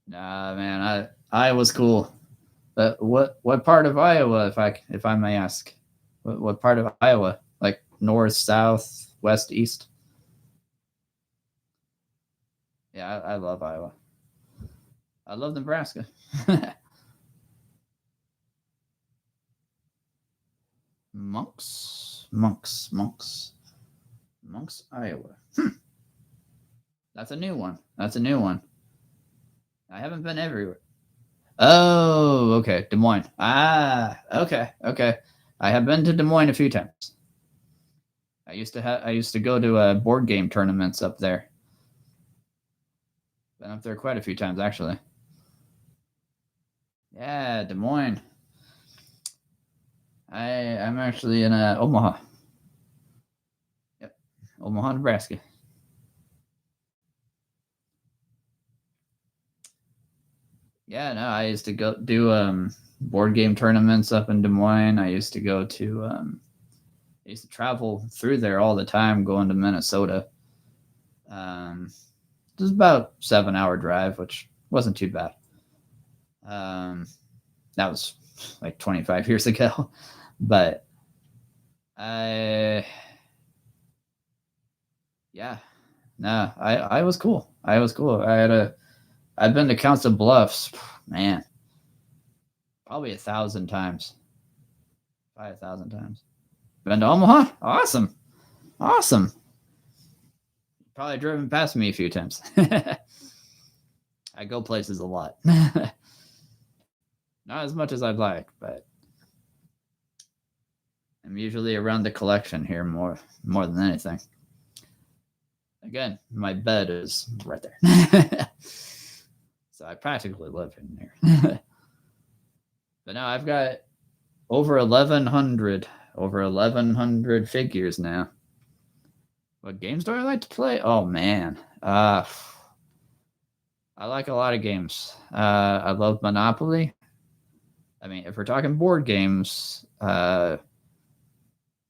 Nah, man, Iowa's cool. But what part of Iowa, if I may ask? What part of Iowa? Like north, south, west, east? Yeah, I love Iowa. I love Nebraska. Monks, Iowa. That's a new one. I haven't been everywhere. Oh, okay. Des Moines. Ah, okay. I have been to Des Moines a few times. I used to go to board game tournaments up there. Been up there quite a few times, actually. Yeah, Yeah, Des Moines. I'm actually in Omaha. Yep, Omaha, Nebraska. Yeah, no, I used to go do board game tournaments up in Des Moines. I used to go to I used to travel through there all the time, going to Minnesota. It was about 7 hour drive, which wasn't too bad. That was like 25 years ago, but I yeah, no, I was cool. I was cool. I've been to Council Bluffs, man, probably 1,000 times, probably 1,000 times. Been to Omaha, awesome, awesome. Probably driven past me a few times. I go places a lot. Not as much as I'd like, but I'm usually around the collection here more than anything. Again, my bed is right there. So I practically live in there. But now I've got over 1,100 figures now. What games do I like to play? Oh man. I like a lot of games. I love Monopoly. I mean, if we're talking board games,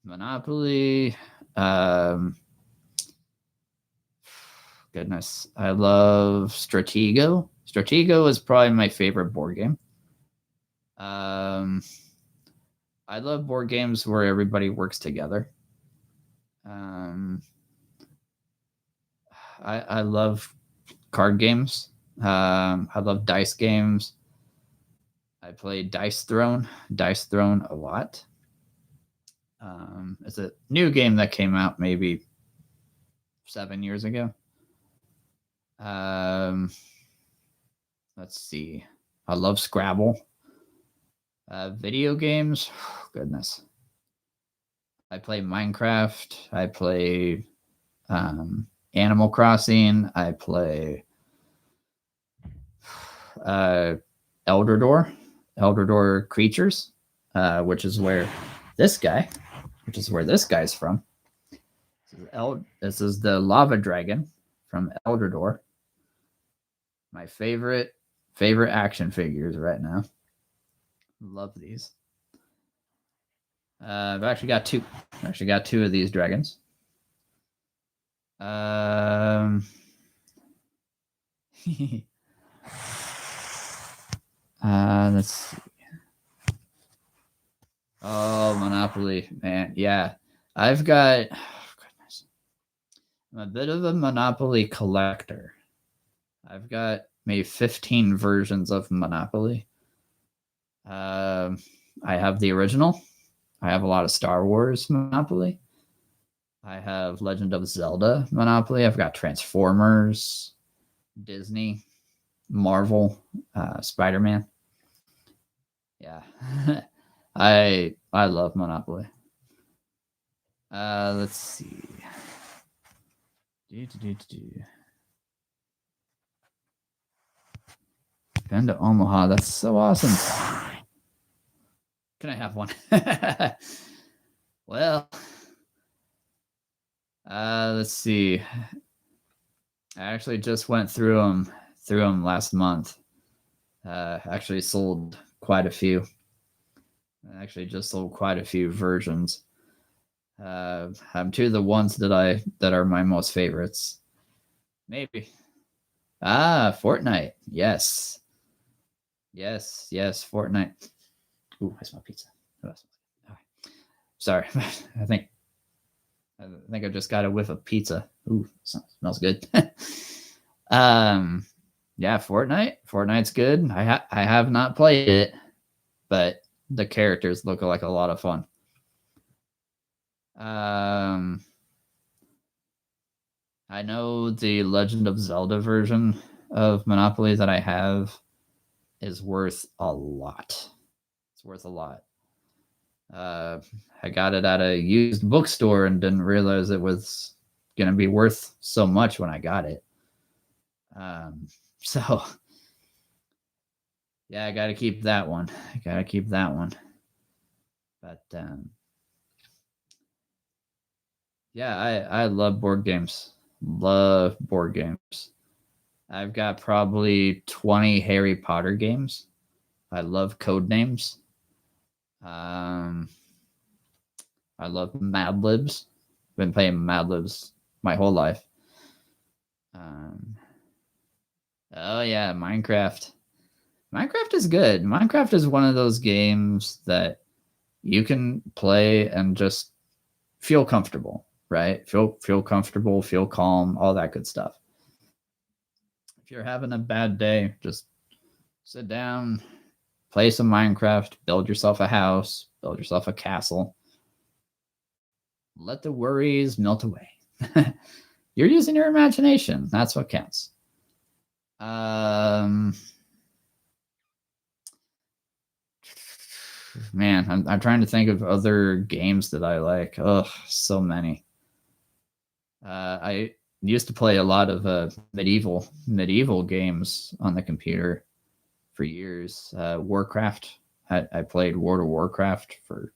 Monopoly, goodness, I love Stratego. Stratego is probably my favorite board game. I love board games where everybody works together. I love card games. I love dice games. I play Dice Throne a lot. It's a new game that came out maybe 7 years ago. Let's see. I love Scrabble. Video games, goodness. I play Minecraft. I play Animal Crossing. I play Elder Door Creatures, which is where this guy's from. This is the Lava Dragon from Elder Door. My favorite action figures right now. Love these. I've actually got two. Of these dragons. Let's see. Oh, Monopoly, man. Yeah. I've got goodness. I'm a bit of a Monopoly collector. I've got maybe 15 versions of Monopoly. I have the original. I have a lot of Star Wars Monopoly. I have Legend of Zelda Monopoly. I've got Transformers, Disney, Marvel, Spider-Man. Yeah. I love Monopoly. Let's see. Been to Omaha. That's so awesome. Can I have one? Well, let's see. I actually just went through them last month. Actually sold quite a few. I actually just sold quite a few versions. I'm two of the ones that are my most favorites. Maybe. Fortnite. Yes, Fortnite. Ooh, I smell pizza. Oh, sorry. I think I just got a whiff of pizza. Ooh, smells good. Yeah, Fortnite. Fortnite's good. I have not played it, but the characters look like a lot of fun. I know the Legend of Zelda version of Monopoly that I have is worth a lot. It's worth a lot. I got it at a used bookstore and didn't realize it was going to be worth so much when I got it. So Yeah, I gotta keep that one. I gotta keep that one. But yeah, I love board games. Love board games. I've got probably 20 Harry Potter games. I love code names. Um, I love Mad Libs. Been playing Mad Libs my whole life. Um, oh yeah, Minecraft. Minecraft is good. Minecraft is one of those games that you can play and just feel comfortable, right? Feel comfortable, feel calm, all that good stuff. If you're having a bad day, just sit down, play some Minecraft, build yourself a house, build yourself a castle. Let the worries melt away. You're using your imagination. That's what counts. Man, I'm trying to think of other games that I like. Ugh, so many. I used to play a lot of medieval games on the computer for years. Warcraft. I played World of Warcraft for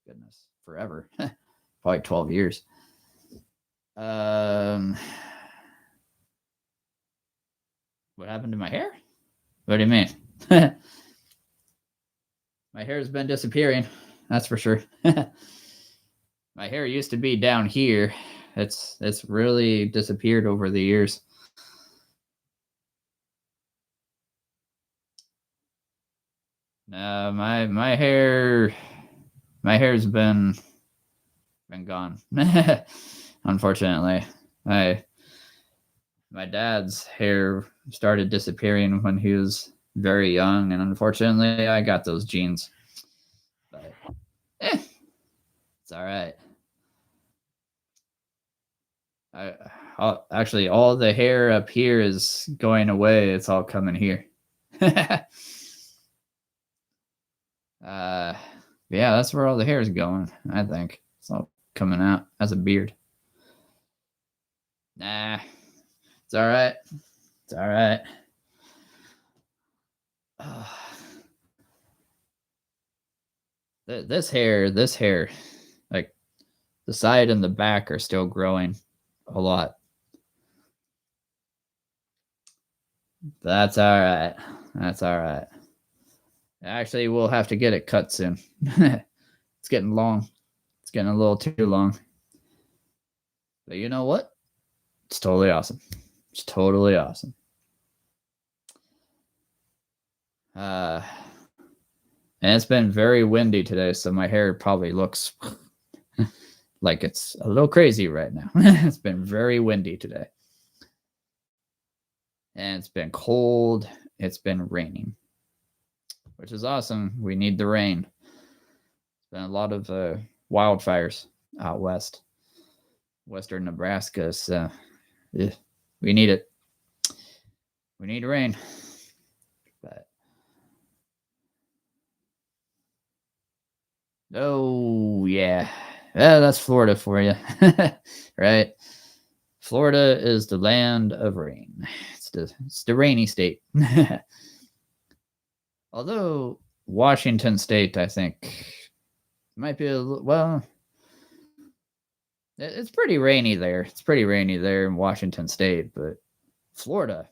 goodness forever, probably 12 years. What happened to my hair? What do you mean? My hair has been disappearing. That's for sure. My hair used to be down here. It's really disappeared over the years. My hair's been gone. Unfortunately. My dad's hair started disappearing when he was very young, and unfortunately I got those genes. But it's all right. Actually, all the hair up here is going away. It's all coming here. Yeah, that's where all the hair is going. I think it's all coming out as a beard. Nah, it's all right. It's all right. This hair, like the side and the back are still growing a lot. That's all right. That's all right. Actually, we'll have to get it cut soon. It's getting long. It's getting a little too long. But you know what? It's totally awesome. It's totally awesome. And it's been very windy today, so my hair probably looks like it's a little crazy right now. It's been very windy today. And it's been cold. It's been raining, which is awesome. We need the rain. There's been a lot of wildfires out west, western Nebraska. So we need it. We need rain. But oh yeah, that's Florida for you, right? Florida is the land of rain. It's the rainy state. Although Washington State, I think, might be well. It's pretty rainy there. It's pretty rainy there in Washington State, but Florida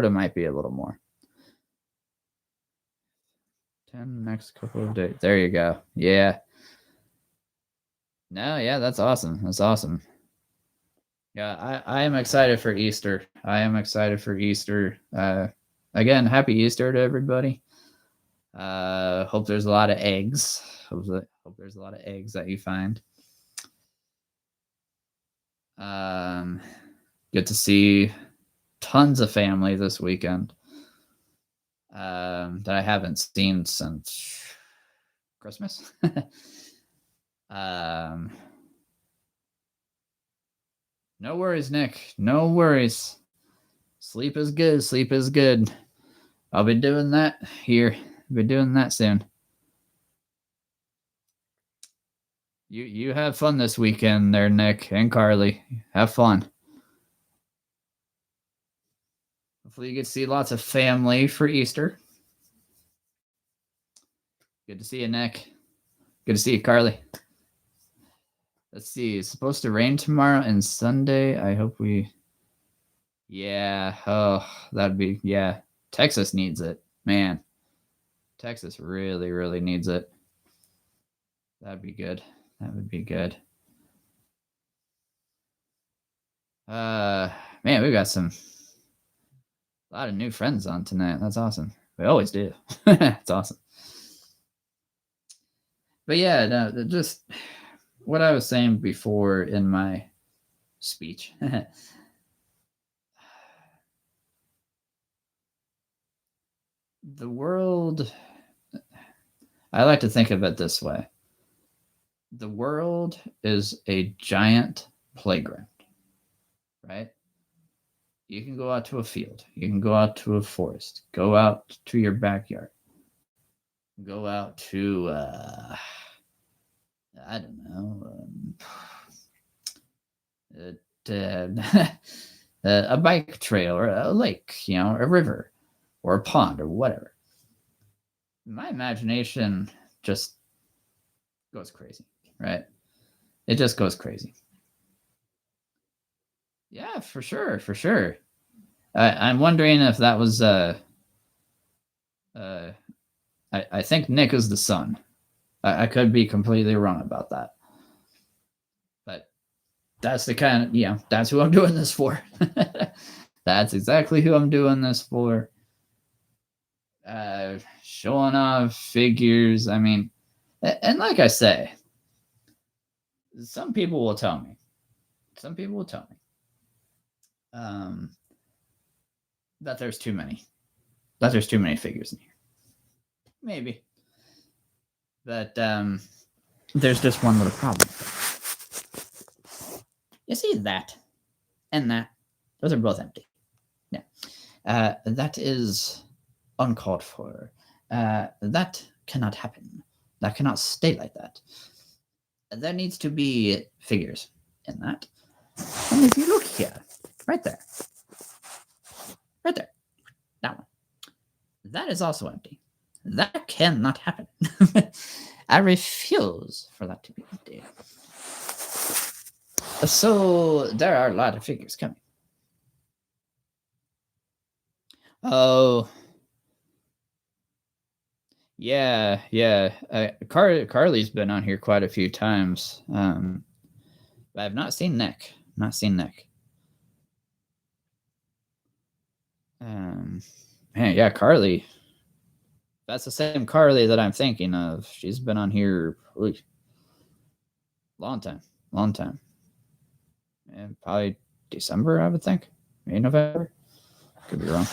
might be a little more. 10 next couple of days. There you go. Yeah. No, yeah, that's awesome. That's awesome. Yeah, I am excited for Easter. I am excited for Easter. Again, happy Easter to everybody. Hope there's a lot of eggs. Hope there's a lot of eggs that you find. Get to see tons of family this weekend that I haven't seen since Christmas. No worries, Nick. No worries. Sleep is good. Sleep is good. I'll be doing that here. I'll be doing that soon. You have fun this weekend there, Nick and Carly. Have fun. Hopefully you get to see lots of family for Easter. Good to see you, Nick. Good to see you, Carly. Let's see. It's supposed to rain tomorrow and Sunday. I hope we. Yeah. Oh, that'd be. Yeah. Texas needs it. Man. Texas really, really needs it. That'd be good. That would be good. Man, we got a lot of new friends on tonight. That's awesome. We always do. It's awesome. But yeah, no, just what I was saying before in my speech. The world, I like to think of it this way. The world is a giant playground, right? You can go out to a field, you can go out to a forest, go out to your backyard, go out to, I don't know, a bike trail or a lake, a river or a pond or whatever. My imagination just goes crazy, right? It just goes crazy. Yeah, for sure, for sure. I'm wondering if that was I think Nick is the son. I could be completely wrong about that. But that's the kind of, that's who I'm doing this for. That's exactly who I'm doing this for. Showing off figures. I mean, and like I say, some people will tell me that there's too many figures in here. Maybe. But there's just one little problem. You see that and that? Those are both empty. Yeah. That is uncalled for. That cannot happen. That cannot stay like that. There needs to be figures in that. And if you look here, right there, that one, that is also empty. That cannot happen. I refuse for that to be empty. So there are a lot of figures coming. Oh, yeah. Carly's been on here quite a few times. But I've not seen Nick. Man, yeah, Carly. That's the same Carly that I'm thinking of. She's been on here long time. And probably December, I would think. Maybe November. Could be wrong.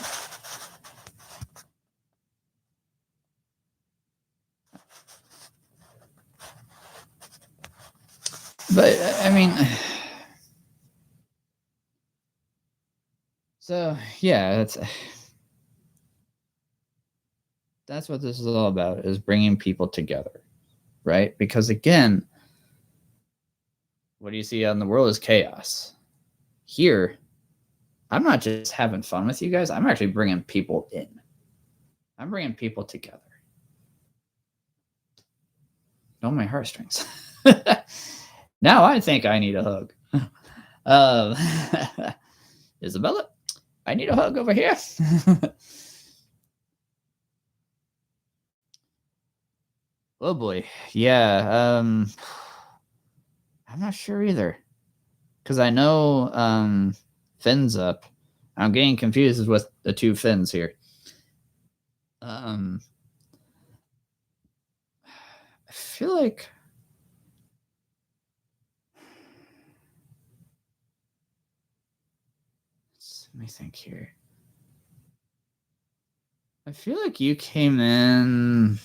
But I mean, so yeah, that's what this is all about, is bringing people together, right? Because again, what do you see out in the world is chaos. Here, I'm not just having fun with you guys. I'm actually bringing people in. I'm bringing people together. Don't my heartstrings. Now I think I need a hug. Isabella, I need a hug over here. Oh boy. Yeah. I'm not sure either. Because I know Finn's up. I'm getting confused with the two Finns here. I feel like let me think here. I feel like you came in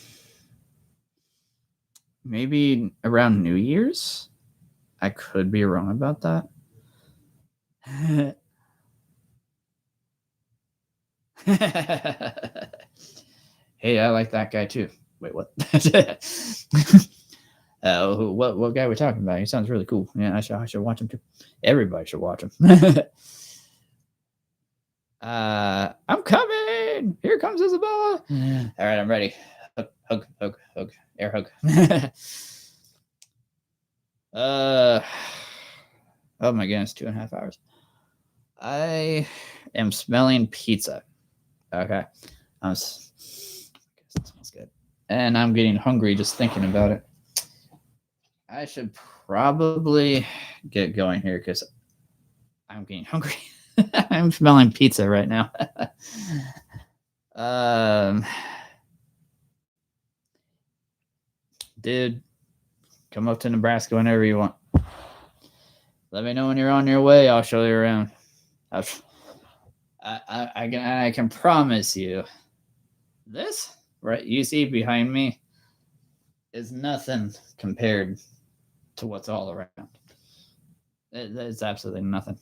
maybe around New Year's. I could be wrong about that. Hey, I like that guy too. Wait, what? What guy are we talking about? He sounds really cool. Yeah, I should watch him too. Everybody should watch him. I'm coming. Here comes Isabella. All right, I'm ready. Hug. hug, air hug. Oh my goodness, 2.5 hours. I am smelling pizza. Okay, it smells good, and I'm getting hungry just thinking about it. I should probably get going here because I'm getting hungry. I'm smelling pizza right now. Dude, come up to Nebraska whenever you want. Let me know when you're on your way. I'll show you around. I can promise you, this right you see behind me is nothing compared to what's all around. It's absolutely nothing.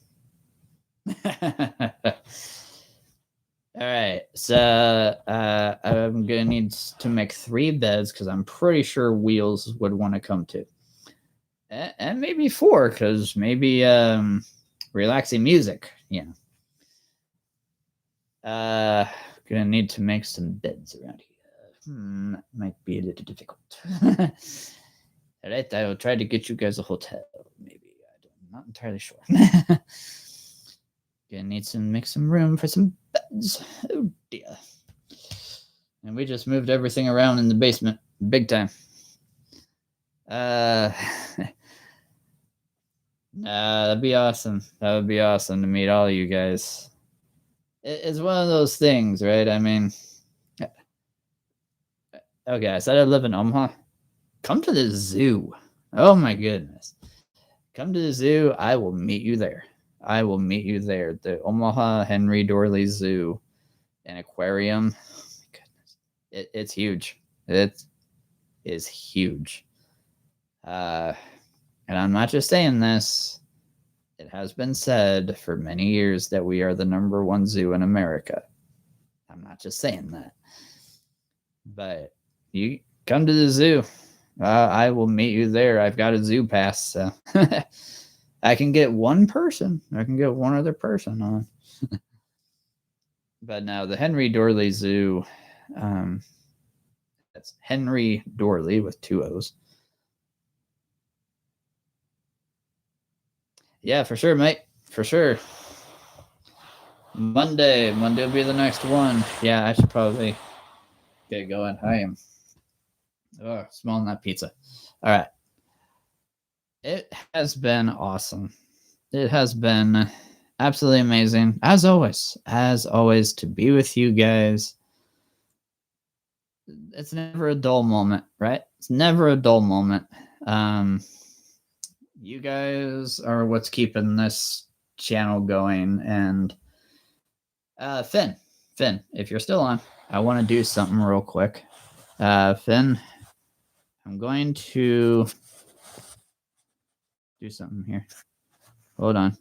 All right, so I'm gonna need to make 3 beds because I'm pretty sure Wheels would want to come too, and maybe 4 because maybe relaxing music. Yeah. Gonna need to make some beds around here. That might be a little difficult. All right, I will try to get you guys a hotel. Maybe I'm not entirely sure. Gonna need to make some room for some beds. Oh dear. And we just moved everything around in the basement, big time. That'd be awesome. That would be awesome to meet all of you guys. It's one of those things, right? I mean, okay, I said I live in Omaha. Come to the zoo. Oh my goodness. Come to the zoo. I will meet you there. I will meet you there. The Omaha Henry Dorley Zoo and Aquarium. Oh my goodness. It's huge. It is huge. And I'm not just saying this. It has been said for many years that we are the #1 zoo in America. I'm not just saying that. But you come to the zoo. I will meet you there. I've got a zoo pass, so I can get one person. I can get one other person on. But now the Henry Dorley Zoo, that's Henry Dorley with 2 O's. Yeah, for sure, mate. For sure. Monday will be the next one. Yeah, I should probably get going. I am smelling that pizza. All right. It has been awesome. It has been absolutely amazing. As always, to be with you guys. It's never a dull moment, right? It's never a dull moment. You guys are what's keeping this channel going. And Finn, if you're still on, I want to do something real quick. Finn, I'm going to do something here. Hold on.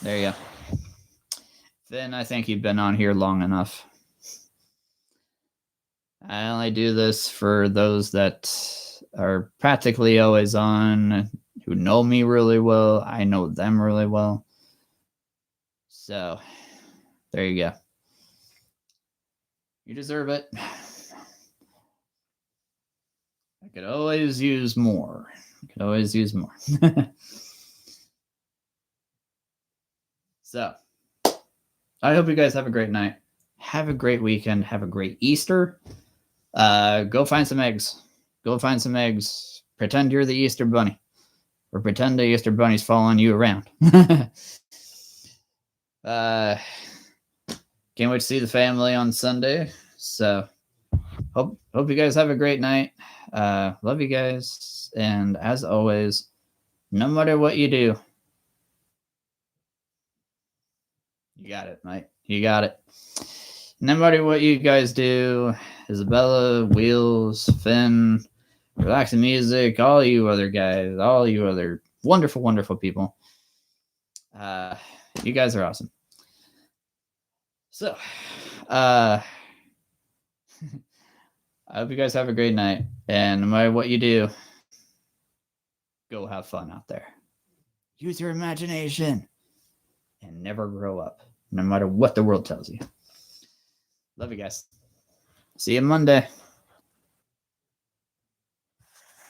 There you go. Finn, I think you've been on here long enough. I only do this for those that are practically always on, who know me really well. I know them really well. So, there you go. You deserve it. I could always use more. So, I hope you guys have a great night. Have a great weekend. Have a great Easter. Go find some eggs. Pretend you're the Easter Bunny. Or pretend the Easter Bunny's following you around. Can't wait to see the family on Sunday. So, hope you guys have a great night. Love you guys. And as always, no matter what you do, you got it, mate. You got it. No matter what you guys do, Isabella, Wheels, Finn, Relaxing Music, all you other guys, all you other wonderful, wonderful people. You guys are awesome. So, I hope you guys have a great night. And no matter what you do, go have fun out there. Use your imagination and never grow up, no matter what the world tells you. Love you guys. See you Monday.